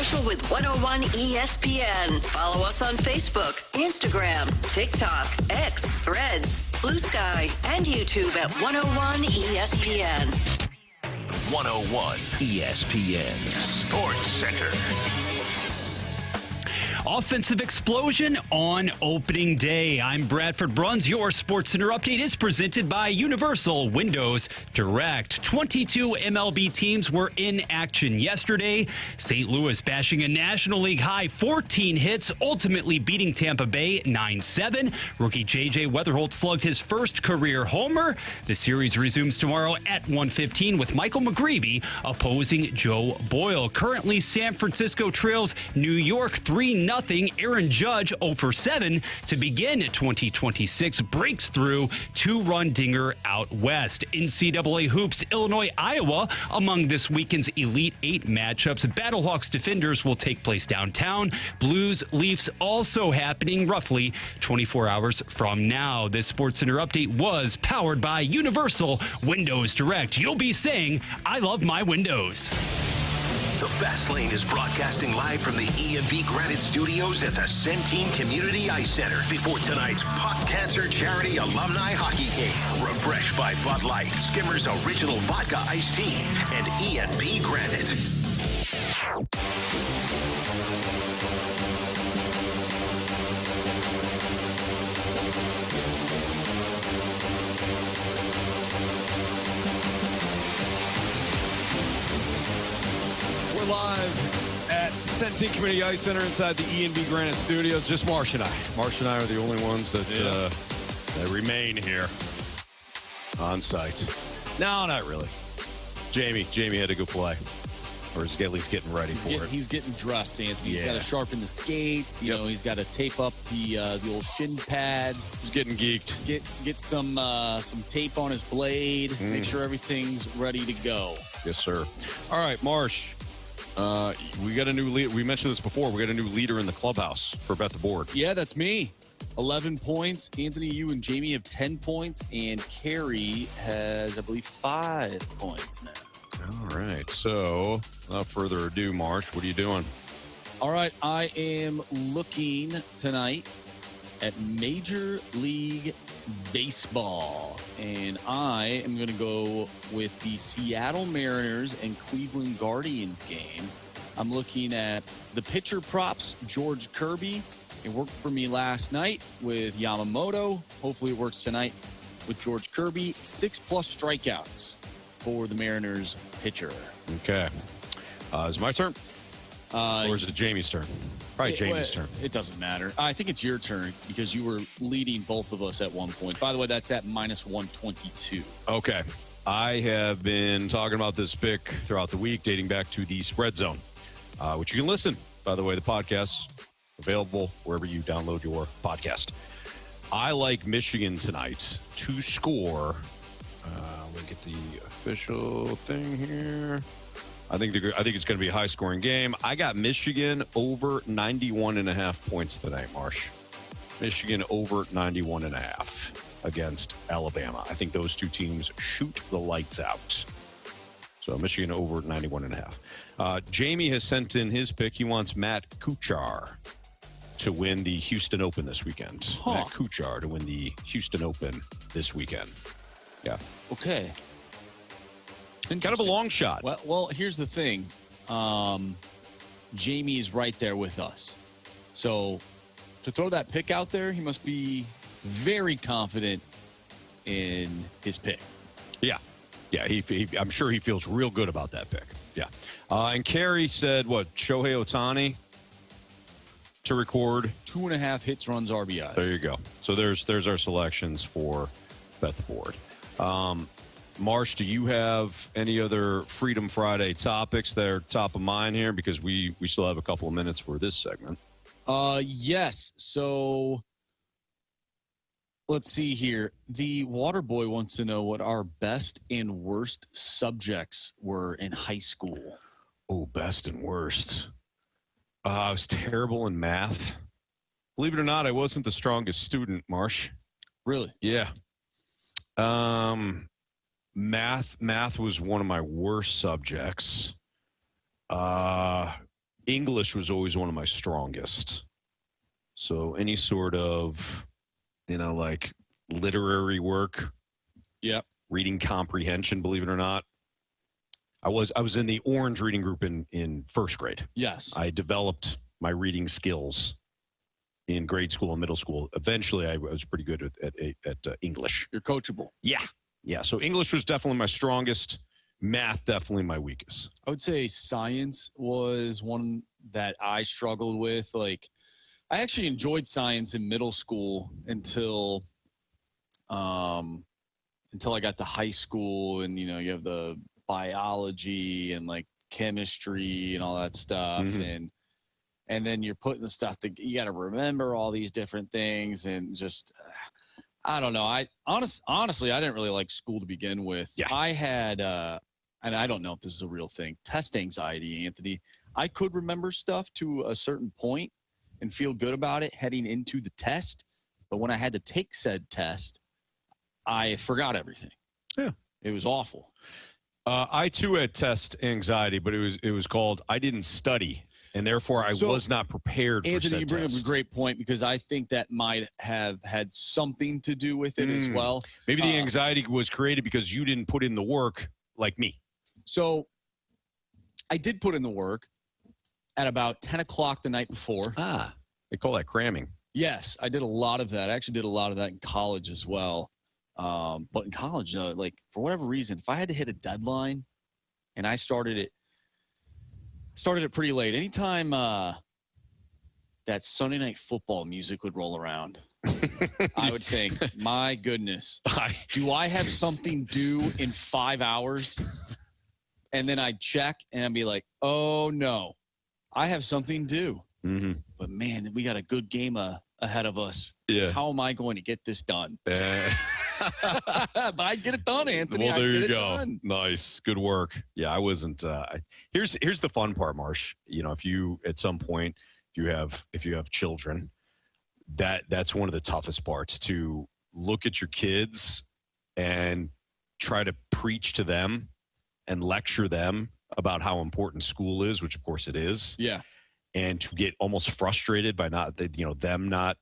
social with 101 ESPN. Follow us on Facebook, Instagram, TikTok, X, Threads, Blue Sky, and YouTube at 101 ESPN. 101 ESPN Sports Center. Offensive explosion on opening day. I'm Bradford Bruns. Your Sports Center update is presented by Universal Windows Direct. 22 MLB teams were in action yesterday. St. Louis bashing a National League high 14 hits, ultimately beating Tampa Bay 9-7. Rookie J.J. Weatherholt slugged his first career homer. The series resumes tomorrow at 1:15 with Michael McGreevy opposing Joe Boyle. Currently, San Francisco trails New York 3-0. Aaron Judge 0-for-7 to begin 2026 breaks through 2-run dinger out west. NCAA hoops, Illinois, Iowa among this weekend's Elite 8 matchups. Battlehawks Defenders will take place downtown. Blues Leafs also happening roughly 24 hours from now. This SportsCenter update was powered by Universal Windows Direct. You'll be saying, I love my windows. The Fast Lane is broadcasting live from the E&V Granite Studios at the Centene Community Ice Center before tonight's Puck Cancer Charity Alumni Hockey Game. Refreshed by Bud Light, Skimmer's Original Vodka Iced Tea, and E&V Granite. Live at Centene Community Ice Center inside the E&B Granite Studios. Just Marsh and I. Marsh and I are the only ones that remain here on site. No, not really. Jamie had to go play. Or is at least getting ready for it. He's getting dressed, Anthony. He's got to sharpen the skates. You know, he's got to tape up the old shin pads. He's getting geeked. Get some tape on his blade. Make sure everything's ready to go. Yes, sir. All right, Marsh. We got a new leader. We mentioned this before. We got a new leader in the clubhouse for Bet the Board. Yeah, that's me. 11 points. Anthony, you and Jamie have 10 points, and Carey has, I believe, 5 points now. All right. So, without further ado, Marsh, what are you doing? All right. I am looking tonight at Major League Baseball, and I am going to go with the Seattle Mariners and Cleveland Guardians game. I'm looking at the pitcher props, George Kirby. It worked for me last night with Yamamoto. Hopefully it works tonight with George Kirby. 6+ strikeouts for the Mariners pitcher. Okay. Is it my turn? Or is it Jamie's turn? Probably Jamie's turn. It doesn't matter. I think it's your turn because you were leading both of us at one point. By the way, that's at -122. Okay. I have been talking about this pick throughout the week, dating back to the Spread Zone, which you can listen. By the way, the podcast's available wherever you download your podcast. I like Michigan tonight to score. Let me get the official thing here. I think it's going to be a high-scoring game. I got Michigan over 91.5 points tonight, Marsh. Michigan over 91.5 against Alabama. I think those two teams shoot the lights out. So Michigan over 91.5. Jamie has sent in his pick. He wants Matt Kuchar to win the Houston Open this weekend. Matt Kuchar to win the Houston Open this weekend. Yeah. Okay. Kind of a long shot. Well, here's the thing. Jamie is right there with us. So to throw that pick out there, he must be very confident in his pick. Yeah. Yeah, I'm sure he feels real good about that pick. Yeah. And Carey said, Shohei Ohtani to record 2.5 hits, runs, RBIs. There you go. So there's our selections for Bet the Board. Marsh, do you have any other Freedom Friday topics that are top of mind here? Because we still have a couple of minutes for this segment. Yes. So let's see here. The water boy wants to know what our best and worst subjects were in high school. Oh, best and worst. I was terrible in math. Believe it or not, I wasn't the strongest student, Marsh. Really? Yeah. Math was one of my worst subjects. English was always one of my strongest. So any sort of, like literary work. Yep. Reading comprehension, believe it or not. I was in the orange reading group in first grade. Yes. I developed my reading skills in grade school and middle school. Eventually, I was pretty good at English. You're coachable. Yeah. So English was definitely my strongest. Math, definitely my weakest. I would say science was one that I struggled with. Like, I actually enjoyed science in middle school until I got to high school, and you have the biology and like chemistry and all that stuff, and then you're putting the stuff that you got to remember all these different things, and just I don't know. Honestly, I didn't really like school to begin with. Yeah. I had and I don't know if this is a real thing, test anxiety, Anthony. I could remember stuff to a certain point and feel good about it heading into the test, but when I had to take said test, I forgot everything. Yeah. It was awful. I too had test anxiety, but it was called I didn't study, and therefore I was not prepared for Anthony, said you bring test. up a great point, because I think that might have had something to do with it as well. Maybe the anxiety was created because you didn't put in the work like me. So I did put in the work at about 10 o'clock the night before. They call that cramming. Yes, I did a lot of that. I actually did a lot of that in college as well. But in college, like for whatever reason, if I had to hit a deadline and I started it pretty late, anytime that Sunday night football music would roll around, I would think, my goodness, do I have something due in 5 hours? And then I'd check and I'd be like, oh no, I have something due. Mm-hmm. But man, we got a good game ahead of us. Yeah. How am I going to get this done? But I get it done, Anthony. Well, there you go. Done. Nice. Good work. Yeah, I wasn't. Here's the fun part, Marsh. If you at some point, if you have children, that's one of the toughest parts, to look at your kids and try to preach to them and lecture them about how important school is, which of course it is. Yeah. And to get almost frustrated by them not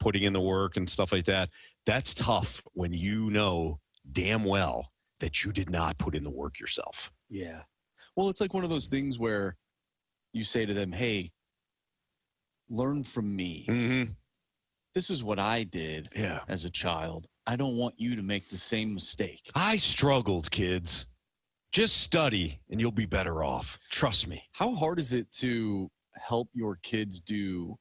putting in the work and stuff like that. That's tough when you know damn well that you did not put in the work yourself. Yeah. Well, it's like one of those things where you say to them, hey, learn from me. Mm-hmm. This is what I did as a child. I don't want you to make the same mistake. I struggled, kids. Just study and you'll be better off. Trust me. How hard is it to help your kids do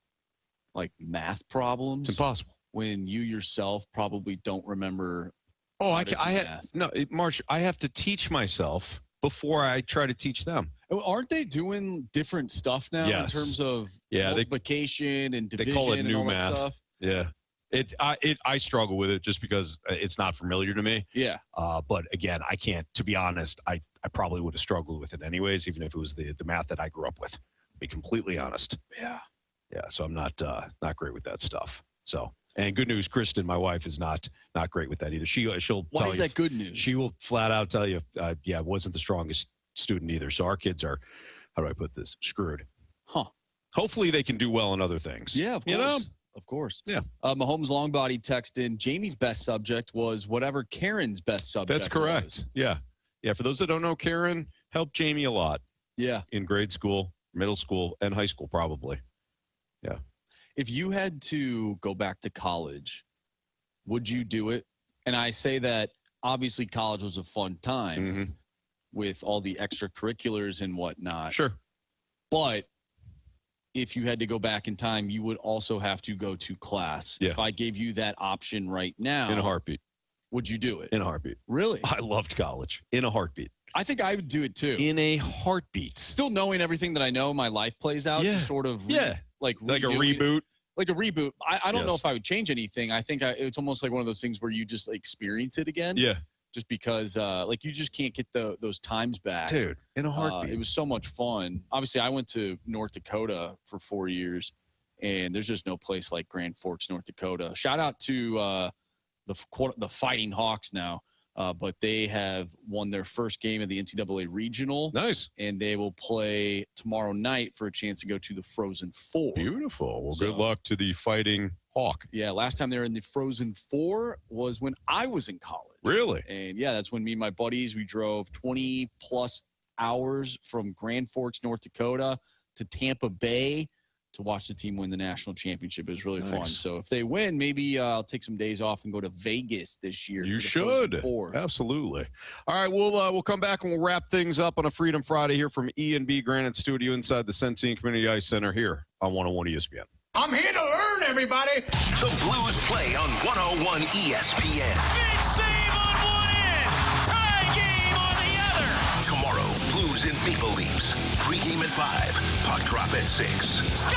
like math problems? It's impossible. When you yourself probably don't remember. March, I have to teach myself before I try to teach them. Aren't they doing different stuff now in terms of multiplication and division? They call it and new all math. That stuff? Yeah. I struggle with it just because it's not familiar to me. Yeah. But again, I can't, to be honest, I probably would have struggled with it anyways, even if it was the math that I grew up with, to be completely honest. Yeah. Yeah. So I'm not great with that stuff. So, and good news, Kristen, my wife, is not great with that either. She'll Why tell is you, that good news? She will flat out tell you, wasn't the strongest student either. So our kids are, how do I put this? Screwed. Huh. Hopefully they can do well in other things. Yeah, of course. Of course. Yeah. Mahomes Longbody texted in, Jamie's best subject was whatever Karen's best subject That's correct. was. Yeah. Yeah. For those that don't know, Karen helped Jamie a lot. Yeah. In grade school, middle school, and high school, probably. Yeah. If you had to go back to college, would you do it? And I say that obviously college was a fun time with all the extracurriculars and whatnot. Sure. But if you had to go back in time, you would also have to go to class. Yeah. If I gave you that option right now. In a heartbeat. Would you do it? In a heartbeat. Really? I loved college. In a heartbeat. I think I would do it too. In a heartbeat. Still knowing everything that I know, my life plays out. Yeah. Just sort of like a reboot. Like a reboot. I don't know if I would change anything. I think it's almost like one of those things where you just experience it again. Yeah. Just because you just can't get those times back. Dude, in a heartbeat. It was so much fun. Obviously, I went to North Dakota for 4 years, and there's just no place like Grand Forks, North Dakota. Shout out to the Fighting Hawks now. but they have won their first game of the NCAA Regional. Nice. And they will play tomorrow night for a chance to go to the Frozen Four. Beautiful. Well, good luck to the Fighting Hawk. Yeah, last time they were in the Frozen Four was when I was in college. Really? And yeah, that's when me and my buddies, we drove 20 plus hours from Grand Forks, North Dakota to Tampa Bay to watch the team win the national championship. It was really fun. So if they win, maybe I'll take some days off and go to Vegas this year. You should. Absolutely. All right, we'll come back and we'll wrap things up on a Freedom Friday here from E&B Granite Studio inside the Centene Community Ice Center here on 101 ESPN. I'm here to learn, everybody. The Blues play on 101 ESPN. Big save on one end, tie game on the other. Tomorrow, Blues and Maple Leafs. Pre-game at 5, puck drop at 6. Score!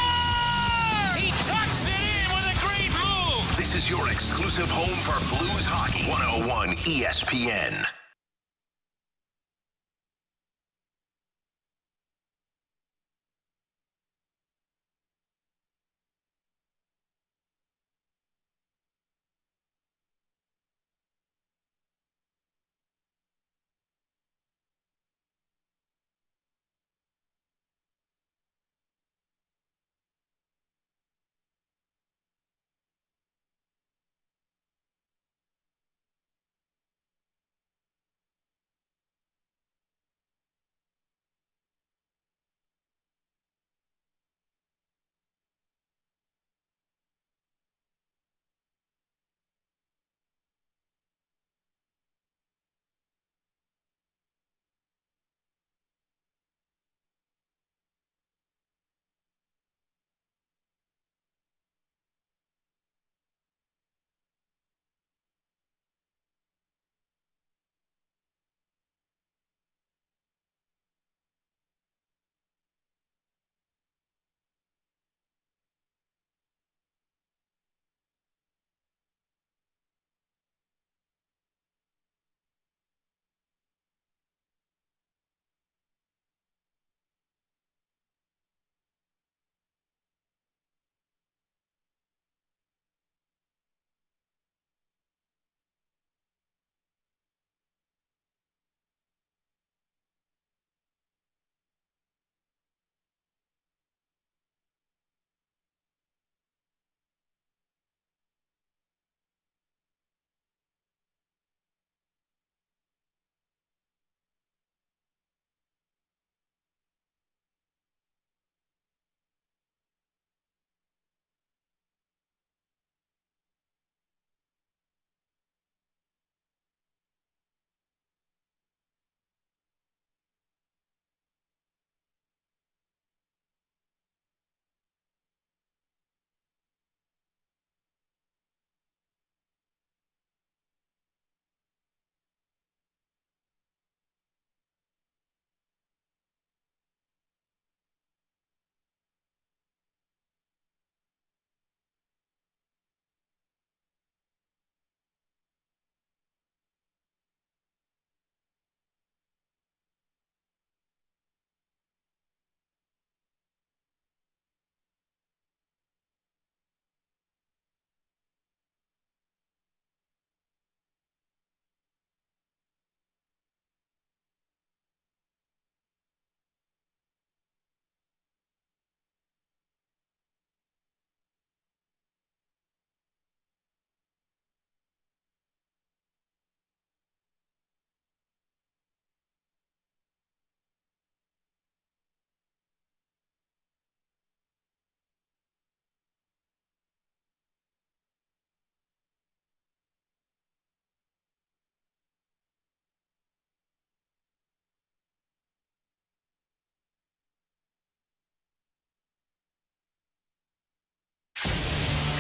He tucks it in with a great move. This is your exclusive home for Blues hockey. 101 ESPN.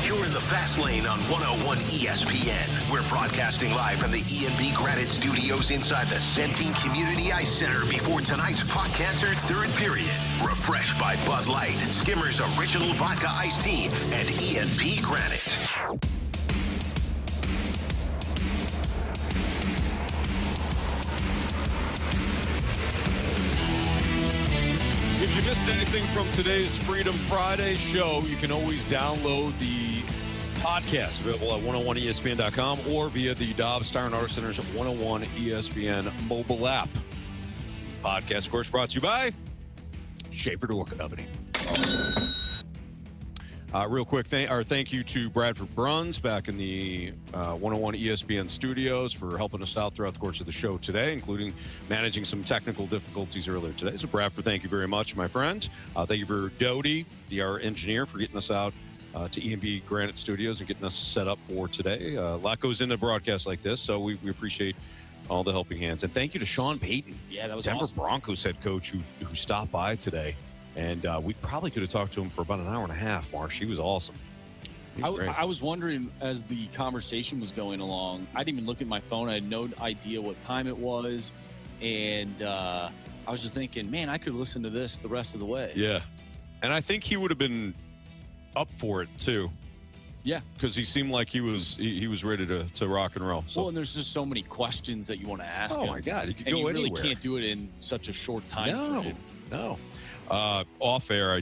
You're in the fast lane on 101 ESPN. We're broadcasting live from the E&B Granite Studios inside the Centene Community Ice Center before tonight's puck cancer third period. Refreshed by Bud Light, Skimmer's Original Vodka Iced Tea, and E&B Granite. If you missed anything from today's Freedom Friday show, you can always download the Podcast available at 101ESPN.com or via the Dobbs Tire and Auto Center's 101 ESPN mobile app. Podcast, of course, brought to you by Shaper Door Company. Real quick, thank you to Bradford Bruns back in the 101 ESPN studios for helping us out throughout the course of the show today, including managing some technical difficulties earlier today. So, Bradford, thank you very much, my friend. Thank you for Doty, our engineer, for getting us out to E&B Granite Studios and getting us set up for today. A lot goes into broadcasts like this, so we appreciate all the helping hands. And thank you to Sean Payton, that was Denver awesome. Broncos head coach, who stopped by today. And we probably could have talked to him for about an hour and a half, Marsh. He was awesome. I was wondering, as the conversation was going along, I didn't even look at my phone. I had no idea what time it was. And I was just thinking, man, I could listen to this the rest of the way. Yeah. And I think he would have been up for it, too. Yeah. Because he seemed like he was ready to rock and roll. So. Well, and there's just so many questions that you want to ask him. Oh, my God. You could and go you anywhere. really can't do it in such a short time No. frame. No. Off air, I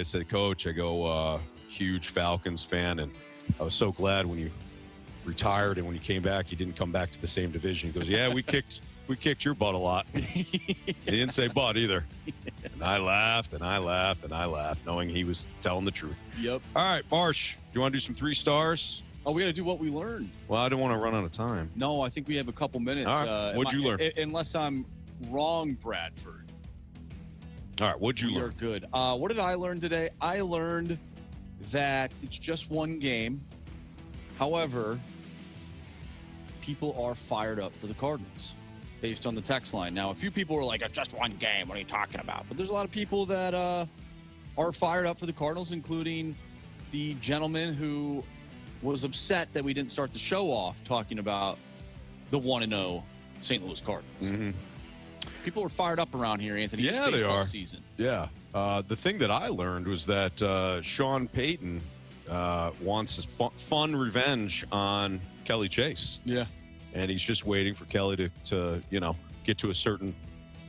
said, Coach, I go, huge Falcons fan, and I was so glad when you retired and when you came back, you didn't come back to the same division. He goes, yeah, we kicked your butt a lot. He didn't say butt either. And I laughed, knowing he was telling the truth. Yep. All right, Marsh, do you want to do some 3 stars? Oh, we got to do what we learned. Well, I don't want to run out of time. No, I think we have a couple minutes. All right. What'd you learn? Unless I'm wrong, Bradford. All right, what'd you learn? You're good. What did I learn today? I learned that it's just one game. However, people are fired up for the Cardinals based on the text line. Now, a few people were like, it's just one game. What are you talking about? But there's a lot of people that are fired up for the Cardinals, including the gentleman who was upset that we didn't start the show off talking about the 1-0 St. Louis Cardinals. Mm-hmm. People are fired up around here, Anthony. Yeah, it's baseball they are. Season. Yeah. The thing that I learned was that Sean Payton wants fun revenge on Kelly Chase. Yeah. And he's just waiting for Kelly to get to a certain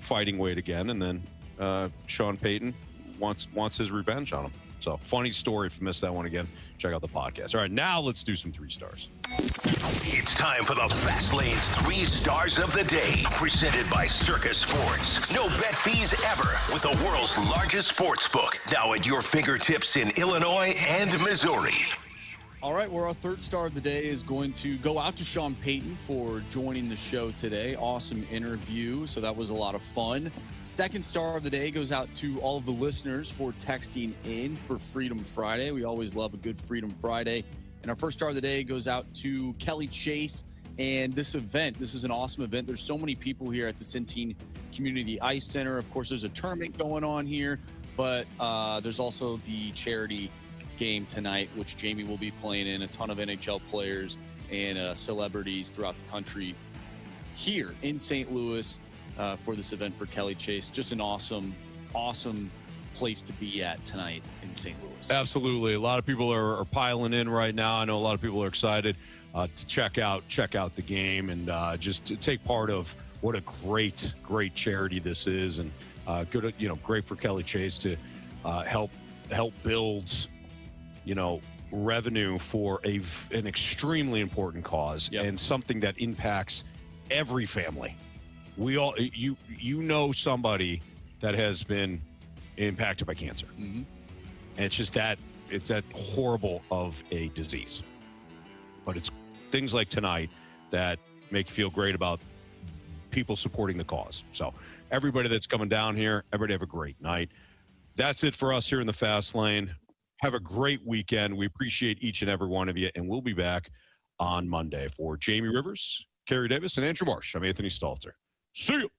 fighting weight again. And then Sean Payton wants his revenge on him. So, funny story. If you missed that one again, check out the podcast. All right, now let's do some 3 stars. It's time for the Fast Lane's 3 stars of the day, presented by Circus Sports. No bet fees ever with the world's largest sports book, now at your fingertips in Illinois and Missouri. All right, well, our 3rd star of the day is going to go out to Sean Payton for joining the show today. Awesome interview, so that was a lot of fun. 2nd star of the day goes out to all of the listeners for texting in for Freedom Friday. We always love a good Freedom Friday. And our 1st star of the day goes out to Kelly Chase and this event. This is an awesome event. There's so many people here at the Centene Community Ice Center. Of course, there's a tournament going on here, but there's also the charity game tonight, which Jamie will be playing in. A ton of NHL players and celebrities throughout the country here in St. Louis for this event for Kelly Chase. Just an awesome place to be at tonight in St. Louis. Absolutely. A lot of people are piling in right now. I know a lot of people are excited to check out the game and just to take part of what a great charity this is, and good, great for Kelly Chase to help build revenue for an extremely important cause. Yep. And something that impacts every family. We all, somebody that has been impacted by cancer. Mm-hmm. And it's just that horrible of a disease. But it's things like tonight that make you feel great about people supporting the cause. So everybody that's coming down here, everybody have a great night. That's it for us here in the Fast Lane. Have a great weekend. We appreciate each and every one of you, and we'll be back on Monday. For Jamie Rivers, Carey Davis, and Andrew Marsh, I'm Anthony Stalter. See you.